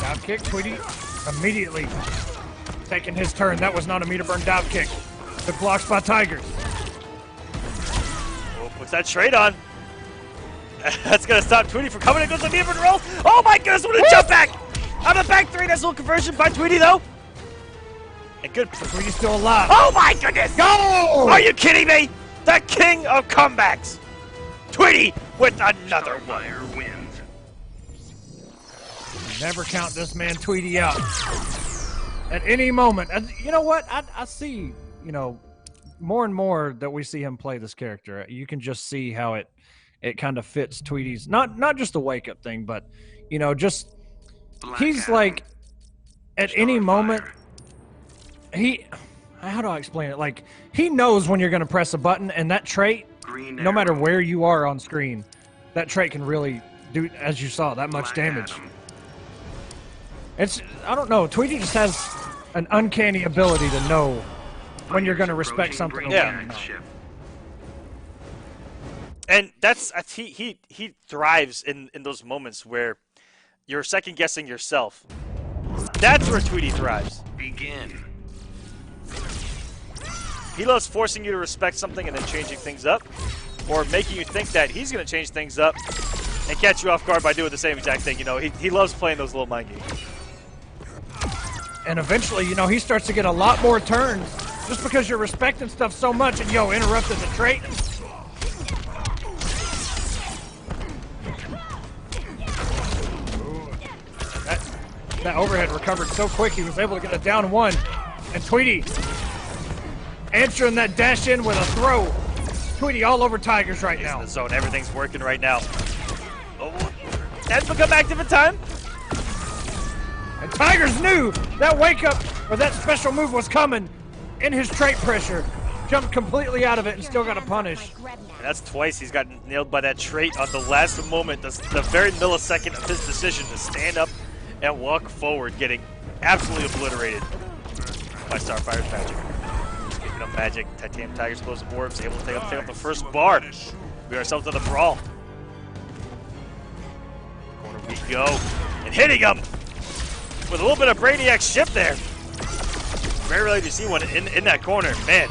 Dive kick. Tweedy immediately taking his turn. That was not a meter burn dive kick. Good blocks by Tigers. Oh, puts that straight on. That's going to stop Tweedy from coming in. Goes the meter burn roll. Oh my goodness, what a jump back! On the back 3, nice little conversion by Tweedy though. And good. Tweedy's still alive. Oh my goodness! Go! Are you kidding me? The king of comebacks. Tweedy with another one. Starfire wins. Never count this man Tweedy out. At any moment. And you know what? I see, more and more that we see him play this character. You can just see how it kind of fits Tweedy's, not just the wake-up thing, but, just, he's like, at any moment, how do I explain it? Like, he knows when you're going to press a button, and that trait, no matter where you are on screen, that trait can really do, as you saw, that much damage. I don't know, Tweedy just has an uncanny ability to know when you're going to respect something. And Yeah. when you're not. And that's he thrives in those moments where you're second guessing yourself. That's where Tweedy thrives. Begin. He loves forcing you to respect something and then changing things up, or making you think that he's going to change things up and catch you off guard by doing the same exact thing. He loves playing those little mind games. And eventually, he starts to get a lot more turns just because you're respecting stuff so much and, interrupted the trait. That overhead recovered so quick, he was able to get a down 1. And Tweedy answering that dash in with a throw. Tweedy all over Tigers right He's in now. the zone. Everything's working right now. Oh, that's become active in time. And Tigers knew that wake up or that special move was coming in his trait pressure. Jumped completely out of it and still got a punish. And that's twice he's gotten nailed by that trait on the last moment, the very millisecond of his decision to stand up and walk forward, getting absolutely obliterated by Starfire's magic. Speaking of magic, Titanium Tigers explosive orbs, able to take up the first bar. We ourselves to the brawl. Corner we go, and hitting him with a little bit of Brainiac shift there. Very rarely do you see one in that corner, man.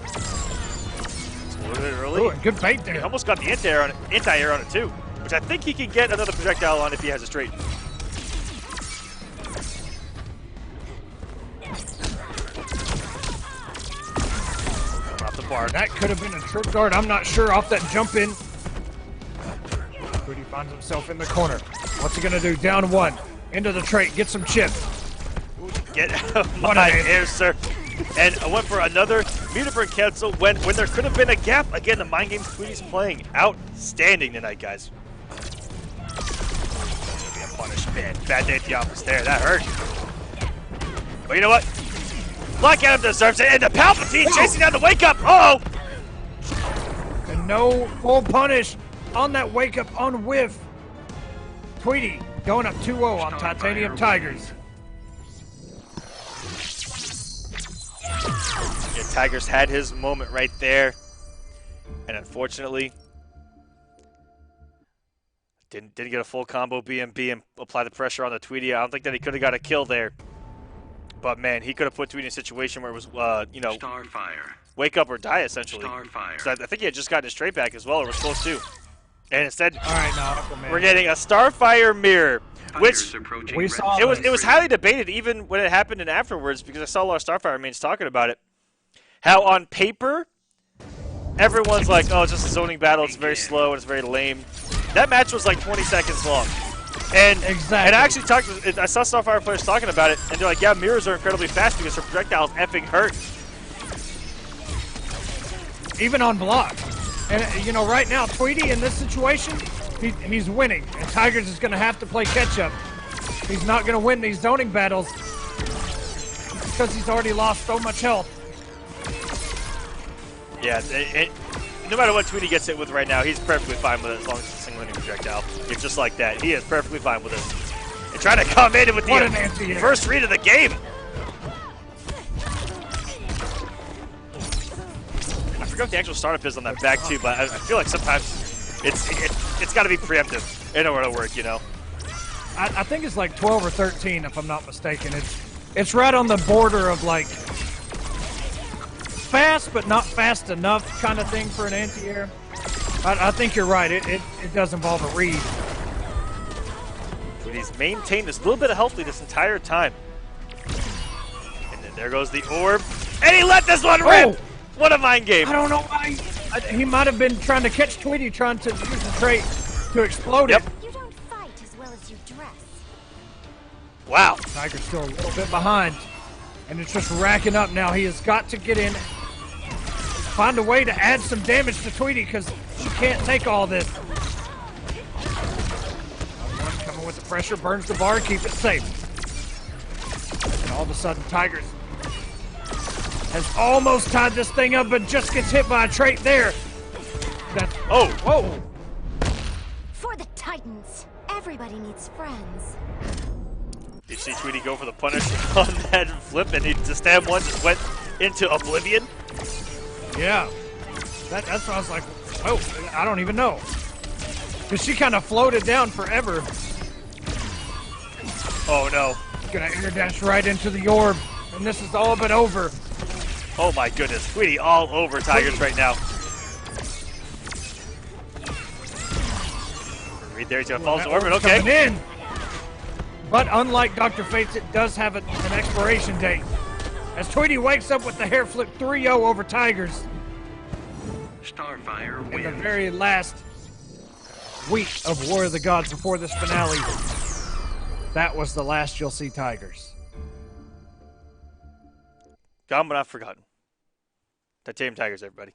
It's a little bit early. Ooh, good bait He there. almost got the anti-air on it too, which I think he can get another projectile on if he has a straight. Off the bar. That could have been a trip guard. I'm not sure off that jump in. Tweedy finds himself in the corner. What's he gonna do? Down 1. Into the trait. Get some chips. Get out of What my a hit. air, sir. And I went for another meter burn cancel when there could have been a gap. Again, the mind games Tweedy's playing outstanding tonight, guys. That'll be a punish, man. Bad day at the office there. That hurt. But you know what? Black Adam deserves it. And the Palpatine chasing down the wake up. Oh! And no full punish on that wake up on whiff. Tweedy going up 2-0 on Titanium Tigers. Yeah, Tigers had his moment right there, and unfortunately, didn't get a full combo BMB and apply the pressure on the Tweedy. I don't think that he could have got a kill there. But man, he could have put Tweedy in a situation where it was, you know, Starfire. wake up or die essentially. Starfire. So I think he had just gotten his straight back as well, or was close to. And instead, All right, now Aquaman. we're getting a Starfire mirror, which Fighters approaching we red saw it was this. highly debated even when it happened and afterwards, because I saw a lot of Starfire mains talking about it. How on paper, everyone's like, oh, it's just a zoning battle, it's very slow, and it's very lame. That match was like 20 seconds long. And Exactly. And I actually I saw Starfire players talking about it, and they're like, yeah, mirrors are incredibly fast because her projectiles effing hurt. Even on block. And, you know, right now, Tweedy in this situation, he's winning. And Tigers is going to have to play catch-up. He's not going to win these zoning battles because he's already lost so much health. Yeah, no matter what Tweety gets hit with right now, he's perfectly fine with it as long as it's a single-ending projectile. It's just like that. He is perfectly fine with it. And trying to come in with What an the anti-air. first read of the game. I forgot what the actual startup is on that back too, but I feel like sometimes it's got to be preemptive in order to work, you know. I think it's like 12 or 13, if I'm not mistaken. It's right on the border of like fast, but not fast enough kind of thing for an anti-air. I think you're right. It does involve a read. Tweety's maintained this little bit of health lead this entire time. And then there goes the orb. And he let this one rip! Oh! What a mind game. I don't know why. He might have been trying to catch Tweedy, trying to use the trait to explode Yep. it. You don't fight as well as you dress. Wow. Tiger's still a little bit behind, and it's just racking up now. He has got to get in, find a way to add some damage to Tweedy because she can't take all this. One coming with the pressure, burns the bar, keep it safe. And all of a sudden, Tigers has almost tied this thing up, but just gets hit by a trait there. That's, Oh, whoa. For the Titans, everybody needs friends. did you see Tweety go for the punish on that flip, and he just stab one just went into oblivion? Yeah. That's what I was like, oh, I don't even know. Because she kind of floated down forever. Oh no. Gonna air dash right into the orb. And this is all but over. Oh my goodness. Tweety all over Tigers right now. Reed there, he's gonna follow his orbit, okay. Coming in. But unlike Dr. Fates, it does have an expiration date. As Tweety wakes up with the hair flip 3-0 over Tigers Starfire in the wins. very last week of War of the Gods before this finale. That was the last you'll see Tigers. Gone but not forgotten. Titanium Tigers, everybody.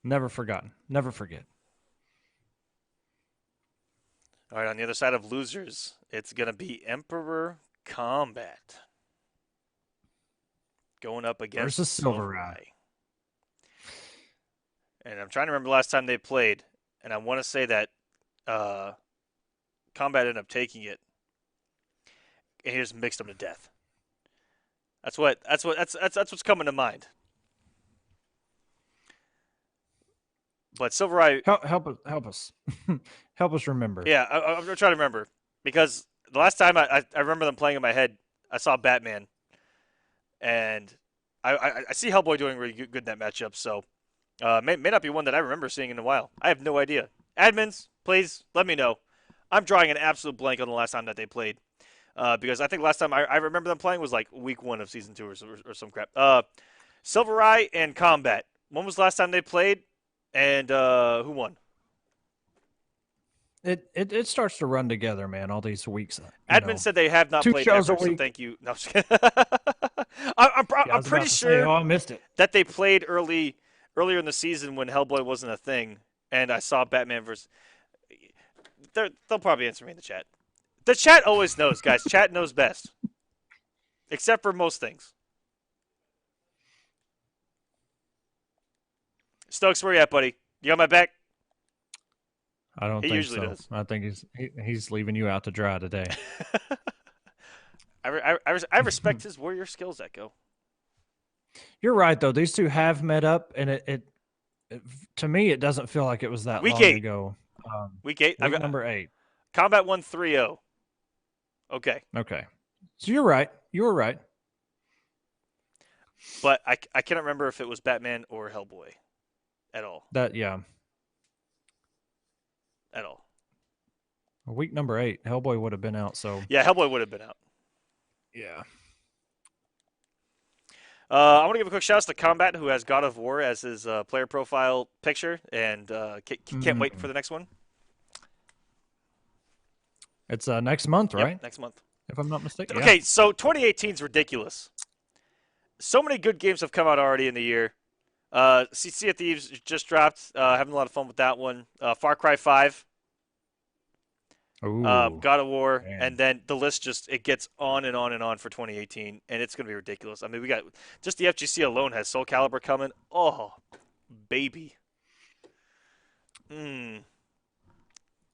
Never forgotten. Never forget. All right, on the other side of losers, it's going to be Emperor Kombat going up against Versus SylverRye. And I'm trying to remember the last time they played, and I want to say that Kombat ended up taking it, and he just mixed them to death. That's what's coming to mind. But SylverRye, Help us. Help us remember. yeah, I'm trying to remember, because the last time I remember them playing in my head, I saw Batman, and I see Hellboy doing really good in that matchup. So may not be one that I remember seeing in a while. I have no idea. Admins, please let me know. I'm drawing an absolute blank on the last time that they played, because I think last time I remember them playing was like week 1 of season 2 or some crap. SylverRye and Kombat. When was the last time they played? And who won? It starts to run together, man. All these weeks. Admin said they have not 2 played shows ever, a so week. thank you. No, I'm just kidding. I'm pretty sure I missed it. that they played earlier in the season when Hellboy wasn't a thing, and I saw Batman versus. They'll probably answer me in the chat. The chat always knows, guys. Chat knows best, except for most things. Stokes, where you at, buddy? You got my back? I don't He think usually so. does. I think he's leaving you out to dry today. I respect his warrior skills, Echo. You're right though. These two have met up, and it to me it doesn't feel like it was that Week long 8. ago. Week 8. I've Week got number 8. Kombat 1 3-0. Okay. Okay. So you're right. You were right. But I cannot remember if it was Batman or Hellboy at all. Yeah. At all. Week number 8, Hellboy would have been out. Yeah, Hellboy would have been out. Yeah. I want to give a quick shout out to Kombat, who has God of War as his player profile picture, and can't wait for the next one. It's next month, right? Yep, next month. If I'm not mistaken. Okay, so 2018 is ridiculous. So many good games have come out already in the year. Sea of Thieves just dropped. Having a lot of fun with that one. Far Cry 5. God of War, man. and then the list it gets on and on and on for 2018, and it's going to be ridiculous. I mean, we got just the FGC alone has Soul Calibur coming. Oh, baby.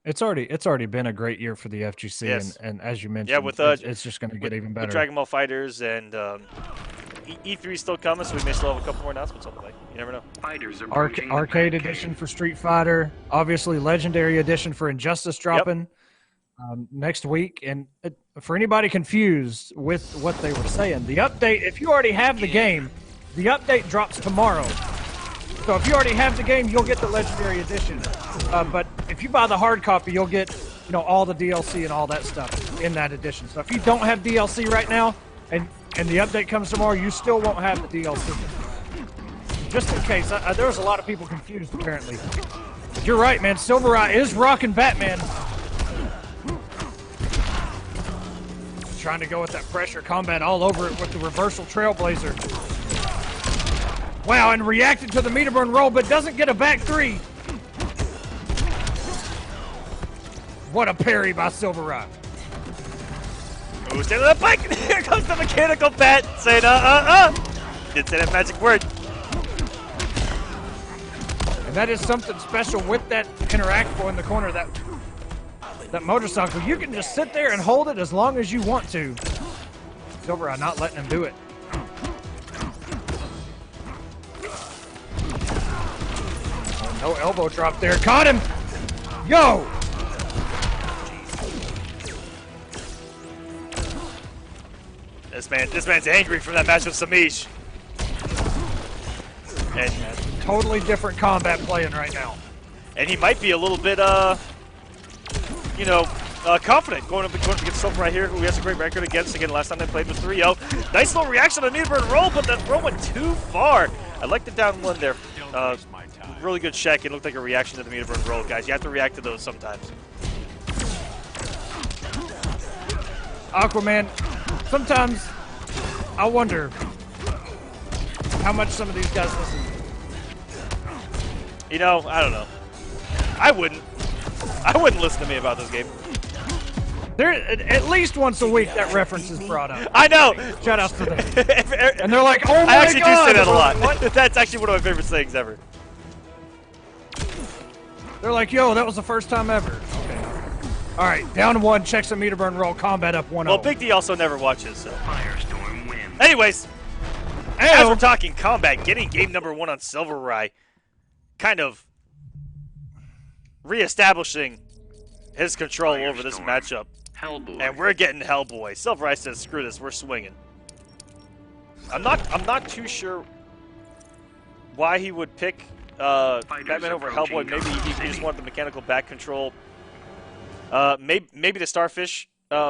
It's already been a great year for the FGC, Yes. and as you mentioned, with it's just going to get even better. With Dragon Ball Fighters and E3 is still coming, so we may still have a couple more announcements on the way. You never know. Fighters approaching Arcade the edition for Street Fighter, obviously Legendary edition for Injustice dropping next week. And for anybody confused with what they were saying, the update, if you already have the game, the update drops tomorrow. So if you already have the game, you'll get the Legendary edition. But if you buy the hard copy, you'll get all the DLC and all that stuff in that edition. So if you don't have DLC right now, and the update comes tomorrow, you still won't have the DLC. Just in case, there was a lot of people confused apparently. But you're right, man. SylverRye is rocking Batman. Trying to go with that pressure combat all over it with the reversal Trailblazer. Wow, and reacted to the meter burn roll, but doesn't get a back 3. What a parry by SylverRye. Oh, stand on that bike! Here comes the mechanical bat saying, Didn't say that magic word. And that is something special with that interactable in the corner, that motorcycle. You can just sit there and hold it as long as you want to. SylverRye not letting him do it. Oh, no elbow drop there. Caught him! Yo! This man's angry from that match with Samage. And Totally different combat playing right now. And he might be a little bit, confident going up against SylverRye here, who he has a great record against. Again, last time they played was 3-0. Nice little reaction on the meter burn roll, but that roll went too far. I like the down one there. Really good check. It looked like a reaction to the meter burn roll, guys. You have to react to those sometimes. Aquaman, sometimes I wonder how much some of these guys listen. I don't know. I wouldn't listen to me about this game. There, at least once a week, that reference is brought up. I know. Shout outs to them. And they're like, "Oh my I actually God. do say that a lot. What? That's actually one of my favorite sayings ever. They're like, "Yo, that was the first time ever." Okay. All right, down 1. Checks a meter burn roll. Combat up 1-0. Well, Big D also never watches, so. Firestorm wins. Anyways, as we're talking combat, getting game number 1 on SylverRye, kind of reestablishing his control over this matchup. Hellboy. And we're getting Hellboy. SylverRye says, "Screw this, we're swinging." I'm not too sure why he would pick Batman over Hellboy. Maybe he just wanted the mechanical back control. Maybe the Starfish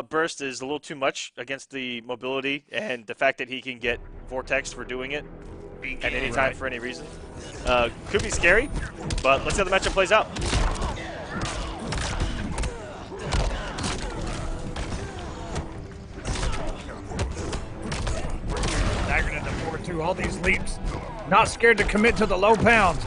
burst is a little too much against the mobility and the fact that he can get Vortex for doing it at any time for any reason. Could be scary, but let's see how the matchup plays out. Staggered into 4-2. All these leaps. Not scared to commit to the low pound.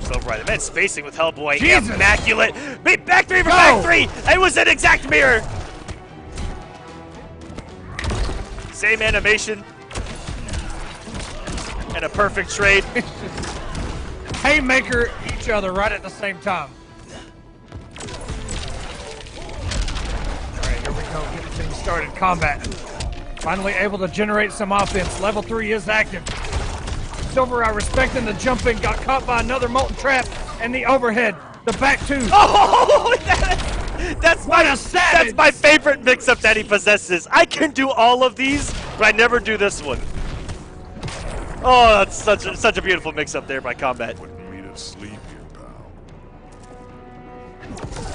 SylverRye, the man's spacing with Hellboy. Jesus. Immaculate. Back 3 for Go. back 3. It was an exact mirror. Same animation. And a perfect trade. Haymaker each other right at the same time. All right, here we go. Getting things started. Combat. Finally able to generate some offense. Level 3 is active. SylverRye respecting the jumping, got caught by another molten trap, and the overhead. The back two. Oh, that's my favorite mix-up that he possesses. I can do all of these, but I never do this one. Oh, that's such a beautiful mix-up there by Kombat. Putting me to sleep here, pal.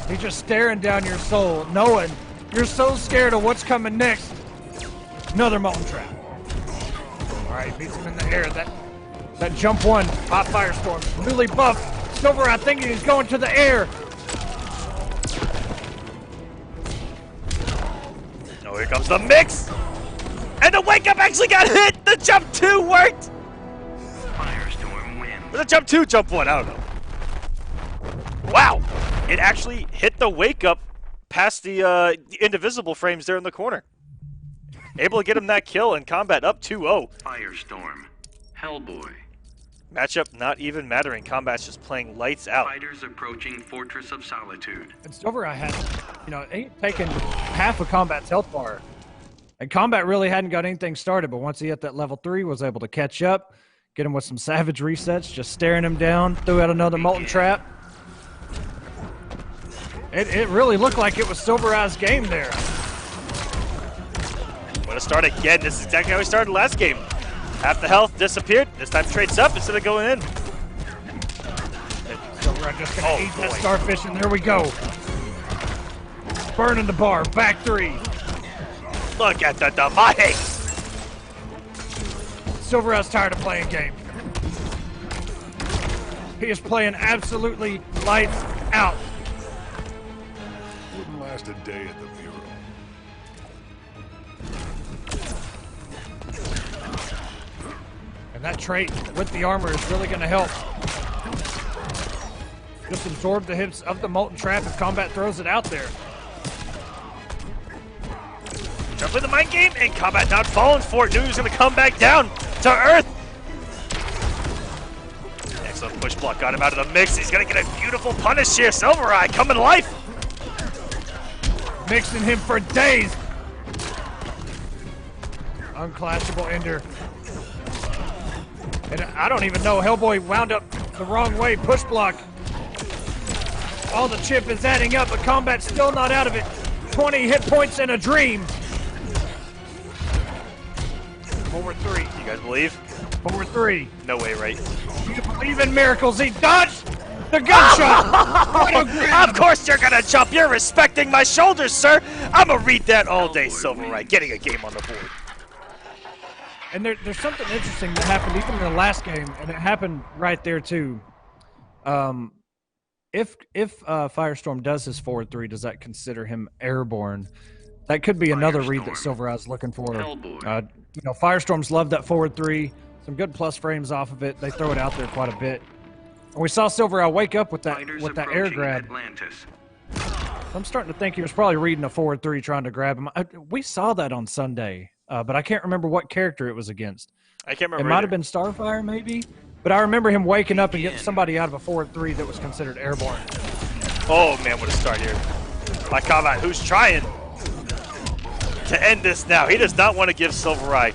He's just staring down your soul, knowing you're so scared of what's coming next. Another molten trap. All right, beats him in the air. That jump one, hot firestorm, newly buffed. SylverRye thinking he's going to the air. Oh, here comes the mix. And the wake up actually got hit. The jump 2 worked. Firestorm wins. Or the jump 2, jump 1, I don't know. Wow, it actually hit the wake up past the indivisible frames there in the corner. Able to get him that kill and Kombat up 2-0. Firestorm. Hellboy. Matchup not even mattering. Kombat's just playing lights out. Fighters approaching Fortress of Solitude. And SylverRye had, he taken half of Kombat's health bar. And Kombat really hadn't got anything started, but once he hit that level 3, was able to catch up, get him with some savage resets, just staring him down, threw out another molten trap. It really looked like it was SylverRye's game there. Want to start again. This is exactly how we started last game. Half the health disappeared. This time trades up instead of going in. SylverRye just going to eat that starfish, and there we go. Burning the bar, back 3. Look at the damage. SylverRye's tired of playing games. He is playing absolutely lights out. Wouldn't last a day at the Bureau. And that trait with the armor is really going to help. Just absorb the hits of the molten trap if Kombat throws it out there. Jumping the mind game, and Kombat not falling for it. Knew he was going to come back down to Earth. Excellent push block, got him out of the mix. He's going to get a beautiful punish here. SylverRye coming to life. Mixing him for days. Unclashable ender. And I don't even know, Hellboy wound up the wrong way. Push block. All the chip is adding up, but Kombat's still not out of it. 20 hit points in a dream. Forward 3. You guys believe? Forward 3. No way, right? You believe in miracles. He dodged the gunshot. What a grab. Of course you're going to jump. You're respecting my shoulders, sir. I'm going to read that all day, SylverRye. Getting a game on the board. And there's something interesting that happened even in the last game, and it happened right there too. If Firestorm does his forward 3, does that consider him airborne? That could be another read that SylverRye's looking for. Firestorms love that forward 3. Some good plus frames off of it. They throw it out there quite a bit. And we saw SylverRye wake up with that air grab. Atlantis. I'm starting to think he was probably reading a forward 3 trying to grab him. We saw that on Sunday. But I can't remember what character it was against. I can't remember. It might have been Starfire, maybe. But I remember him waking up and getting somebody out of a forward 3 that was considered airborne. Oh, man, what a start here. By Kombat, who's trying to end this now. He does not want to give SylverRye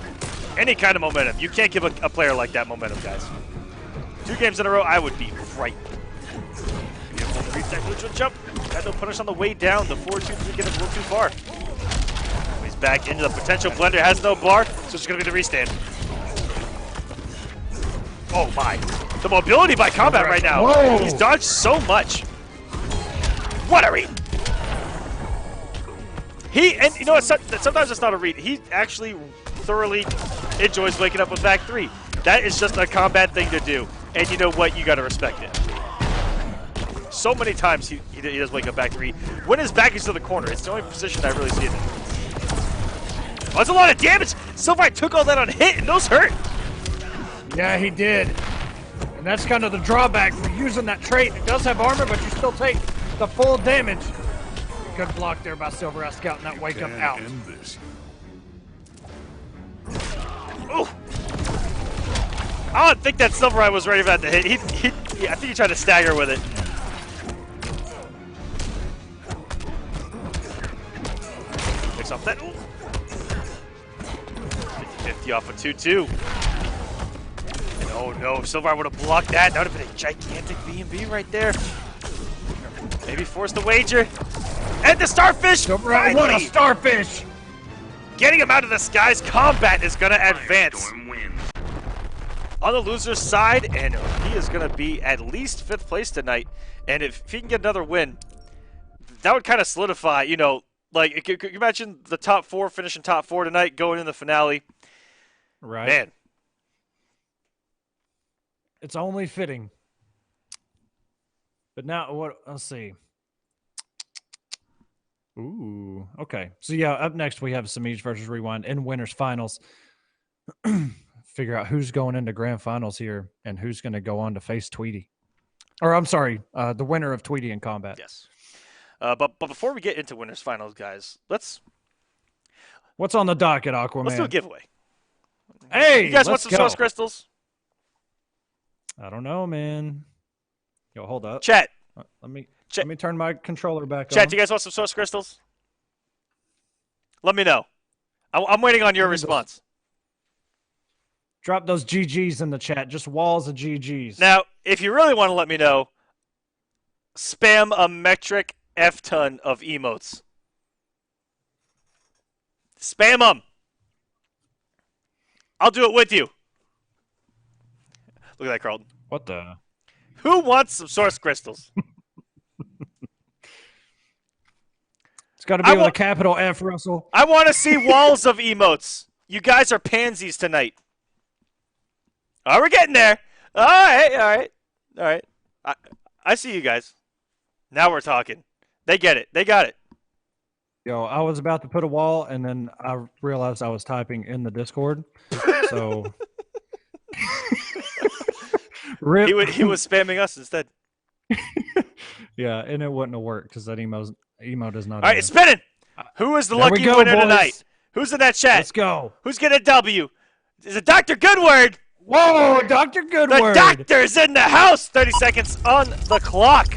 any kind of momentum. You can't give a player like that momentum, guys. 2 games in a row, I would be right. Beautiful reach that neutral jump. Got no punish on the way down. The 4-2-3 get him a little too far. He's back into the potential blender, has no bar, so it's going to be the restand. Oh my. The mobility by Kombat right now. Whoa. He's dodged so much. What a read. And you know what, sometimes it's not a read. He actually thoroughly enjoys waking up with back 3. That is just a Kombat thing to do. And you know what, you got to respect it. So many times he does wake up back 3. When his back is to the corner, it's the only position I really see it in. Oh, that's a lot of damage. SylverRye took all that on hit, and those hurt. Yeah, he did. And that's kind of the drawback for using that trait. It does have armor, but you still take the full damage. Good block there by SylverRye scouting that wake up out. Ooh. I don't think that SylverRye was ready for that to hit. I think he tried to stagger with it. Picks up that. Ooh. Tweety off a 2-2. And oh no, if SylverRye would have blocked that, that would have been a gigantic B&B right there. Maybe force the wager. And the starfish! SylverRye, what a starfish! Getting him out of the skies, Kombat is going to advance. Firestorm wins. On the loser's side, and he is going to be at least 5th place tonight. And if he can get another win, that would kind of solidify, you know, like, could you imagine the top 4 finishing top 4 tonight, going in the finale? Right. Man. It's only fitting. But now, let's see. Ooh, okay. So, yeah, up next we have Semiij versus Rewind in winners finals. Figure out who's going into grand finals here and who's going to go on to face Tweedy. Or, I'm sorry, the winner of Tweedy in Kombat. Yes. But before we get into winners finals, guys, What's on the docket, Aquaman? let's do a giveaway. Hey, You guys want let's some go. source crystals? I don't know, man. Yo, hold up. Chat. Let me Chat. turn my controller back Chat, on. do you guys want some source crystals? Let me know. I'm waiting on your response. Drop those GGs in the chat. Just walls of GGs. Now, if you really want to let me know, spam a metric F-ton of emotes. Spam them. I'll do it with you. Look at that, Carlton. What the? Who wants some source crystals? It's got to be with a capital F, Russell. I want to see walls of emotes. You guys are pansies tonight. Oh, we're getting there. All right. I see you guys. Now we're talking. They get it. They got it. Yo, I was about to put a wall, and then I realized I was typing in the Discord. So Rip. He was spamming us instead. Yeah, and it wouldn't have worked because that emo does not. All right, it's spinning. Who is the There we lucky go, winner boys. tonight? Who's in that chat? Let's go. Who's getting a W? Is it Dr. Goodword? Whoa, Dr. The Goodword. doctor's in the house. 30 seconds on the clock.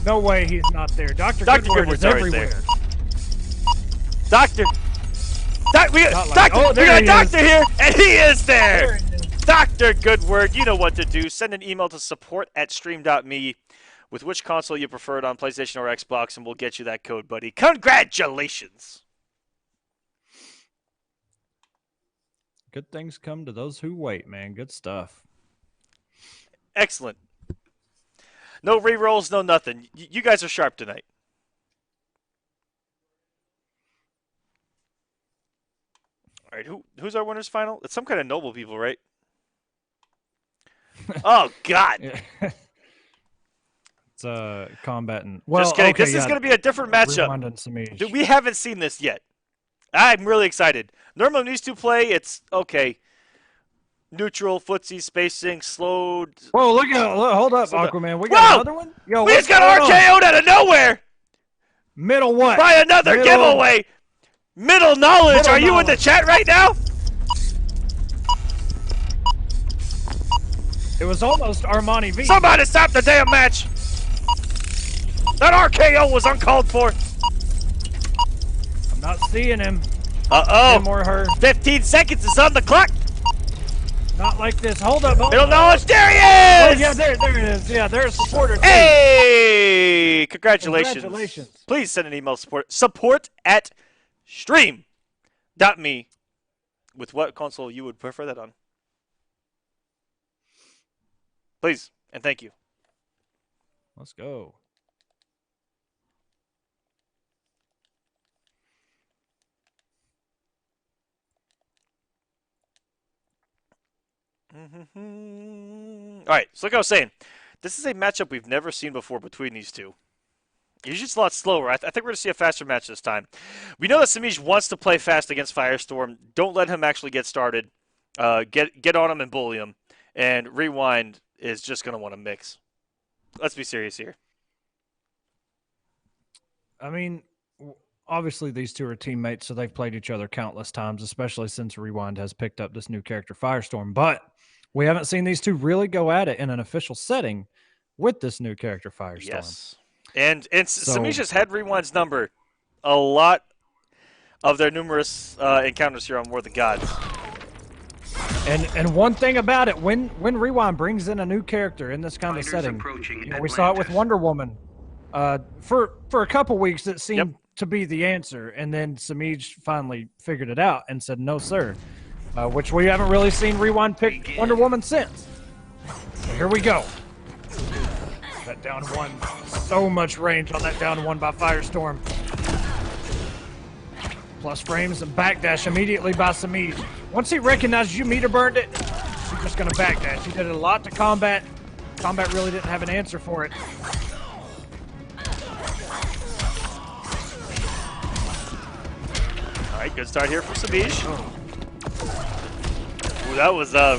No way he's not there. Dr. Dr. Goodword Goodward's is always everywhere. there. Doctor. We got there a he doctor is. here, and he is there. There he is. Dr. Goodword, you know what to do. Send an email to support@stream.me with which console you preferred on PlayStation or Xbox, and we'll get you that code, buddy. Congratulations. Good things come to those who wait, man. Good stuff. Excellent. No rerolls, no nothing. You guys are sharp tonight. All right, who's our winners final? It's some kind of noble people, right? Oh God! It's combatant. Well, Just kidding. okay, This is going to be a different matchup. Rewind and Samage. Dude, we haven't seen this yet. I'm really excited. Normally when these two play, it's okay. Neutral, footsie, spacing, slowed. Whoa, look at hold up, Slow down. Aquaman. We got Whoa! another one? Yo, We what's just got going on? RKO'd out of nowhere Middle what? by another Middle- giveaway. Middle knowledge. Middle Are you in the knowledge. chat right now? It was almost Armani V. Somebody stop the damn match. That RKO was uncalled for. I'm not seeing him. Him Uh-oh. or her. 15 seconds is on the clock. Not like this. Hold up. Hold Middle up. knowledge. There he Oh, is. yeah, there it is. Yeah, there's a supporter. too. Hey! Congratulations. Congratulations. Please send an email support@stream.me with what console you would prefer that on. Please, and thank you. Let's go. All right, so like I was saying, this is a matchup we've never seen before between these two. Usually it's a lot slower. I think we're going to see a faster match this time. We know that Semiij wants to play fast against Firestorm. Don't let him actually get started. Get on him and bully him. And Rewind is just going to want to mix. Let's be serious here. I mean, obviously these two are teammates, so they've played each other countless times, especially since Rewind has picked up this new character, Firestorm. But we haven't seen these two really go at it in an official setting with this new character, Firestorm. Yes. And So- Semiij has had Rewind's number a lot of their numerous encounters here on War of the Gods. And one thing about it, when Rewind brings in a new character in this kind of Fighters setting, approaching we saw it with Atlantis. Wonder Woman. For a couple weeks, it seemed to be the answer, and then Semiij finally figured it out and said, "No, sir," which we haven't really seen Rewind pick Wonder Woman since. So here we go. That down one, so much range on that down one by Firestorm. Plus frames and backdash immediately by Semiij. Once he recognizes you meter burned it, he's just gonna backdash. He did it a lot to Kombat. Kombat really didn't have an answer for it. All right, good start here for Semiij. Ooh, that was a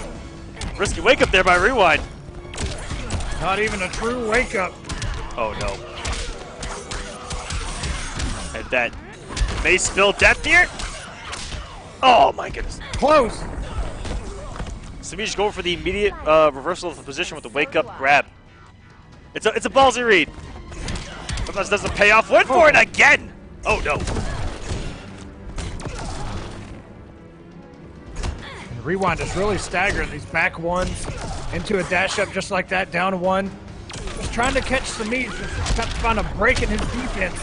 risky wake up there by Rewind. Not even a true wake up. Oh no. And that may spill death here. Oh my goodness. Close. Semiij going for the immediate reversal of the position with the wake up grab. It's a ballsy read. Sometimes doesn't pay off. Went for it again. Oh no. And Rewind is really staggering these back ones into a dash up just like that, down one. Just trying to catch Semiij, just trying to find a break in his defense.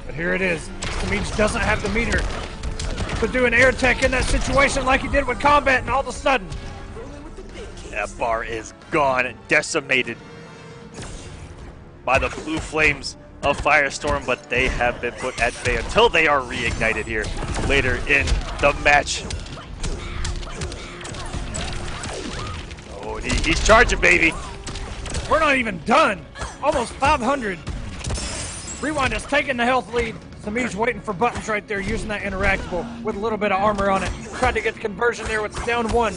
But here it is. Semiij doesn't have the meter to do an air tech in that situation like he did with Kombat, and all of a sudden, That bar is gone, decimated by the blue flames of Firestorm, but they have been put at bay until they are reignited here later in the match. Oh, he's charging, baby. we're not even done. Almost 500. Rewind has taken the health lead. Semiij waiting for buttons right there, using that interactable with a little bit of armor on it. Tried to get the conversion there with the down one.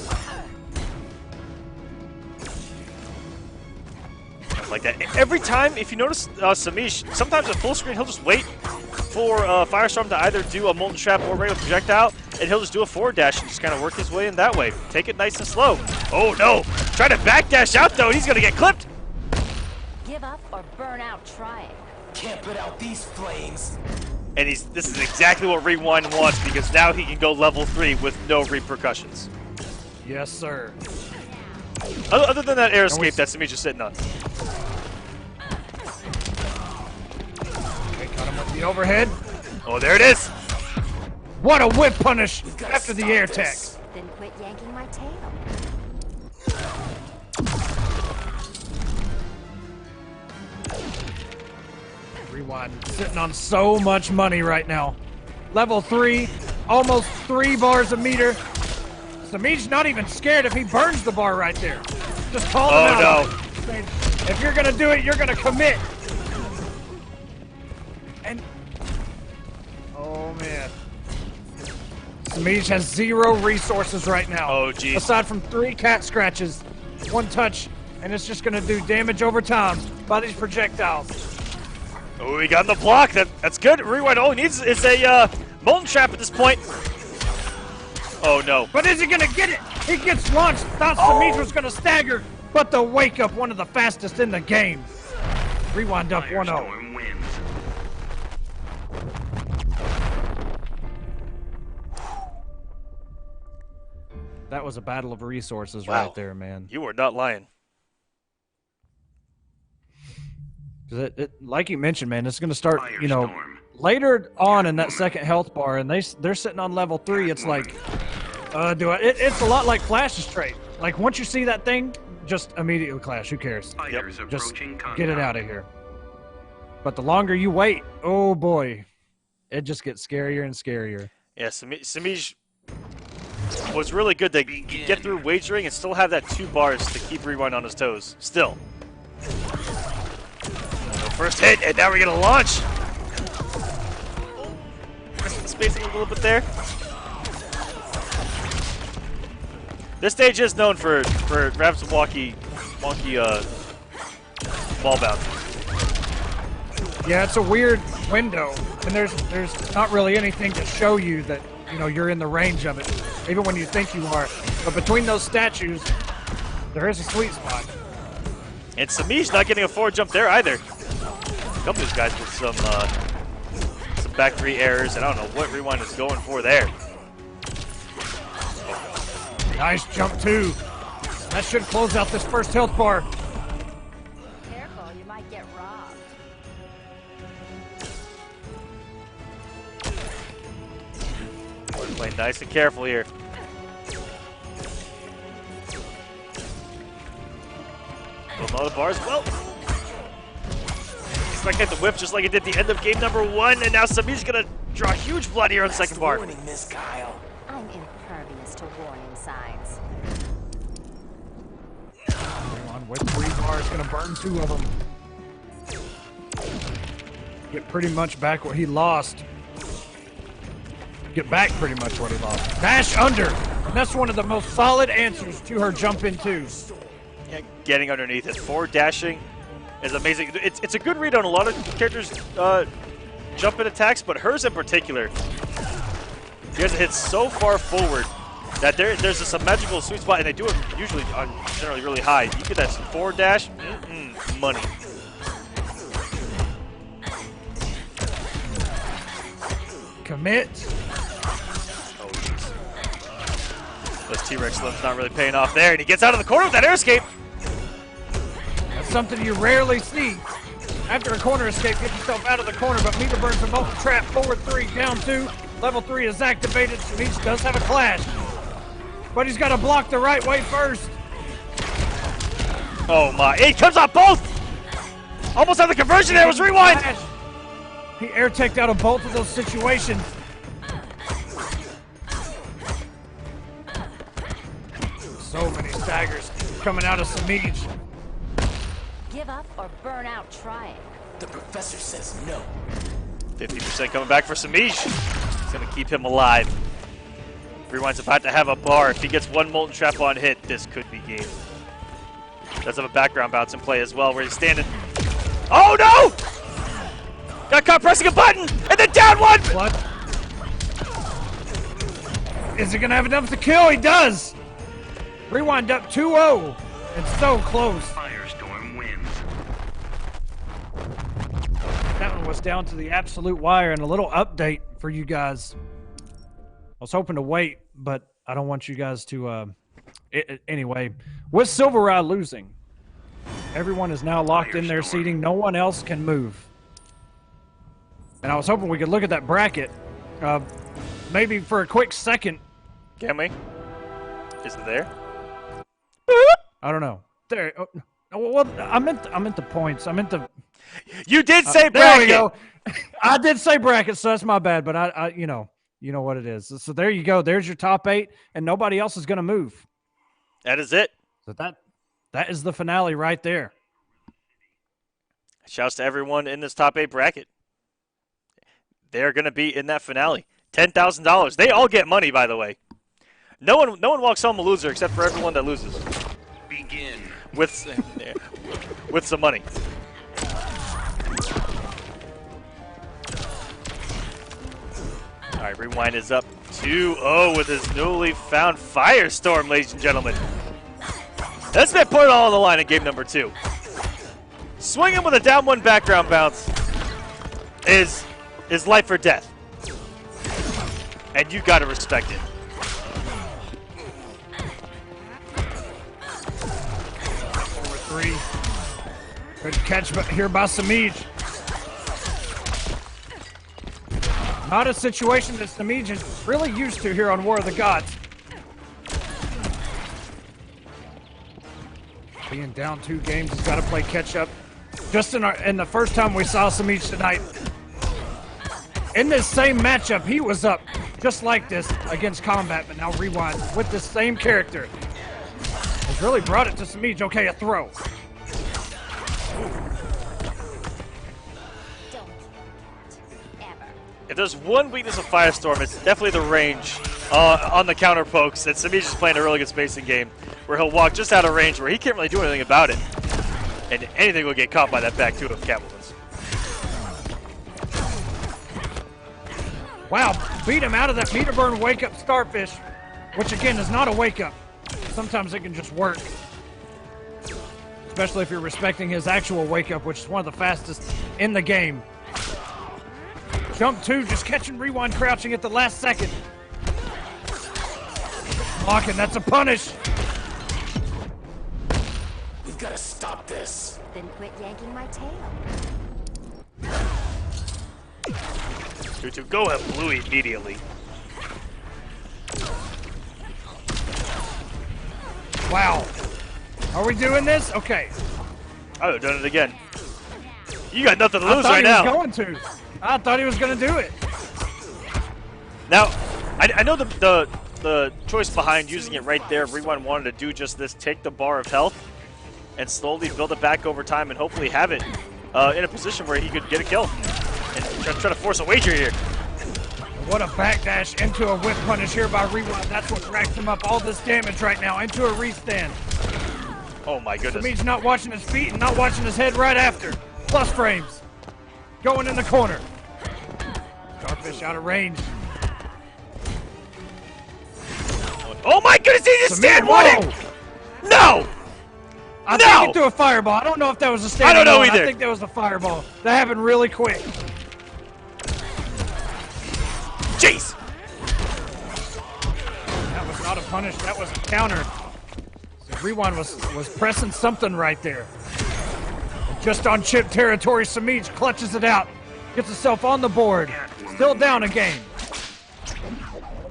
Like that. Every time, if you notice Semiij, sometimes at full screen, he'll just wait for Firestorm to either do a Molten Trap or regular projectile, and he'll just do a forward dash and just kind of work his way in that way. Take it nice and slow. Oh no! Try to backdash out though, and he's gonna get clipped! Give up or burn out trying. Can't put out these flames. And this is exactly what Rewind wants, because now he can go level 3 with no repercussions. Yes, sir. Other than that air escape that Semiij is sitting on. Okay, got him with the overhead. Oh, there it is! What a whip punish after the air tech. Then quit yanking my tail. Rewind sitting on so much money right now. Level 3, almost 3 bars a meter. Semiij not even scared if he burns the bar right there. Just call him out. Oh on it. Saying, if you're gonna do it, you're gonna commit. And oh man, Semiij has 0 resources right now. Oh, geez. Aside from 3 cat scratches, 1 touch, and it's just gonna do damage over time by these projectiles. Oh, he got in the block. That's good. Rewind all he needs is a Molten Trap at this point. Oh no. But is he gonna get it? He gets launched. Thought Semiij was gonna stagger, but the wake up, one of the fastest in the game. Rewind up 1-0. Firestorm wins. That was a battle of resources Wow. right there, man. You are not lying. 'Cause like you mentioned, man, it's gonna start, you know, Firestorm. later on in that second health bar, and they're sitting on level 3. It's like, it's a lot like Flash's trait. Like once you see that thing, just immediately clash. Who cares? Fighters Just approaching get it compound. out of here. But the longer you wait, oh boy, it just gets scarier and scarier. Yeah, Semiij was really good to get through wagering and still have that 2 bars to keep Rewind on his toes. Still. So first hit, and now we're gonna launch. Missing the spacing a little bit there. This stage is known for having some wonky ball bounce. Yeah, it's a weird window, and there's not really anything to show you that, you know, you're in the range of it, even when you think you are. But between those statues, there is a sweet spot. And Semiij not getting a forward jump there either. A couple of these guys with some back 3 errors, and I don't know what Rewind is going for there. Nice jump, too. That should close out this first health bar. Careful, you might get robbed. We're playing nice and careful here. Pulling all the bars. Well, he's like hit the whip just like he did at the end of game number 1, and now Semiij's gonna draw huge blood here on the second bar. Warning, Miss Kyle. I'm impervious to warning signs. On with 3 bars, gonna burn 2 of them. Get pretty much back what he lost. Get back pretty much what he lost. Dash under. And that's one of the most solid answers to her jump in 2. Yeah, getting underneath it. Forward dashing is amazing. It's a good read on a lot of characters' jump in attacks, but hers in particular. She has to hit so far forward that there's just a magical sweet spot, and they do it usually generally really high. You get that forward dash, money. Commit. Oh, jeez. This T-Rex Slim's not really paying off there, and he gets out of the corner with that air escape. That's something you rarely see. After a corner escape, get yourself out of the corner, but meter burns from both the trap. Forward 3, down 2. Level 3 is activated. Semiij does have a clash, but he's got to block the right way first. Oh my, he comes off both! Almost had the conversion there, it was Rewind! He air teched out of both of those situations. So many staggers coming out of Semiij. Give up or burn out trying. The professor says no. 50% coming back for Samage. It's going to keep him alive. Rewind's about to have a bar. If he gets one Molten Trap on hit, this could be game. Does have a background bounce in play as well, where he's standing. Oh no! Got caught pressing a button, and then down 1! What? Is he going to have enough to kill? He does! Rewind up 2-0. It's so close. Firestorm wins. That one was down to the absolute wire, and a little update for you guys. I was hoping to wait, but I don't want you guys to... anyway, with SylverRye losing, everyone is now locked in their seating. No one else can move. And I was hoping we could look at that bracket, maybe for a quick second. Can we? Is it there? I don't know. There. Oh, well, I meant the points. I meant the. You did say There we bracket! go. I did say bracket, so that's my bad. But I you know what it is. So there you go. There's your top 8, and nobody else is going to move. That is it. So that is the finale right there. Shouts to everyone in this top 8 bracket. They're going to be in that finale. $10,000. They all get money, by the way. No one walks home a loser except for everyone that loses. Begin. With some money. All right, Rewind is up 2-0 with his newly found Firestorm, ladies and gentlemen. That's been put all on the line in game number 2. Swinging with a down 1 background bounce is life or death. And you got to respect it. Over 3. Good catch here by Semiij. Not a situation that Semiij is really used to here on War of the Gods. Being down 2 games, he's got to play catch up. Just in the first time we saw Semiij tonight, in this same matchup, he was up just like this against Kombat, but now Rewind with the same character. Has really brought it to Semiij. Okay, a throw. Don't ever. If there's one weakness of Firestorm, it's definitely the range on the counter pokes. And Samage is playing a really good spacing game where he'll walk just out of range where he can't really do anything about it. And anything will get caught by that back 2 of Catwoman's. Wow, beat him out of that meter burn wake up starfish, which again is not a wake up. Sometimes it can just work. Especially if you're respecting his actual wake up, which is one of the fastest in the game. Jump 2, just catching Rewind crouching at the last second. Blocking, that's a punish. We've got to stop this. Then quit yanking my tail. 2-2, go at Bluey immediately. Wow. Are we doing this? Okay. I would have done it again. You got nothing to I lose thought right he was now. going to. I thought he was going to do it. Now, I know the choice behind using it right there. Rewind wanted to do just this: take the bar of health and slowly build it back over time, and hopefully have it in a position where he could get a kill and try to force a wager here. What a backdash into a whip punish here by Rewind. That's what racked him up all this damage right now into a restand. Oh my goodness! Semiij not watching his feet and not watching his head right after. Plus frames. Going in the corner. Starfish out of range. Oh my goodness! He just stand Whoa! one. No! I No! think he threw a fireball. I don't know if that was a stand. I don't know one. either. I think that was a fireball. That happened really quick. Jeez! That was not a punish. That was a counter. So Rewind was pressing something right there. Just on chip territory, Semiij clutches it out. Gets himself on the board. Still down a game.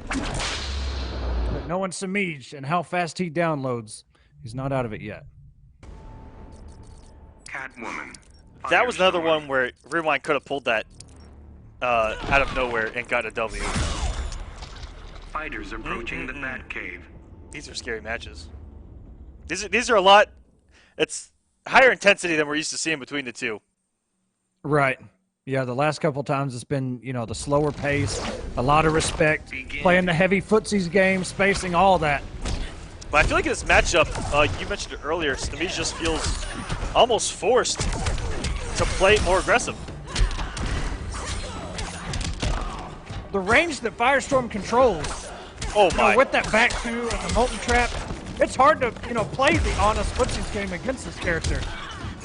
But knowing Semiij and how fast he downloads, he's not out of it yet. Catwoman. That was another one where Rewind could have pulled that out of nowhere and got a W. Fighters approaching the Batcave. These are scary matches. These are a lot. It's higher intensity than we're used to seeing between the two. Right. Yeah, the last couple times it's been, the slower pace, a lot of respect, playing the heavy footsies game, spacing, all that. But I feel like in this matchup, you mentioned it earlier, Semiij just feels almost forced to play more aggressive. The range that Firestorm controls, Oh my. with that back two and the Molten Trap, it's hard to, play the honest footsies game against this character.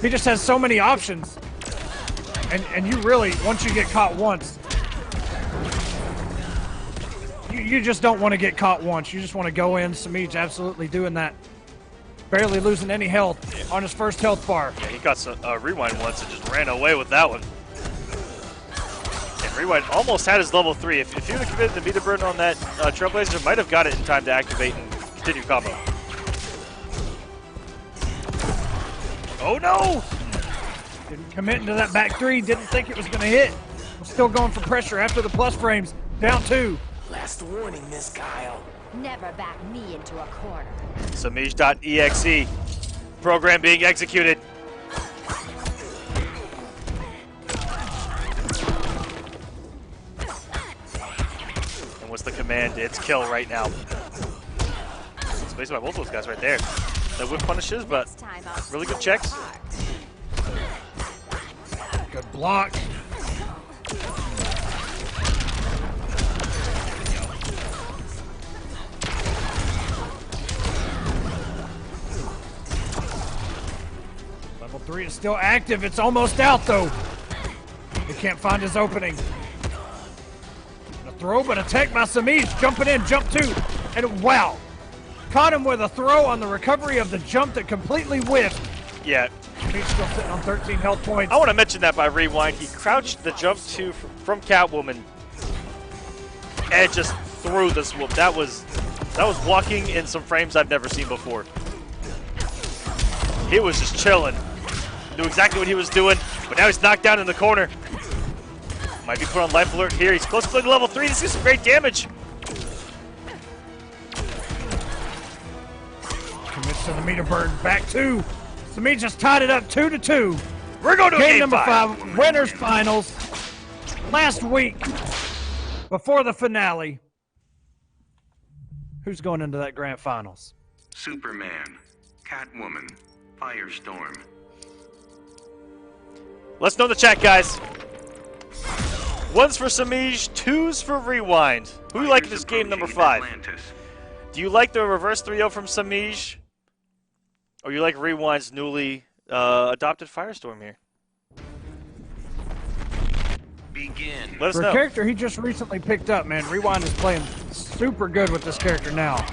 He just has so many options. And you really, once you get caught once, you just don't want to get caught once. You just want to go in. Semiij absolutely doing that. Barely losing any health on his first health bar. Yeah, he got some Rewind once and just ran away with that one. And Rewind almost had his level 3. If he would have committed the meter burn on that Trailblazer, might have got it in time to activate and continue combo. Oh no! Didn't commit into that back three. Didn't think it was going to hit. Was still going for pressure after the plus frames. Down 2. Last warning, Miss Kyle. Never back me into a corner. Semiij.exe. Program being executed. And what's the command? It's kill right now. Spaced by both those guys right there. No whip punishes, but Next time I'll really good steal checks. your heart. Good block. Level 3 is still active. It's almost out, though. He can't find his opening. A throw, but a tech by Semiij. Jumping in, jump 2. And wow. Caught him with a throw on the recovery of the jump that completely whiffed. Yeah. Semiij still sitting on 13 health points. I want to mention that by Rewind. He crouched the jump 2 from Catwoman and just threw the swoop. That was walking in some frames I've never seen before. He was just chilling. Knew exactly what he was doing, but now he's knocked down in the corner. Might be put on life alert here. He's close to level 3. This is some great damage. Commits to the meter burn. Back 2. Semiij just tied it up 2-2. We're going to Game number 5. Winners finals. Last week, before the finale. Who's going into that grand finals? Superman. Catwoman. Firestorm. Let's know in the chat, guys. 1's for Semiij, 2's for Rewind. Who you like in this game number 5? Atlantis. Do you like the reverse 3-0 from Samage? Or you like Rewind's newly adopted Firestorm here? Begin. Let us For a know. character he just recently picked up, man, Rewind is playing super good with this character now.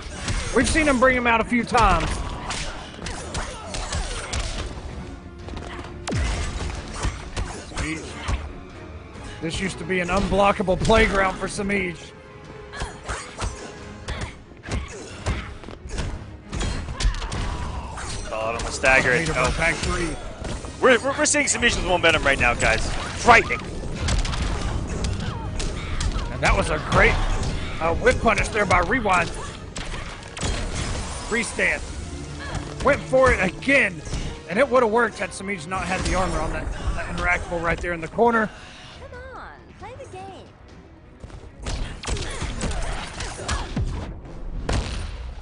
We've seen him bring him out a few times. This used to be an unblockable playground for Semiij. Oh, I'm stagger it. Back three. We're seeing Semiij with momentum right now, guys. Frightening. And that was a great whip punish there by Rewind. Freestand. Went for it again. And it would have worked had Semiij not had the armor on that interactable right there in the corner. Come on, play the game.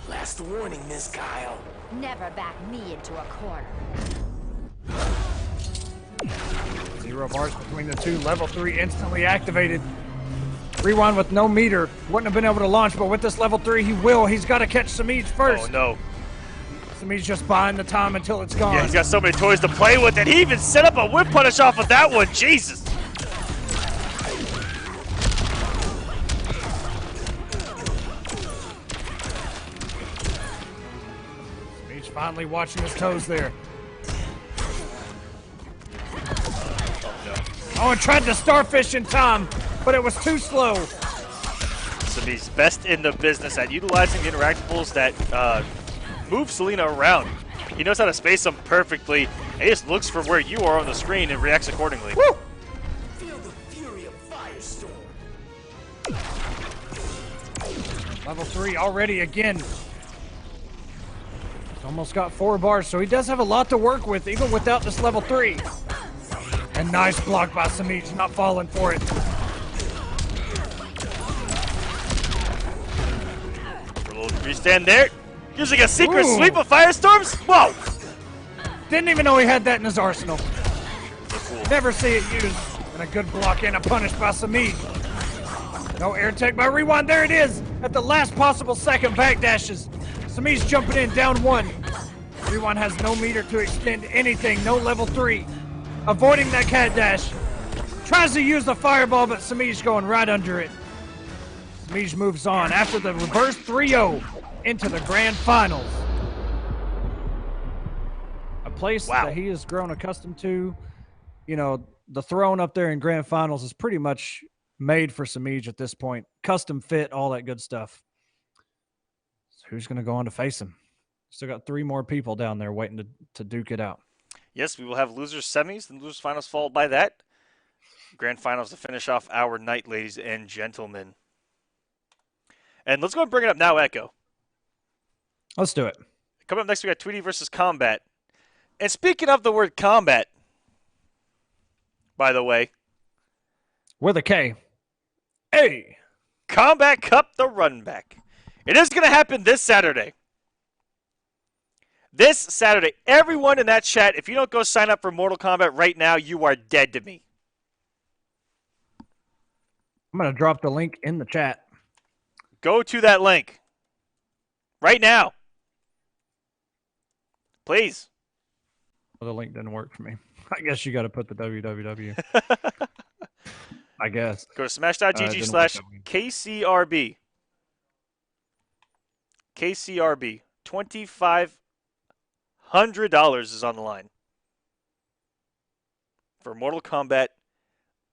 Last warning, Miss Kyle. Never back me into a corner. 0 bars between the two. Level 3 instantly activated. Rewind with no meter. Wouldn't have been able to launch, but with this level 3, he will. He's got to catch Semiij first. Oh, no. Semiij just buying the time until it's gone. Yeah, he's got so many toys to play with, and he even set up a whip punish off of that one. Jesus. Semiij finally watching his toes there. Oh, and tried to starfish in time, but it was too slow. Semiij's best in the business at utilizing the interactables that move Selena around. He knows how to space them perfectly, and he just looks for where you are on the screen and reacts accordingly. Woo! Feel the fury of Firestorm. Level 3 already again. He's almost got 4 bars, so he does have a lot to work with, even without this level 3. And nice block by Semiij, not falling for it. A little restand there. Using a secret Ooh. sweep of Firestorms? Whoa! Didn't even know he had that in his arsenal. Cool. Never see it used. And a good block and a punish by Semiij. No air tech by Rewind. There it is. At the last possible second, backdashes. Semiij jumping in, down 1. Rewind has no meter to extend anything. No level 3. Avoiding that cat dash. Tries to use the fireball, but Semiij going right under it. Semiij moves on after the reverse 3-0 into the grand finals. A place Wow. that he has grown accustomed to. You know, the throne up there in grand finals is pretty much made for Semiij at this point. Custom fit, all that good stuff. So who's going to go on to face him? Still got 3 more people down there waiting to duke it out. Yes, we will have losers semis, then losers finals followed by that. Grand finals to finish off our night, ladies and gentlemen. And let's go and bring it up now, Echo. Let's do it. Coming up next, we got Tweedy versus Kombat. And speaking of the word combat, by the way, With a K. Hey! Kombat Cup, the run back. It is going to happen this Saturday. This Saturday. Everyone in that chat, if you don't go sign up for Mortal Kombat right now, you are dead to me. I'm going to drop the link in the chat. Go to that link. Right now. Please. Well, the link didn't work for me. I guess you got to put the www. I guess. Go to didn't work smash.gg/KCRB. KCRB. $2,500 is on the line for Mortal Kombat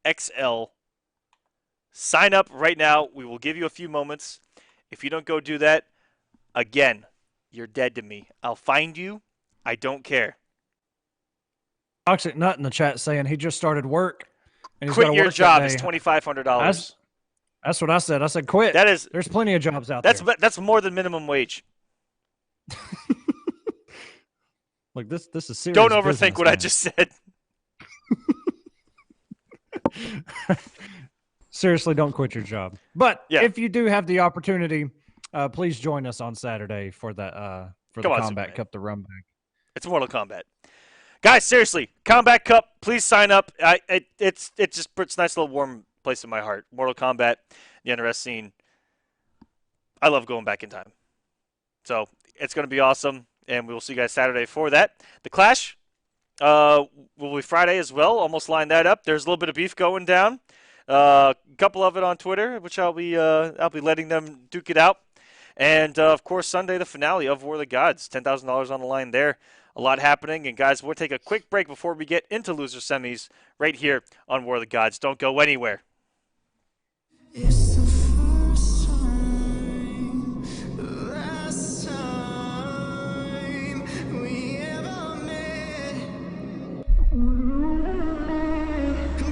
XL. Sign up right now. We will give you a few moments. If you don't go do that, again, you're dead to me. I'll find you. I don't care. Toxic Nut in the chat saying he just started work. And he's Quit gotta your work job. that It's day. $2,500. That's what I said. I said quit. That is. There's plenty of jobs out That's there. that's more than minimum wage. Like this is serious. Don't overthink business, what I man. just said. Seriously, don't quit your job. But Yeah. if you do have the opportunity, please join us on Saturday for that for Come the on, Combat Superman. Cup, the run back. It's Mortal Kombat. Guys, seriously, Kombat Cup, please sign up. It's a nice little warm place in my heart. Mortal Kombat, the NRS scene. I love going back in time. So it's going to be awesome, and we will see you guys Saturday for that. The Clash will be Friday as well. Almost lined that up. There's a little bit of beef going down. A couple of it on Twitter, which I'll be letting them duke it out. And of course, Sunday the finale of War of the Gods, $10,000 on the line there. A lot happening, and guys, we'll take a quick break before we get into loser semis right here on War of the Gods. Don't go anywhere. It's the first time, last time we ever met.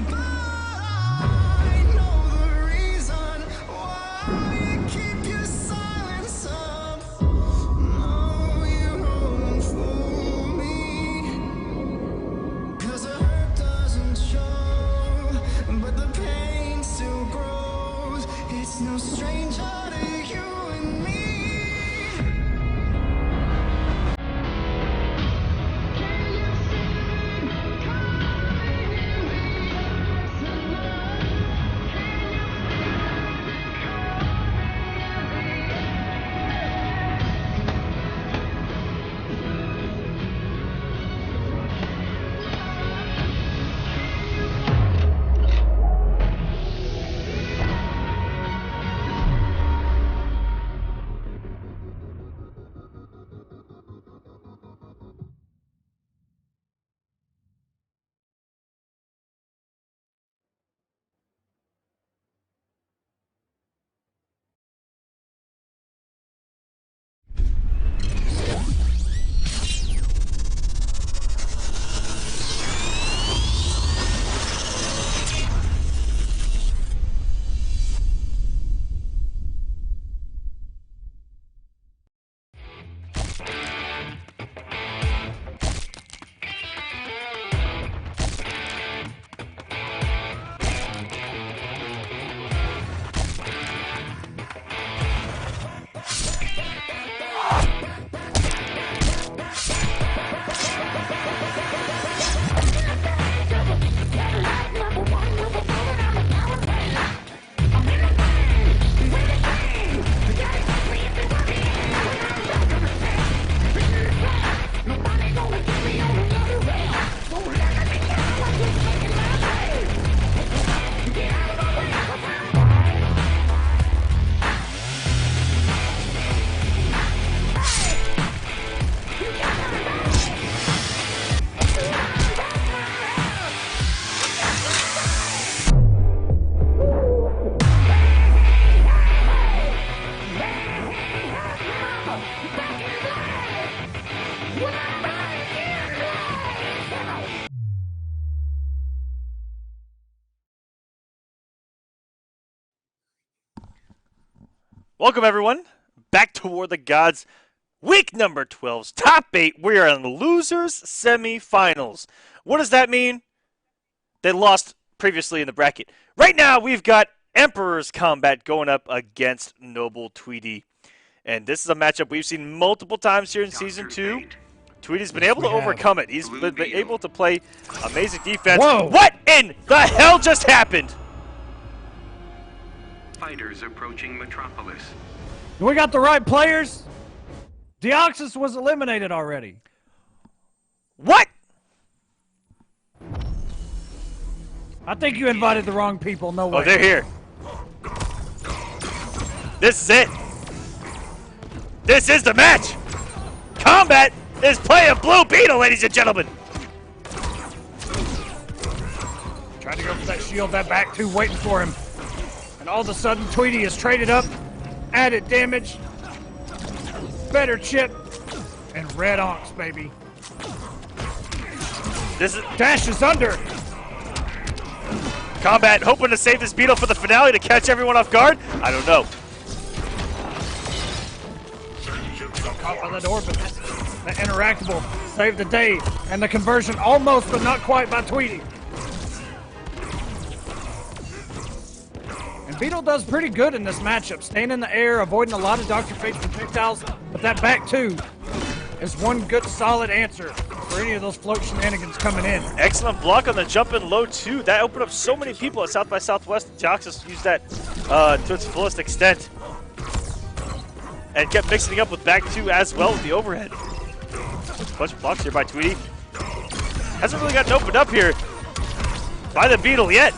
But I know the reason why you keep your silence up. No, you won't fool me. 'Cause the hurt doesn't show, but the pain still grows. It's no stranger to you and me. Can you see coming in the afterlife? Can you Welcome, everyone, back to War of the Gods, week number 12's top 8. We are in the losers semifinals. What does that mean? They lost previously in the bracket. Right now, we've got Emperor's Kombat going up against Noble Tweedy. And this is a matchup we've seen multiple times here in Season 2. Tweedy's been able to overcome it. He's been able to play amazing defense. Whoa. What in the hell just happened? Fighters approaching Metropolis. We got the right players. Deoxys was eliminated already. What? I think you invited the wrong people. No way. Oh, they're here. This is it. This is the match. Kombat is playing Blue Beetle, ladies and gentlemen. Trying to go for that shield, that back two waiting for him. And all of a sudden, Tweety is traded up, added damage, better chip, and red onks, baby. This is Dash is under. Kombat hoping to save this Beetle for the finale to catch everyone off guard? I don't know. Caught by that orbit. The interactable saved the day, and the conversion almost, but not quite, by Tweety. And Beetle does pretty good in this matchup, staying in the air, avoiding a lot of Dr. Fate's projectiles, but that back two is one good solid answer for any of those float shenanigans coming in. Excellent block on the jump in low too. That opened up so many people at South by Southwest. Deoxys used that to its fullest extent. And kept mixing it up with back two as well with the overhead. Bunch of blocks here by Tweedy. Hasn't really gotten opened up here by the Beetle yet.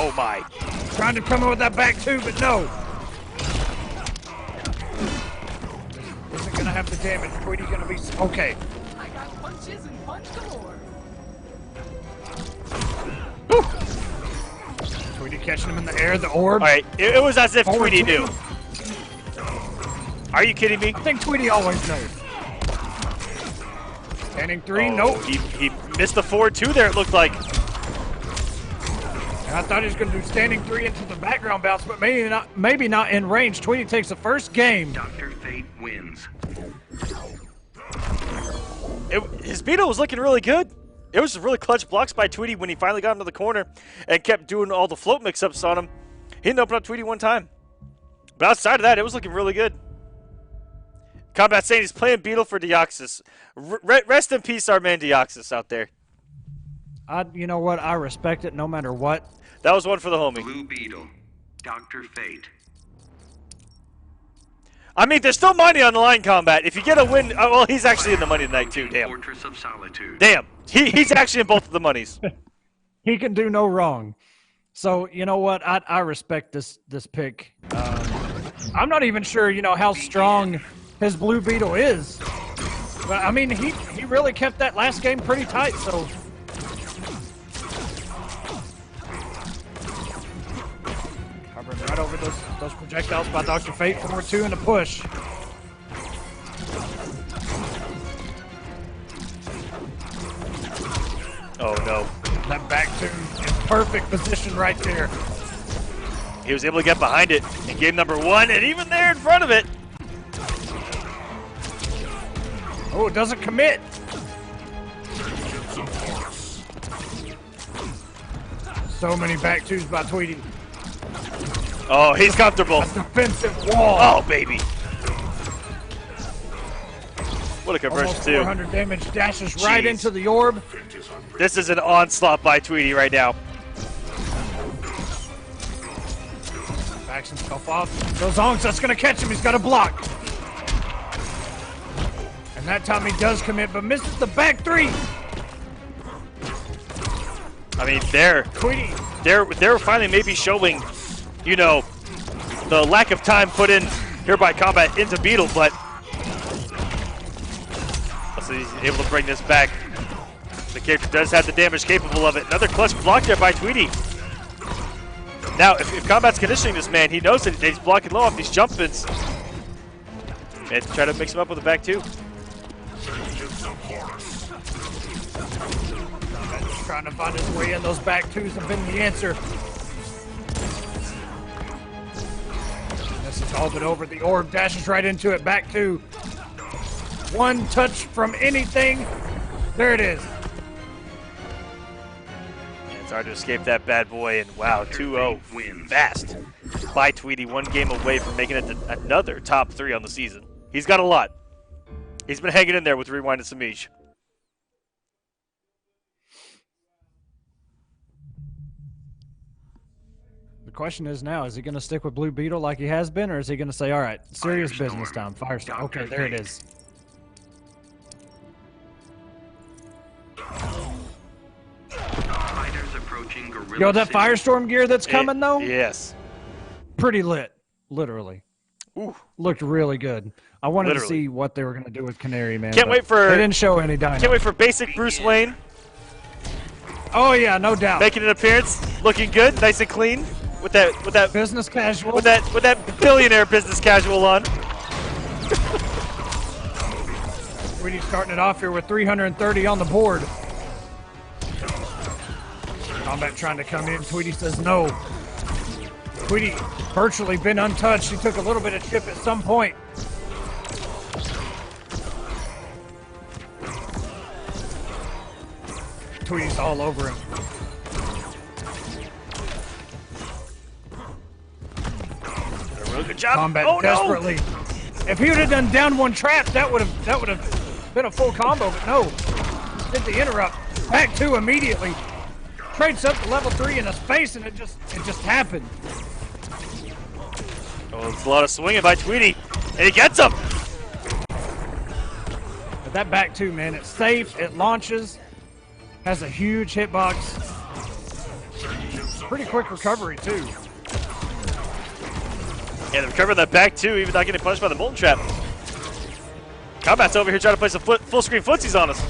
Oh my. Trying to come in with that back two, but no. Isn't gonna have the damage. Tweedy's gonna be okay. I got punches and punch galore. Tweedy catching him in the air, the orb. All right, it was as if Forward Tweety two. knew. Are you kidding me? I think Tweedy always knows. Standing three, Oh, nope. He missed the forward two there, it looked like. And I thought he was going to do standing three into the background bounce, but maybe not in range. Tweedy takes the first game. Dr. Fate wins. His beetle was looking really good. It was really clutch blocks by Tweety when he finally got into the corner and kept doing all the float mix-ups on him. He didn't open up Tweety one time. But outside of that, it was looking really good. Kombat saying he's playing beetle for Deoxys. Rest in peace, our man Deoxys out there. You know what? I respect it no matter what. That was one for the homie. Blue Beetle. Dr. Fate. I mean, there's still money on the line, Kombat. If you get a win, well, he's actually in the money tonight too. Damn. Fortress of Solitude. Damn. He's actually in both of the monies. He can do no wrong. So you know what? I respect this pick. I'm not even sure how strong his Blue Beetle is. But I mean, he really kept that last game pretty tight. So. Covering right over those projectiles by Dr. Fate. 4-2 in the push. Oh no. That back two in perfect position right there. He was able to get behind it in game number one, and even there in front of it. Oh, it doesn't commit. So many back twos by Tweedy. Oh, he's comfortable. Defensive wall. Oh, baby. What a conversion, Almost too. 400 damage. Dashes right Jeez. into the orb. This is an onslaught by Tweety right now. Backs himself off. Goes on, so that's going to catch him. He's got a block. And that time he does commit, but misses the back three. I mean, Tweedy. they're finally maybe showing, the lack of time put in here by Kombat into Beetle, but so he's able to bring this back. The character does have the damage capable of it. Another clutch block there by Tweety. Now, if Kombat's conditioning this man, he knows that he's blocking low off these jump ins. And try to mix him up with the back two. Trying to find his way in. Those back twos have been the answer. This is all but over. The orb dashes right into it. Back two. One touch from anything. There it is. It's hard to escape that bad boy, and wow, 2-0 wins. fast by Tweety, one game away from making it to another top 3 on the season. He's got a lot. He's been hanging in there with Rewind and Samage. The question is now, is he going to stick with Blue Beetle like he has been, or is he going to say, all right, serious Firestorm. business time, Firestorm. Okay, there it is. Fighters approaching Gorilla Yo, that City. Firestorm gear that's coming, though, Yes. pretty lit, literally. Ooh. Looked really good. I wanted Literally. to see what they were going to do with Canary, man. Can't but wait for- They didn't show any dino. Can't wait for basic Bruce Wayne Oh, yeah, no doubt. making an appearance, looking good, nice and clean, with that Business casual. with that billionaire business casual on. Tweedy starting it off here with 330 on the board. Kombat trying to come in. Tweedy says no. Tweedy virtually been untouched. He took a little bit of chip at some point. Tweedy's all over him. Did a really good job. Kombat Oh, no! desperately. If he would have done down one trap, that would have been a full combo, but no. Did the interrupt. Back two immediately. Trades up to level 3 in his face, and it just happened. Oh, it's a lot of swinging by Tweety, and he gets him. But that back two, man, it's safe, it launches, has a huge hitbox. Pretty quick recovery, too. And recovering that back, too, even not getting punched by the Molten Trap. Kombat's over here trying to play some full-screen footsies on us.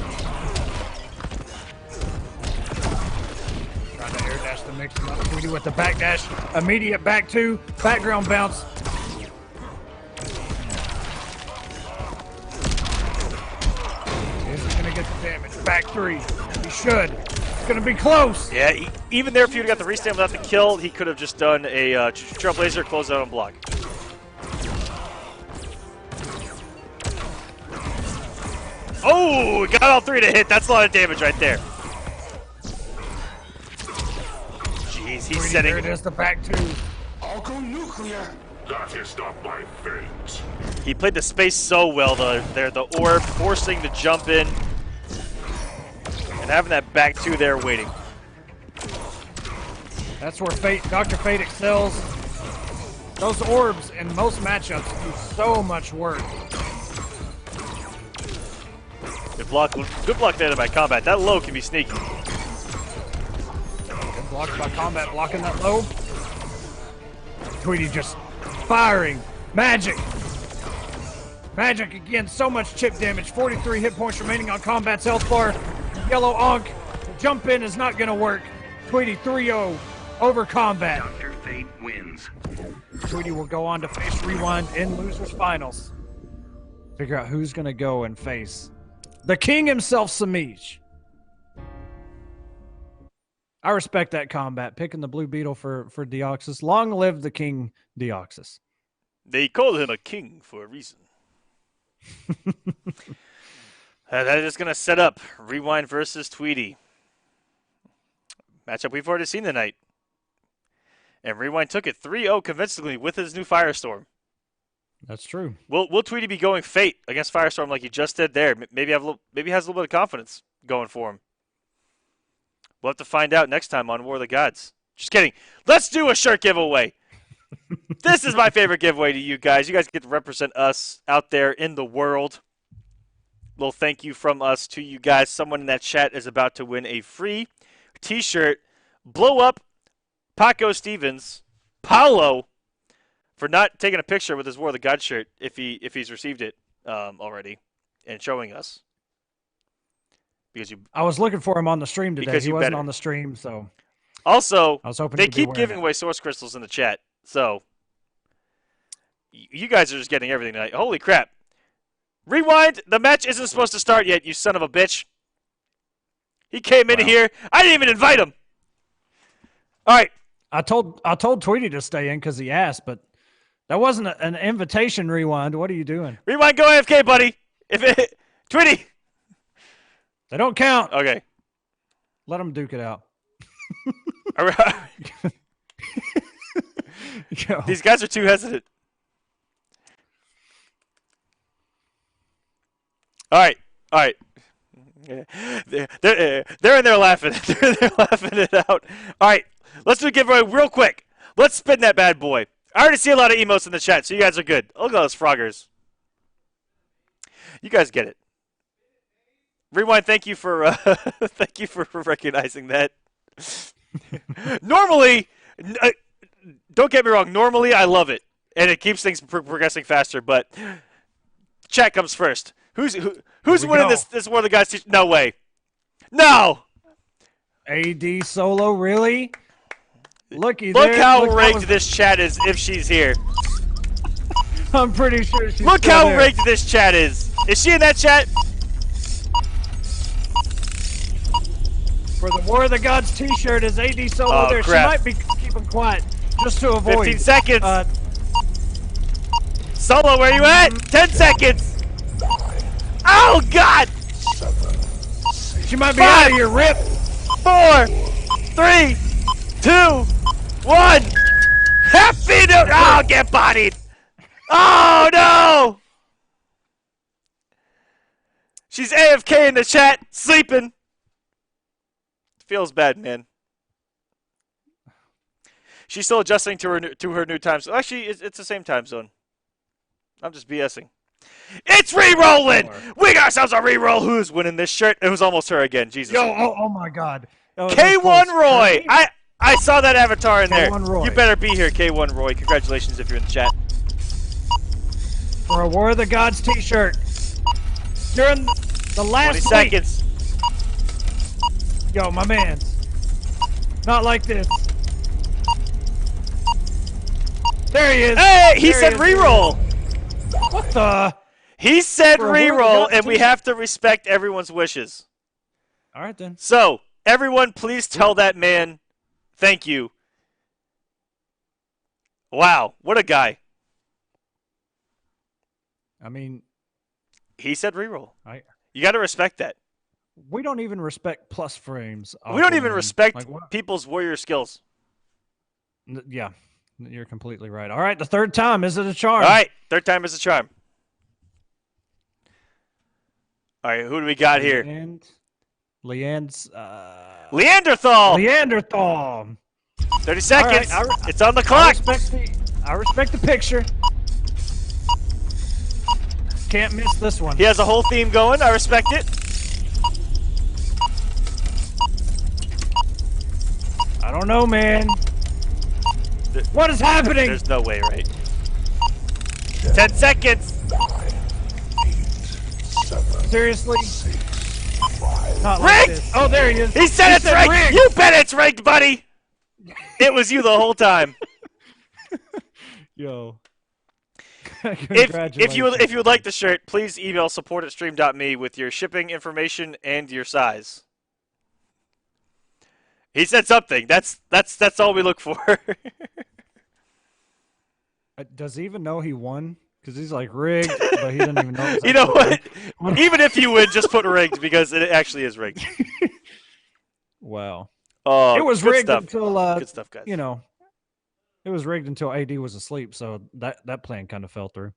Trying to air dash to mix him up. Tweety with the back dash. Immediate back two. Background bounce. Is he going to get the damage? Back three. He should. It's going to be close. Yeah, even there, if he would have got the restand without the kill, he could have just done a Trailblazer, close out on block. Oh, got all three to hit. That's a lot of damage right there. Jeez, he's setting. There it is, the back two. I'll go nuclear. That is not my fate. He played the space so well there. The orb forcing the jump in. And having that back two there waiting. That's where Dr. Fate excels. Those orbs in most matchups do so much work. Good block there by Kombat. That low can be sneaky. Good block by Kombat, blocking that low. Tweety just firing. Magic. Magic again, so much chip damage. 43 hit points remaining on Kombat's health bar. Yellow Ankh. The jump in is not going to work. Tweety 3-0 over Kombat. Dr. Fate wins. Tweety will go on to face Rewind in Losers Finals. Figure out who's going to go and face the king himself, Semiij. I respect that Kombat, picking the Blue Beetle for Deoxys. Long live the king, Deoxys. They call him a king for a reason. That is going to set up Rewind versus Tweedy. Matchup we've already seen tonight. And Rewind took it 3-0 convincingly with his new Firestorm. That's true. Will Tweedy be going Fate against Firestorm like he just did there? Maybe he has a little bit of confidence going for him. We'll have to find out next time on War of the Gods. Just kidding. Let's do a shirt giveaway. This is my favorite giveaway to you guys. You guys get to represent us out there in the world. Little thank you from us to you guys. Someone in that chat is about to win a free t-shirt. Blow up Paco Stevens, Paulo, for not taking a picture with his War of the Gods shirt if he's received it already and showing us. Because I was looking for him on the stream today. Because he wasn't better. on the stream, so also I was hoping they he'd be keep wearing giving it. away source crystals in the chat. So you guys are just getting everything tonight. Holy crap. Rewind, the match isn't supposed to start yet, you son of a bitch. He came in here. I didn't even invite him. All right. I told Tweety to stay in because he asked, but that wasn't an invitation, Rewind. What are you doing? Rewind, go AFK, buddy. Tweety. They don't count. Okay. Let them duke it out. All right. Yo. These guys are too hesitant. All right. Yeah. They're in there laughing. They're in there laughing it out. All right. Let's do a giveaway real quick. Let's spin that bad boy. I already see a lot of emotes in the chat, so you guys are good. Look at those froggers. You guys get it. Rewind, thank you for recognizing that. Normally, don't get me wrong. Normally, I love it, and it keeps things progressing faster. But chat comes first. Who's winning this War of the Gods? No way. No. AD solo, really? Look how rigged this chat is if she's here. I'm pretty sure she's Look still how there. rigged this chat is. Is she in that chat? For the War of the Gods t-shirt is AD solo there. Crap. She might be keeping quiet just to avoid. 15 seconds. Solo, where you at? 10 seconds. Oh, God. She might be out of here, Rip. 4, 3, 2, 1. Happy New... Oh, get bodied. Oh, no. She's AFK in the chat, sleeping. Feels bad, man. She's still adjusting to her new time zone. Actually, it's the same time zone. I'm just BSing. It's re-rolling! We got ourselves a re-roll. Who's winning this shirt? It was almost her again. Jesus. Yo, oh my God. Oh, K1 Roy. I saw that avatar in there. K1 Roy. You better be here, K1 Roy. Congratulations if you're in the chat. For a War of the Gods t-shirt. During the 20 last week. seconds. Yo, my man. Not like this. There he is. Hey, he There said is. reroll. What the? He said For a War of the reroll, Gods and we t-shirt. have to respect everyone's wishes. All right, then. So, everyone, please tell that man thank you. Wow, what a guy. I mean, He said reroll. You got to respect that. we don't even respect plus frames. We don't even Aquaman. respect Like, what? people's warrior skills. Yeah, you're completely right. All right, the third time. Is it a charm? All right, third time is a charm. All right, who do we got here? Leand's Leanderthal. Neanderthal. 30 seconds. All right, It's on the clock. I respect the picture. Can't miss this one. He has a whole theme going. I respect it. I don't know, man. What is happening? There's no way, right? 10 seconds. Seriously? Not Rigged! like this. Oh, there he is. He said it's rigged. You bet it's rigged, buddy. It was you the whole time. Yo. If you would like the shirt, please email support@stream.me with your shipping information and your size. He said something. That's all we look for. Does he even know he won? Because he's like rigged, but he doesn't even know. You know what? Even if you win, just put rigged because it actually is rigged. Wow. Oh, It was good rigged stuff. until Good stuff, guys. you know, it was rigged until AD was asleep, so that plan kind of fell through.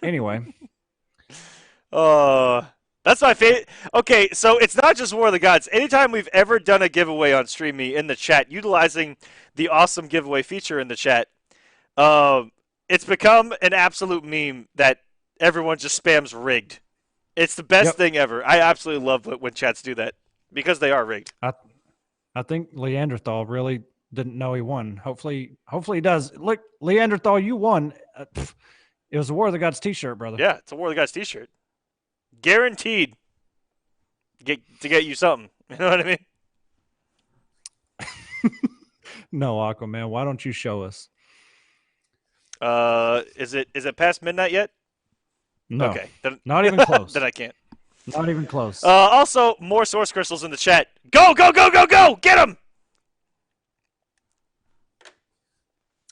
Anyway, That's my favorite. Okay, so it's not just War of the Gods. Anytime we've ever done a giveaway on StreamMe in the chat, utilizing the awesome giveaway feature in the chat, it's become an absolute meme that everyone just spams rigged. It's the best thing ever. I absolutely love when chats do that because they are rigged. I think Neanderthal really didn't know he won. Hopefully he does. Look, Neanderthal, you won. It was a War of the Gods t-shirt, brother. Yeah, it's a War of the Gods t-shirt. Guaranteed to get you something. You know what I mean? No, Aquaman, why don't you show us? Is it past midnight yet? No. Okay. Then, Not even close. then I can't. Not even close. Also, more source crystals in the chat. Go, go, go, go, go! Get them!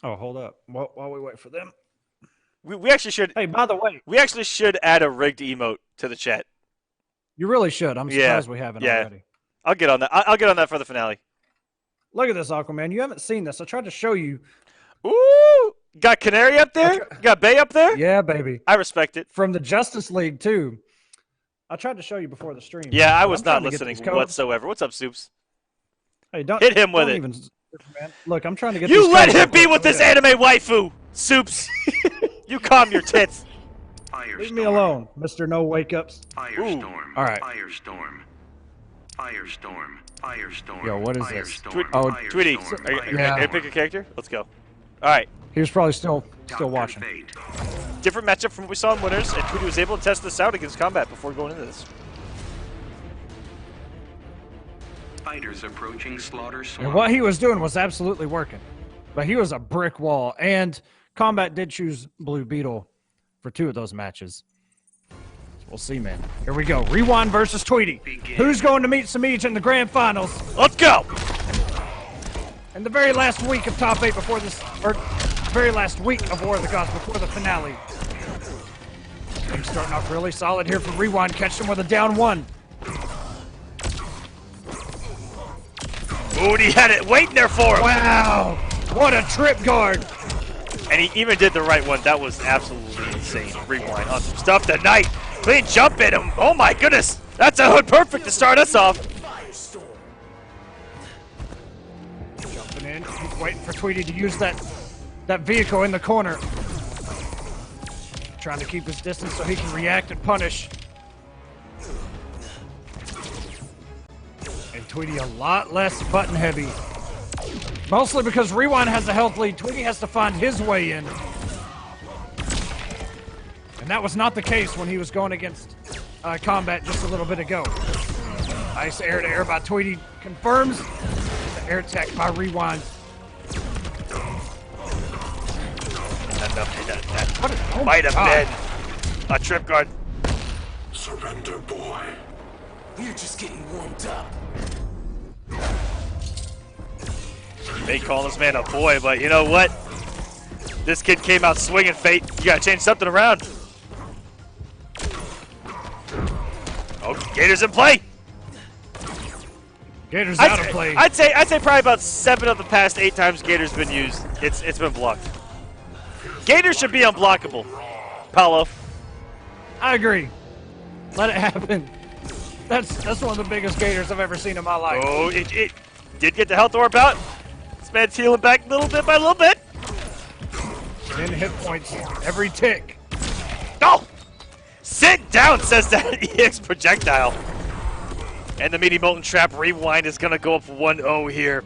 Oh, hold up. While we wait for them. We actually should. Hey, by the way, We actually should add a rigged emote to the chat. you really should. I'm Yeah, surprised we haven't yeah. already. I'll get on that. I'll get on that for the finale. Look at this, Aquaman. You haven't seen this. I tried to show you. Ooh! Got Canary up there? Got Bay up there? Yeah, baby. I respect it. From the Justice League, too. I tried to show you before the stream. Yeah, I I'm was trying not to get listening these codes. whatsoever. What's up, Soups? Hey, don't Hit him with don't it. Even, man. Look, I'm trying to get. You these let codes him be real with quick. this anime waifu, Soups. You calm your tits. Firestorm. Leave me alone, Mr. No Wake Ups. Firestorm. All right. Firestorm. Firestorm. Firestorm. Yo, what is this? Firestorm. Tweety, Firestorm. are you Yeah. ready to pick a character? Let's go. All right. He was probably still Dr. watching. Fate. Different matchup from what we saw in Winners, and Tweety was able to test this out against Kombat before going into this. Fighters approaching Slaughter And Swamp. what he was doing was absolutely working, but he was a brick wall. And Kombat did choose Blue Beetle for 2 of those matches. So we'll see, man. Here we go. Rewind versus Tweety. Begin. Who's going to meet Semiij in the grand finals? Let's go. In the very last week of Top 8 before this, or very last week of War of the Gods before the finale. Things starting off really solid here for Rewind. Catch him with a down 1. Ooh, he had it waiting there for him. Wow! What a trip guard! And he even did the right one. That was absolutely insane. Rewind on some stuff tonight. Clean jump at him. Oh my goodness. That's a hood perfect to start us off. Jumping in. He's waiting for Tweety to use that vehicle in the corner. Trying to keep his distance so he can react and punish. And Tweety a lot less button heavy. Mostly because Rewind has a health lead. Tweety has to find his way in. And that was not the case when he was going against Kombat just a little bit ago. Nice air to air by Tweety. Confirms the air tech by Rewind. That might have been a trip guard. Surrender, boy. We're just getting warmed up. They call this man a boy, but you know what? This kid came out swinging, Fate. You gotta change something around. Oh, Gator's in play. Gator's out of play. I'd say probably about 7 of the past 8 times Gator's been used. It's been blocked. Gator should be unblockable. Paulo. I agree. Let it happen. That's one of the biggest Gators I've ever seen in my life. Oh, it did get the health orb out. This man's healing back little bit by little bit. 10 hit points every tick. Oh! Sit down, says that EX projectile. And the Meaty Molten Trap Rewind is going to go up 1-0 here.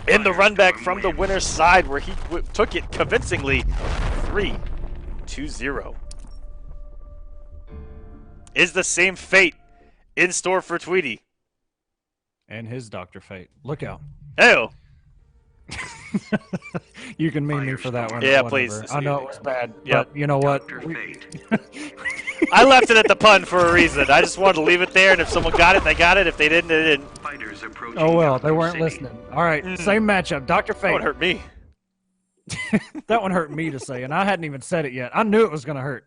In the run back from the winner's side where he took it convincingly 3-2-0. Is the same fate in store for Tweedy? And his Dr. Fate. Look out. Ew. You can meme me for that one. Yeah, whatever. please. I know it was bad, Yep. but you know what? Dr. Fate. I left it at the pun for a reason. I just wanted to leave it there, and if someone got it, they got it. If they didn't, they didn't. Fighters approaching Oh well, they Gotham weren't City. listening. All right, same matchup. Dr. That Fate. would hurt me. That one hurt me to say, and I hadn't even said it yet. I knew it was going to hurt,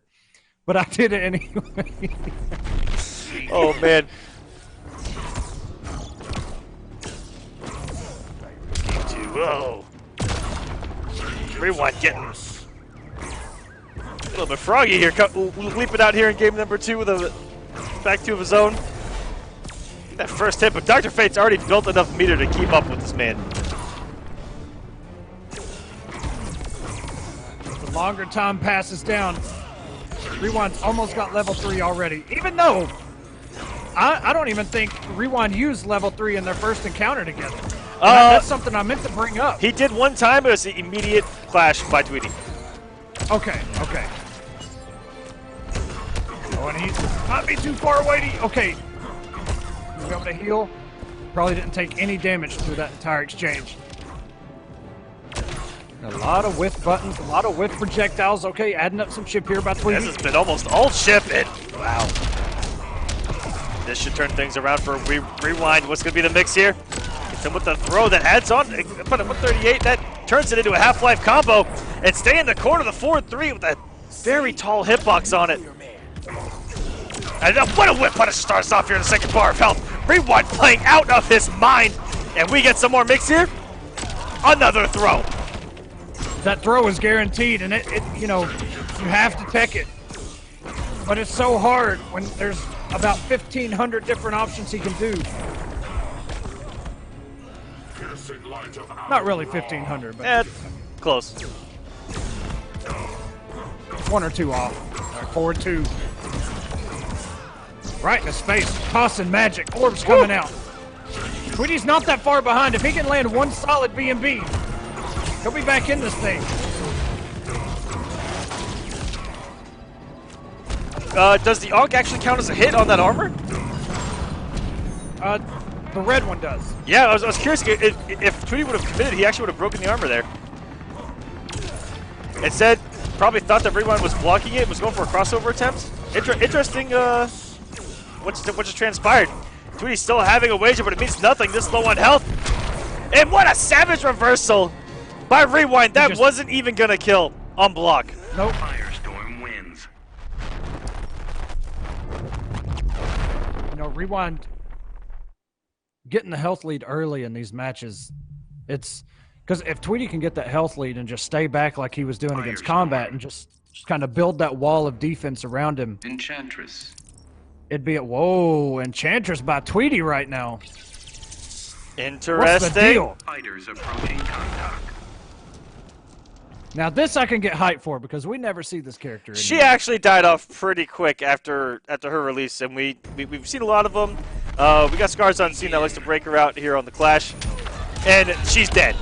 but I did it anyway. Oh, man. Whoa. Rewind getting a little bit froggy here. Leaping out here in game number 2 with a back 2 of his own. That first hit, but Dr. Fate's already built enough meter to keep up with this man. The longer time passes down, Rewind's almost got level 3 already, even though I don't even think Rewind used level 3 in their first encounter together. That's something I meant to bring up. He did one time. It was an immediate clash by Tweety. Okay. Oh, and he might be too far away. Okay. He's able to heal. Probably didn't take any damage through that entire exchange. A lot of whiff buttons, a lot of whiff projectiles. Okay, adding up some chip here by Tweety. This has been almost all chip. Wow. This should turn things around for Rewind. What's going to be the mix here? Gets him with the throw that adds on. Put him with 38. That turns it into a Half-Life combo. And stay in the corner, the 4-3 with that very tall hitbox on it. And what a whip punish starts off here in the second bar of health. Rewind playing out of his mind. And we get some more mix here. Another throw. That throw is guaranteed, and it you know, you have to tech it. But it's so hard when there's about 1,500 different options he can do. Not really 1,500, but Close. 1 or 2 off. All right, forward 2. Right in his face. Tossing magic. Orbs coming out. Tweety's not that far behind. If he can land one solid B&B, he'll be back in this thing. Does the Ankh actually count as a hit on that armor? The red one does. Yeah, I was curious. If Tweety would have committed, he actually would have broken the armor there. Instead, probably thought that Rewind was blocking it, was going for a crossover attempt. Interesting what just transpired. Tweety's still having a wager, but it means nothing this low on health. And what a savage reversal by Rewind. That wasn't even going to kill on block. Nope. Firestorm wins. You know, Rewind getting the health lead early in these matches, it's because if Tweety can get that health lead and just stay back like he was doing against Kombat and just kind of build that wall of defense around him, Enchantress. it'd be whoa, Enchantress by Tweety right now. Interesting. What's the deal? Fighters approaching contact. Now this I can get hyped for because we never see this character. She actually died off pretty quick after her release, and we've seen a lot of them. We got Scars Unseen that likes to break her out here on the Clash. And she's dead.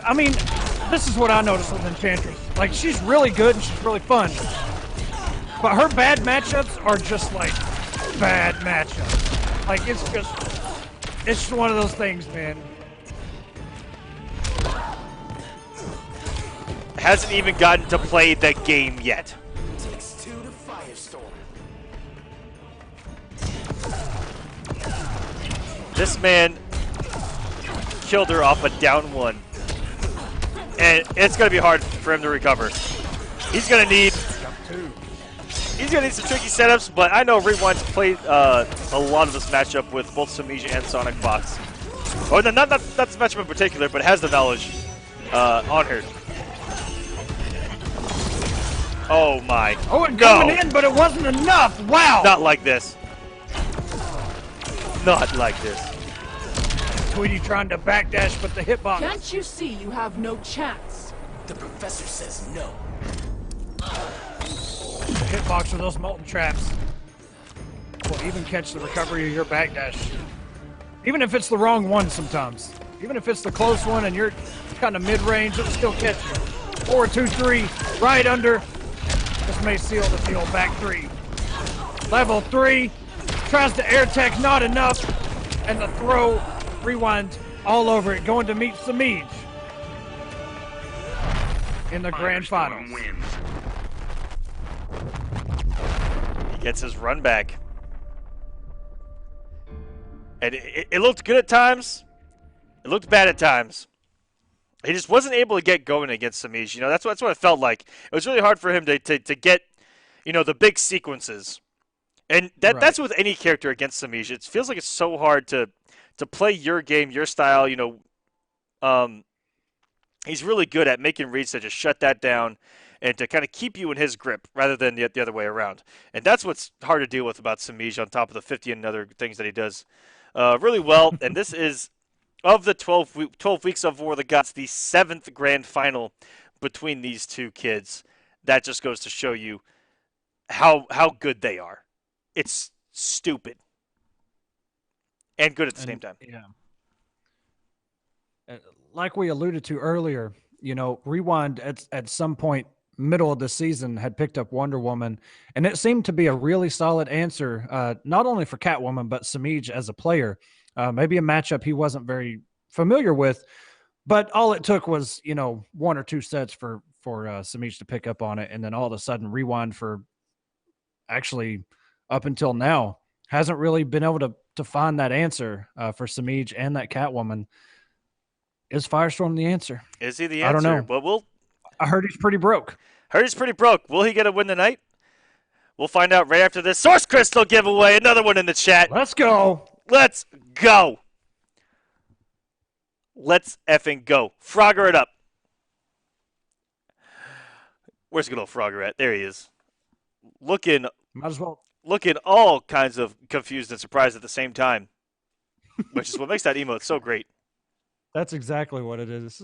I mean, this is what I noticed with Enchantress. Like, she's really good and she's really fun. But her bad matchups are just like bad matchups. Like, it's just one of those things, man. Hasn't even gotten to play the game yet. Takes two to firestorm. This man killed her off a down one. And it's going to be hard for him to recover. He's going to need some tricky setups, but I know Rewind's played a lot of this matchup with both Semiij and sonicfox. Or not this matchup in particular, but has the knowledge on her. Oh my. Oh, it coming in, but it wasn't enough. Wow. Not like this. Not like this. Tweety trying to backdash, but the hitbox. Can't you see you have no chance? The professor says no. The hitbox with those molten traps will even catch the recovery of your backdash. Even if it's the wrong one sometimes. Even if it's the close one and you're kind of mid-range, it'll still catch you. 4, 2, 3, right under. This may seal the deal. Back 3. Level 3. Tries to air tech, not enough. And the throw, rewind all over it. Going to meet Samage in the grand finals. Wins. He gets his run back. And it looked good at times. It looked bad at times. He just wasn't able to get going against Semiij. You know, that's what it felt like. It was really hard for him to get, you know, the big sequences. And that's with any character against Semiij. It feels like it's so hard to play your game, your style, you know. He's really good at making reads to just shut that down and to kind of keep you in his grip rather than the other way around. And that's what's hard to deal with about Semiij on top of the 50 and other things that he does really well. And this is, of the 12 weeks of War of the Gods, the 7th grand final between these two kids. That just goes to show you how good they are. It's stupid. And good at the same time. Yeah. Like we alluded to earlier, you know, Rewind at some point, middle of the season, had picked up Wonder Woman, and it seemed to be a really solid answer, not only for Catwoman, but Semiij as a player. Maybe a matchup he wasn't very familiar with, but all it took was, you know, 1 or 2 sets for Semiij to pick up on it, and then all of a sudden Rewind, for actually up until now, hasn't really been able to find that answer for Semiij and that Catwoman. Is Firestorm the answer? Is he the answer? I don't know. Well, I heard he's pretty broke. Heard he's pretty broke. Will he get a win tonight? We'll find out right after this Source Crystal giveaway. Another one in the chat. Let's go. Let's go. Let's effing go. Frogger it up. Where's good old Frogger at? There he is. Looking Might as well. all kinds of confused and surprised at the same time. Which is what makes that emote so great. That's exactly what it is.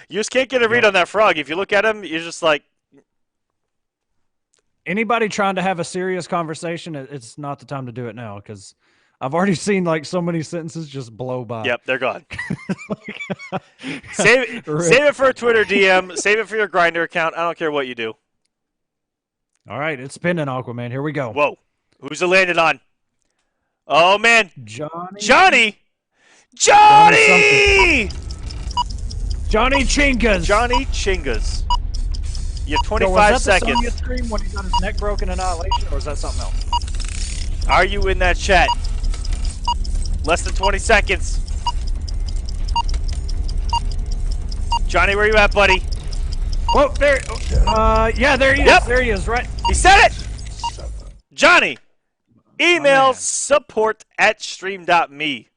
You just can't get a read on that frog. If you look at him, you're just like... Anybody trying to have a serious conversation, it's not the time to do it now, because I've already seen like so many sentences just blow by. Yep, they're gone. Save it for a Twitter DM. Save it for your Grindr account. I don't care what you do. All right, it's spinning, Aquaman. Here we go. Whoa. Who's it landed on? Oh, man. Johnny Chingas. Johnny Chingas. You have 25 so was that seconds. The Sonya scream when he got his neck broken in Annihilation, or is that something else? Are you in that chat? Less than 20 seconds. Johnny, where you at, buddy? Whoa, there. Yeah, there he is. Yep. There he is, right? He said it! Johnny, email support@stream.me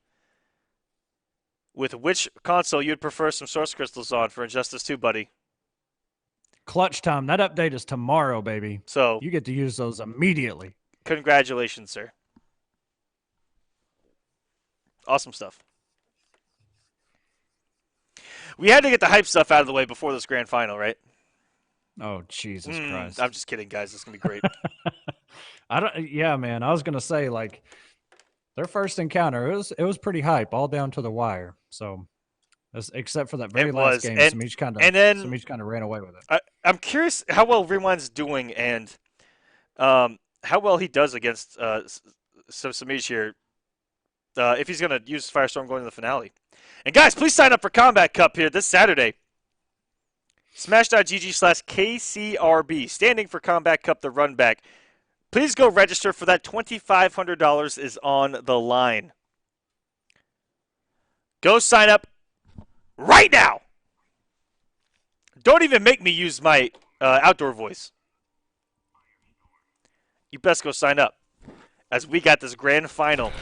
with which console you'd prefer some Source Crystals on for Injustice 2, buddy. Clutch time. That update is tomorrow, baby. So you get to use those immediately. Congratulations, sir. Awesome stuff. We had to get the hype stuff out of the way before this grand final, right? Oh, Jesus Christ. I'm just kidding, guys. It's gonna be great. Yeah, man. I was gonna say, like, their first encounter, it was pretty hype, all down to the wire. So, except for that very last game, Samage kind of ran away with it. I'm curious how well Rewind's doing and how well he does against Samage here. If he's gonna use Firestorm going to the finale. And guys, please sign up for Kombat Cup here this Saturday. Smash.gg/KCRB, standing for Kombat Cup, the run back. Please go register for that. $2,500 is on the line. Go sign up right now. Don't even make me use my outdoor voice. You best go sign up, as we got this grand final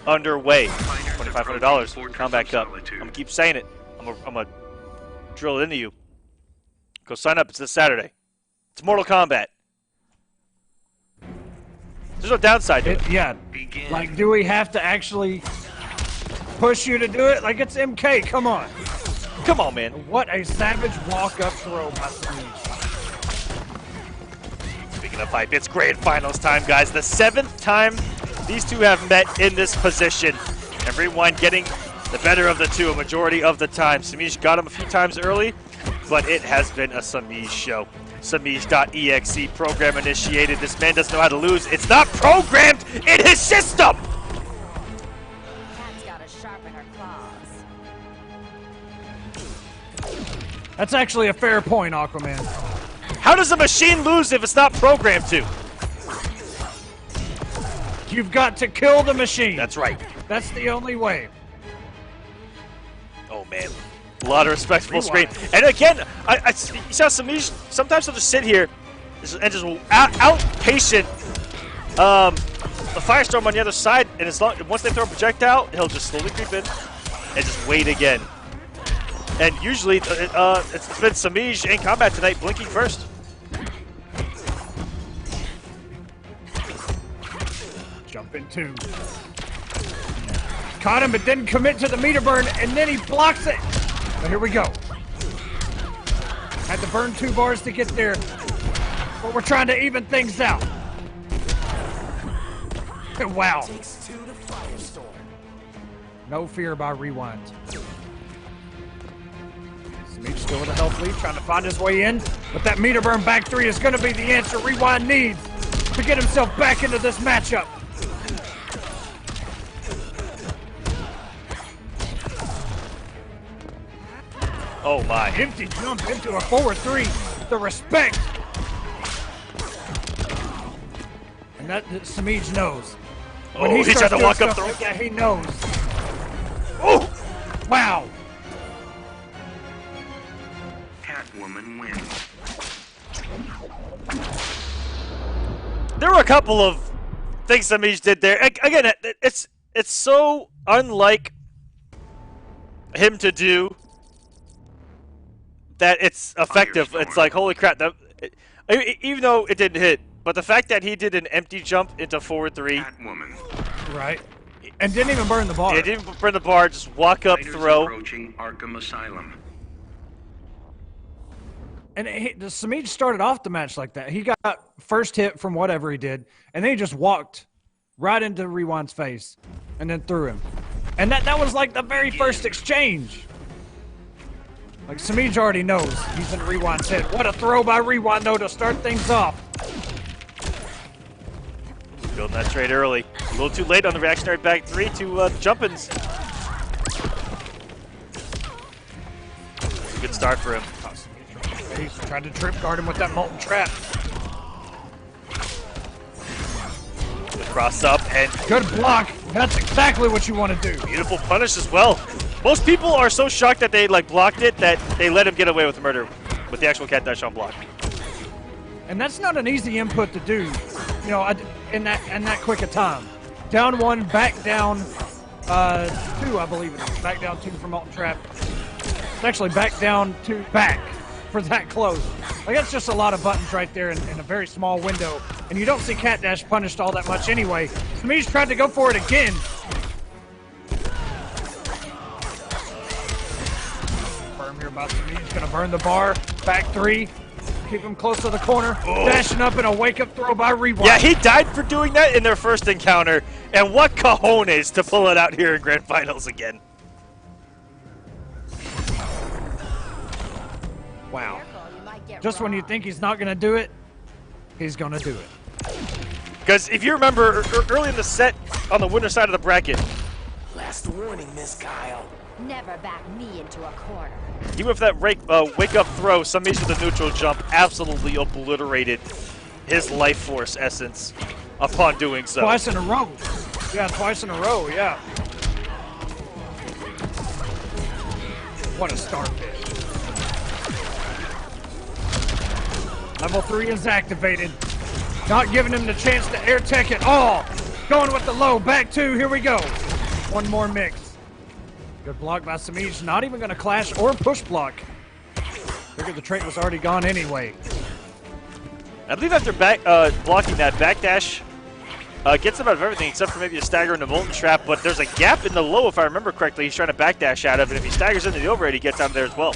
underway. $2,500 Kombat Cup. I'm gonna keep saying it. I'm gonna drill it into you. Go sign up. It's this Saturday. It's Mortal Kombat. There's no downside to it. Yeah. Like, do we have to actually push you to do it? Like, it's MK. Come on. Come on, man. What a savage walk-up throw by Semiij. Speaking of hype, it's grand finals time, guys. The 7th time these two have met in this position. Everyone getting the better of the two a majority of the time. Semiij got him a few times early, but it has been a Semiij show. Semiij.exe, program initiated. This man doesn't know how to lose. It's not programmed in his system! Cat's gotta sharpen her claws. That's actually a fair point, Aquaman. How does a machine lose if it's not programmed to? You've got to kill the machine. That's right. That's the only way. Oh, man. A lot of respect full screen. And again, you saw Semiij, sometimes he'll just sit here and just out-patient the Firestorm on the other side. And once they throw a projectile, he'll just slowly creep in and just wait again. And usually, it's been Semiij in combat tonight, blinking first. Jump in two. Caught him, but didn't commit to the meter burn, and then he blocks it. But here we go. Had to burn 2 bars to get there, but we're trying to even things out. Wow. No fear by Rewind. Semiij still with a health lead, trying to find his way in, but that meter burn back 3 is going to be the answer Rewind needs to get himself back into this matchup. Oh my. Empty jump into a forward 3. The respect. And that Semiij knows. When he tried to walk up the like that, he knows. Oh! Wow. Catwoman wins. There were a couple of things Semiij did there. Again, it's so unlike him to do that it's effective. It's like, holy crap. Even though it didn't hit, but the fact that he did an empty jump into forward 3. Catwoman. Right. And didn't even burn the bar. Yeah, didn't burn the bar, just walk up, Fighters throw. Approaching Arkham Asylum. And Semiij started off the match like that. He got first hit from whatever he did, and then he just walked right into Rewind's face and then threw him. And that was like the very first exchange. Like, Semiij already knows he's in Rewind's head. What a throw by Rewind, though, to start things off. Building that trade early. A little too late on the reactionary back 3 to jump-ins. Good start for him. He's trying to trip guard him with that molten trap. Good cross up and Good block. That's exactly what you want to do. beautiful punish as well. Most people are so shocked that they blocked it that they let him get away with murder with the actual cat dash on block. And that's not an easy input to do, you know, in that quick a time. Down 1, back down 2, I believe it is. Back down 2 for molten trap. It's actually back down 2 back for that close. Like, that's just a lot of buttons right there in a very small window. And you don't see cat dash punished all that much anyway. Semiij tried to go for it again. Firm here by Semiij. Gonna burn the bar. Back 3. Keep him close to the corner. Dashing up in a wake-up throw by Rewind. Yeah, he died for doing that in their first encounter. And what cojones to pull it out here in Grand Finals again. Wow. Careful, you might get Just when you robbed. think he's not going to do it, he's going to do it. Because if you remember, early in the set, on the winner side of the bracket, Last warning, Miss Kyle. Never back me into a corner. even with that wake-up throw, Samage with the neutral jump absolutely obliterated his life force essence upon doing so. Twice in a row. Yeah, twice in a row, yeah. What a starfish. Level 3 is activated. Not giving him the chance to air tech at all. Going with the low. Back 2. Here we go. One more mix. Good block by Semiij. Not even going to clash or push block. Figured the trait was already gone anyway. I believe after blocking that backdash, gets him out of everything except for maybe a stagger and a Molten Trap, but there's a gap in the low, if I remember correctly, he's trying to backdash out of, and if he staggers into the overhead, he gets out of there as well.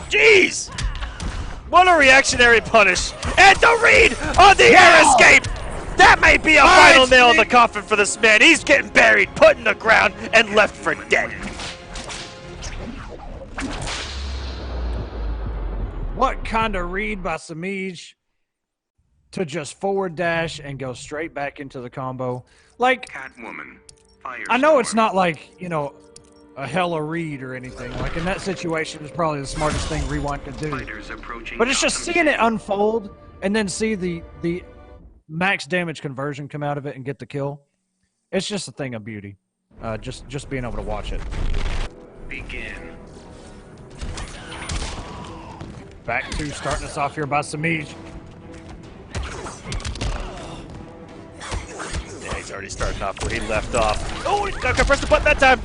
Jeez! What a reactionary punish. And the read on the air escape! That may be a final nail in the coffin for this man. He's getting buried, put in the ground, and left for dead. What kind of read by Semiij to just forward dash and go straight back into the combo? Like, Catwoman. I know it's not like, you know, a hella read or anything. Like, in that situation, it's probably the smartest thing Rewind could do. Fighters approaching But it's just Gotham seeing it City. unfold and then see the max damage conversion come out of it and get the kill. It's just a thing of beauty. Just being able to watch it. Begin. Back 2 starting us off here by Semiij. Yeah, he's already starting off where he left off. Oh, he's not gonna press the button that time.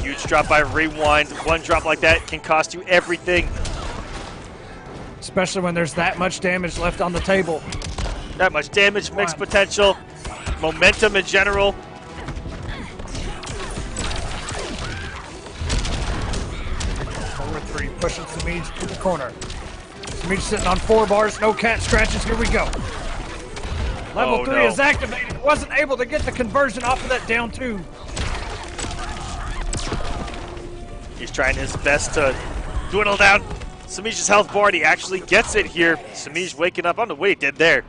Huge drop by Rewind. One drop like that can cost you everything. Especially when there's that much damage left on the table. That much damage, mixed potential, momentum in general. Forward 3, pushing Semiij to the corner. Semiij sitting on 4 bars, no cat scratches. Here we go. Level Oh, 3 no. is activated. Wasn't able to get the conversion off of that down 2. He's trying his best to dwindle down Samij's health bar, and he actually gets it here. Samij waking up. I don't know what he did there,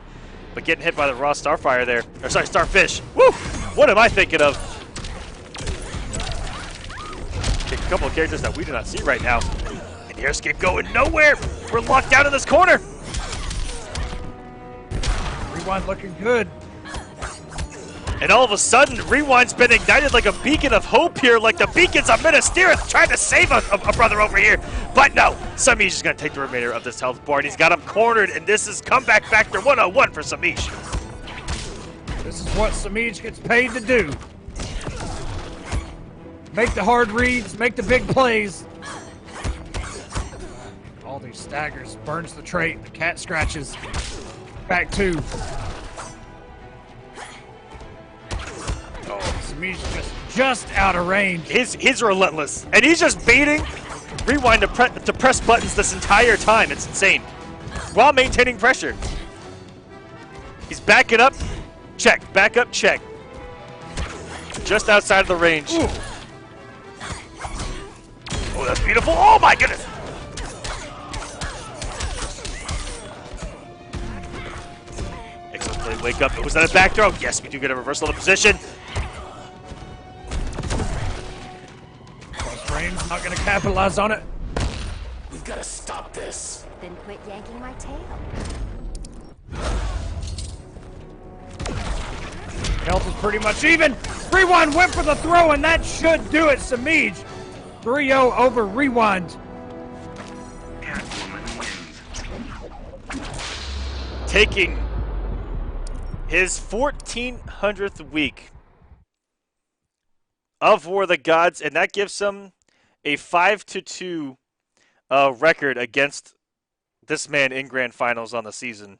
but getting hit by the raw Starfire there. Or sorry, Starfish. Woo! What am I thinking of? Okay, a couple of characters that we do not see right now. And the escape going nowhere. We're locked down in this corner. Rewind looking good. And all of a sudden, Rewind's been ignited like a beacon of hope here, like the beacons of Minas Tirith trying to save a brother over here. But no, Samij is going to take the remainder of this health bar, and he's got him cornered, and this is comeback factor 101 for Samij. This is what Semiij gets paid to do. Make the hard reads, make the big plays. All these staggers, burns the trait, the cat scratches. Back 2. Oh, Semiij just out of range. He's relentless, and he's just baiting Rewind to press buttons this entire time. It's insane, while maintaining pressure. He's backing up, check, back up, check. Just outside of the range. Ooh. Oh, that's beautiful. Oh my goodness. Excellent play, wake up. Was that a back throw? Yes, we do get a reversal of position. Close range, not going to capitalize on it. We've got to stop this. Then quit yanking my tail. Health is pretty much even. Rewind went for the throw, and that should do it. Semiij 3-0 over Rewind. Catwoman wins. Taking his 1400th week of War of the Gods, and that gives him a 5-2 record against this man in Grand Finals on the season.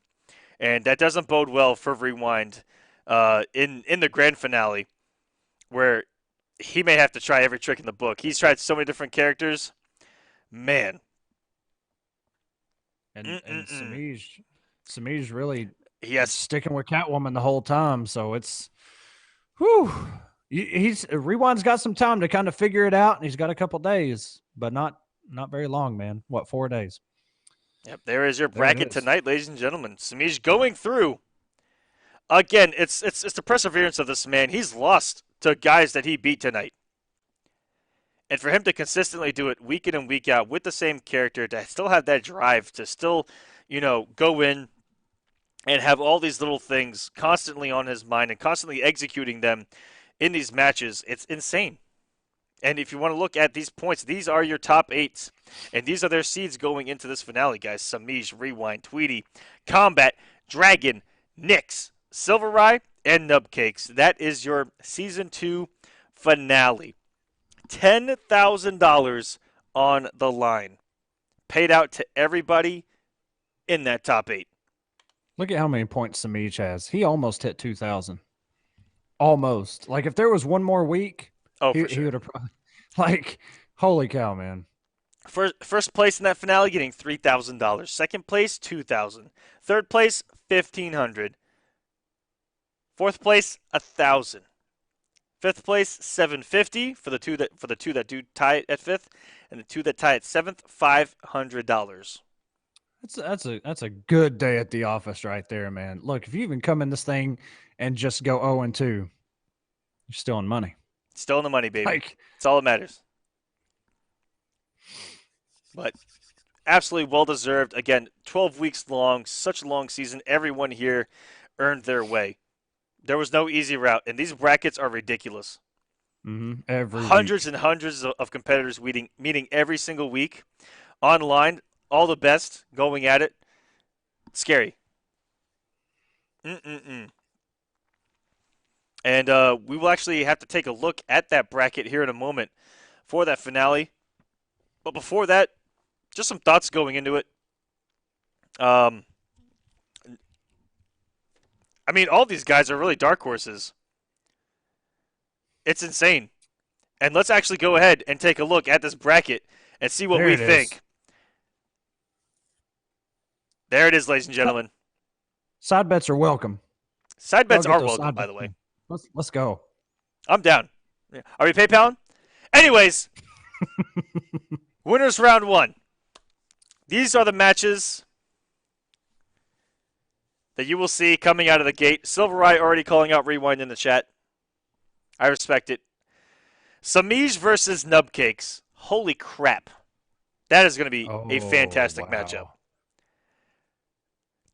And that doesn't bode well for Rewind in the Grand Finale, where he may have to try every trick in the book. He's tried so many different characters. Man. And Semiij really Yes. sticking with Catwoman the whole time. So it's, whew. Rewind's got some time to kind of figure it out, and he's got a couple days, but not very long, man. What, 4 days? Yep, there is your There it bracket is. tonight, ladies and gentlemen. Semiij going through. Again, it's the perseverance of this man. He's lost to guys that he beat tonight. And for him to consistently do it week in and week out with the same character, to still have that drive, to still, go in and have all these little things constantly on his mind and constantly executing them in these matches, it's insane. And if you want to look at these points, these are your top 8s. And these are their seeds going into this finale, guys. Semiij, Rewind, Tweedy, Kombat, Dragon, Nyx, SylverRye, and Nubcakes. That is your Season 2 finale. $10,000 on the line. Paid out to everybody in that top 8. Look at how many points Semiij has. He almost hit 2,000. Almost. Like, if there was one more week, Oh, he for sure. would have probably, like, holy cow, man. First place in that finale getting $3,000. Second place, $2,000. Third place, $1,500. Fourth place, $1,000. Fifth place, $750 for the two that do tie it at fifth, and the two that tie at seventh, $500. That's a good day at the office right there, man. Look, if you even come in this thing and just go 0-2, you're still in money. Still in the money, baby. Like, it's all that matters. But absolutely well deserved. Again, 12 weeks long, such a long season. Everyone here earned their way. There was no easy route, and these brackets are ridiculous. Every hundreds week. and hundreds of competitors meeting every single week online. All the best going at it. It's scary. And we will actually have to take a look at that bracket here in a moment for that finale. But before that, just some thoughts going into it. I mean, all these guys are really dark horses. It's insane. And let's actually go ahead and take a look at this bracket and see what There we it is. think. There it is, ladies and gentlemen. Side bets are welcome. Side bets Y'all get are those welcome, side by bets the way. in. Let's go. I'm down. Are we PayPaling? Anyways, winners round 1. These are the matches that you will see coming out of the gate. SylverRye already calling out Rewind in the chat. I respect it. Semiij versus Nubcakes. Holy crap. That is going to be a fantastic matchup.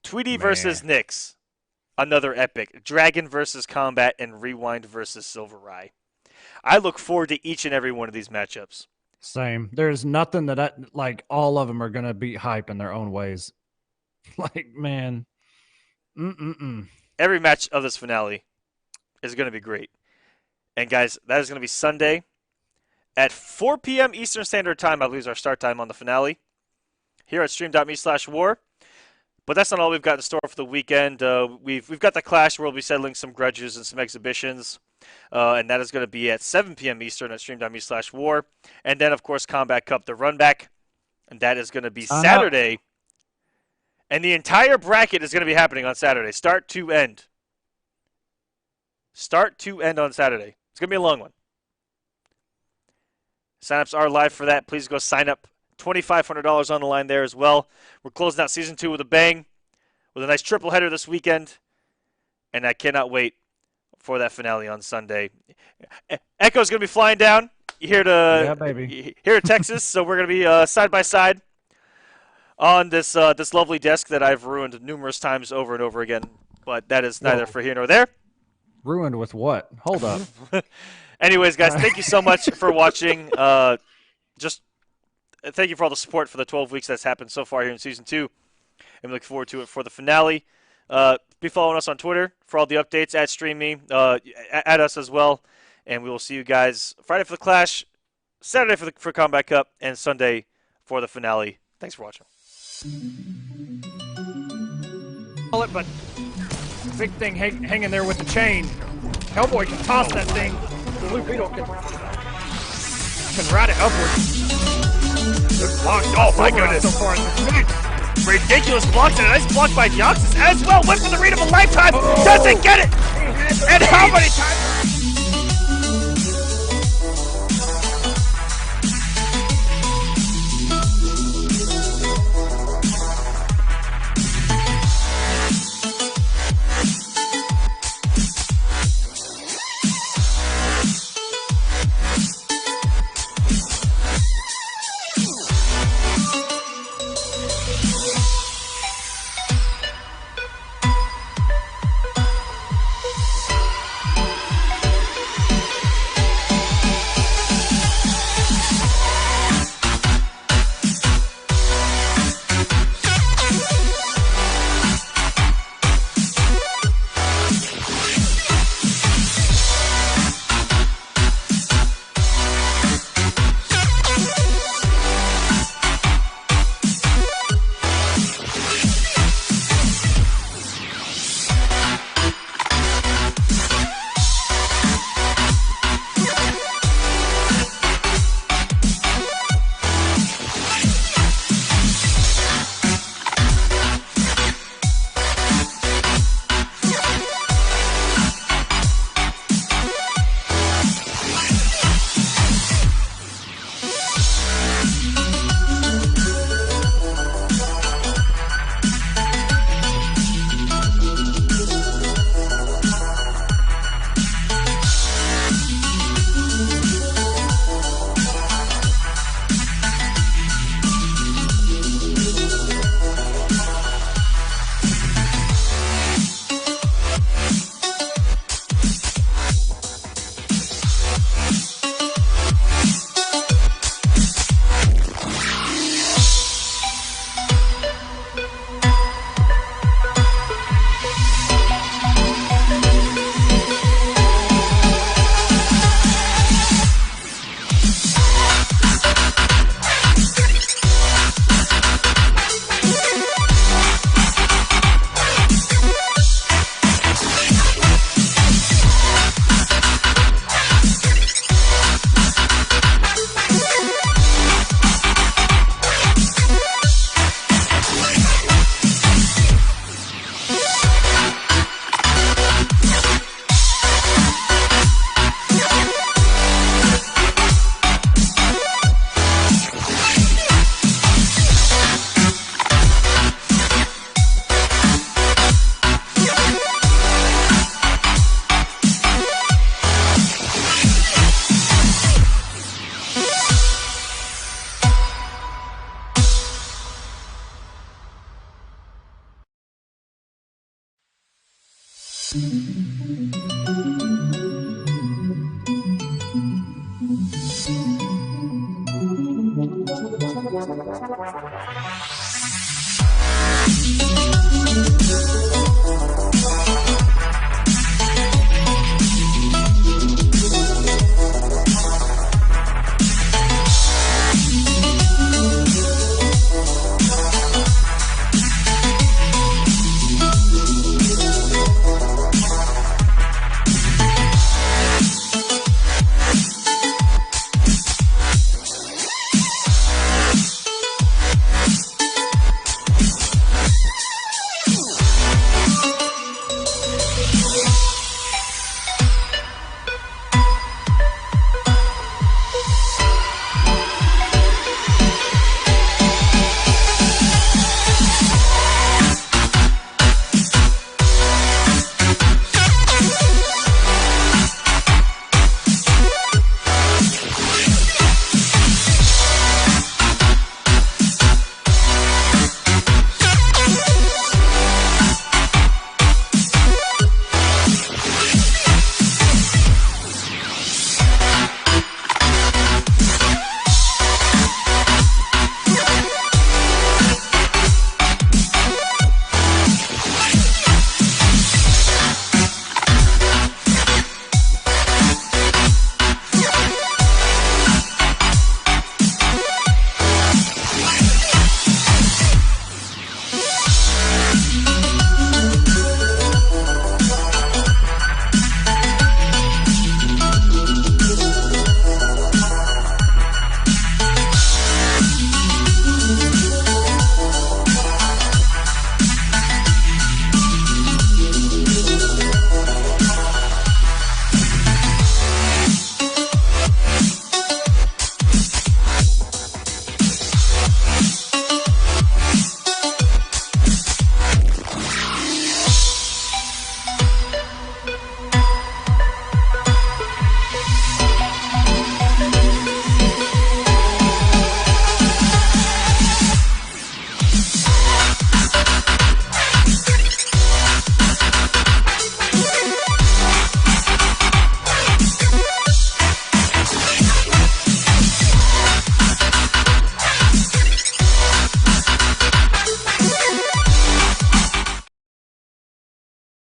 Tweedy versus Nyx. Another epic. Dragon versus Kombat, and Rewind versus SylverRye. I look forward to each and every one of these matchups. Same. There's nothing that like all of them are going to beat hype in their own ways. Like, man. Every match of this finale is going to be great. And guys, that is going to be Sunday at 4 p.m. Eastern Standard Time. I lose our start time on the finale here at stream.me/war. But that's not all we've got in store for the weekend. We've got the Clash where we'll be settling some grudges and some exhibitions. And that is going to be at 7 p.m. Eastern at stream.me/war. And then, of course, Combat Cup, the run back. And that is going to be Saturday. And the entire bracket is going to be happening on Saturday, start to end. Start to end on Saturday. It's going to be a long one. Sign-ups are live for that. Please go sign up. $2,500 on the line there as well. We're closing out Season 2 with a bang, with a nice triple header this weekend. And I cannot wait for that finale on Sunday. Echo's going to be flying down here to Texas, so we're going to be side by side on this lovely desk that I've ruined numerous times over and over again. But that is neither for here nor there. Ruined with what? Hold up. Anyways, guys, thank you so much for watching. Just thank you for all the support for the 12 weeks that's happened so far here in Season 2. And we look forward to it for the finale. Be following us on Twitter for all the updates at StreamMe. At us as well. And we will see you guys Friday for the Clash, Saturday for Combat Cup, and Sunday for the finale. Thanks for watching. But big thing hanging there with the chain. Hellboy can toss that thing blue beetle can ride it upwards. Blocked. Oh my Silverite goodness. So far in this match. Ridiculous blocks and a nice block by Deoxys as well. Went for the read of a lifetime. Doesn't get it. And how many times?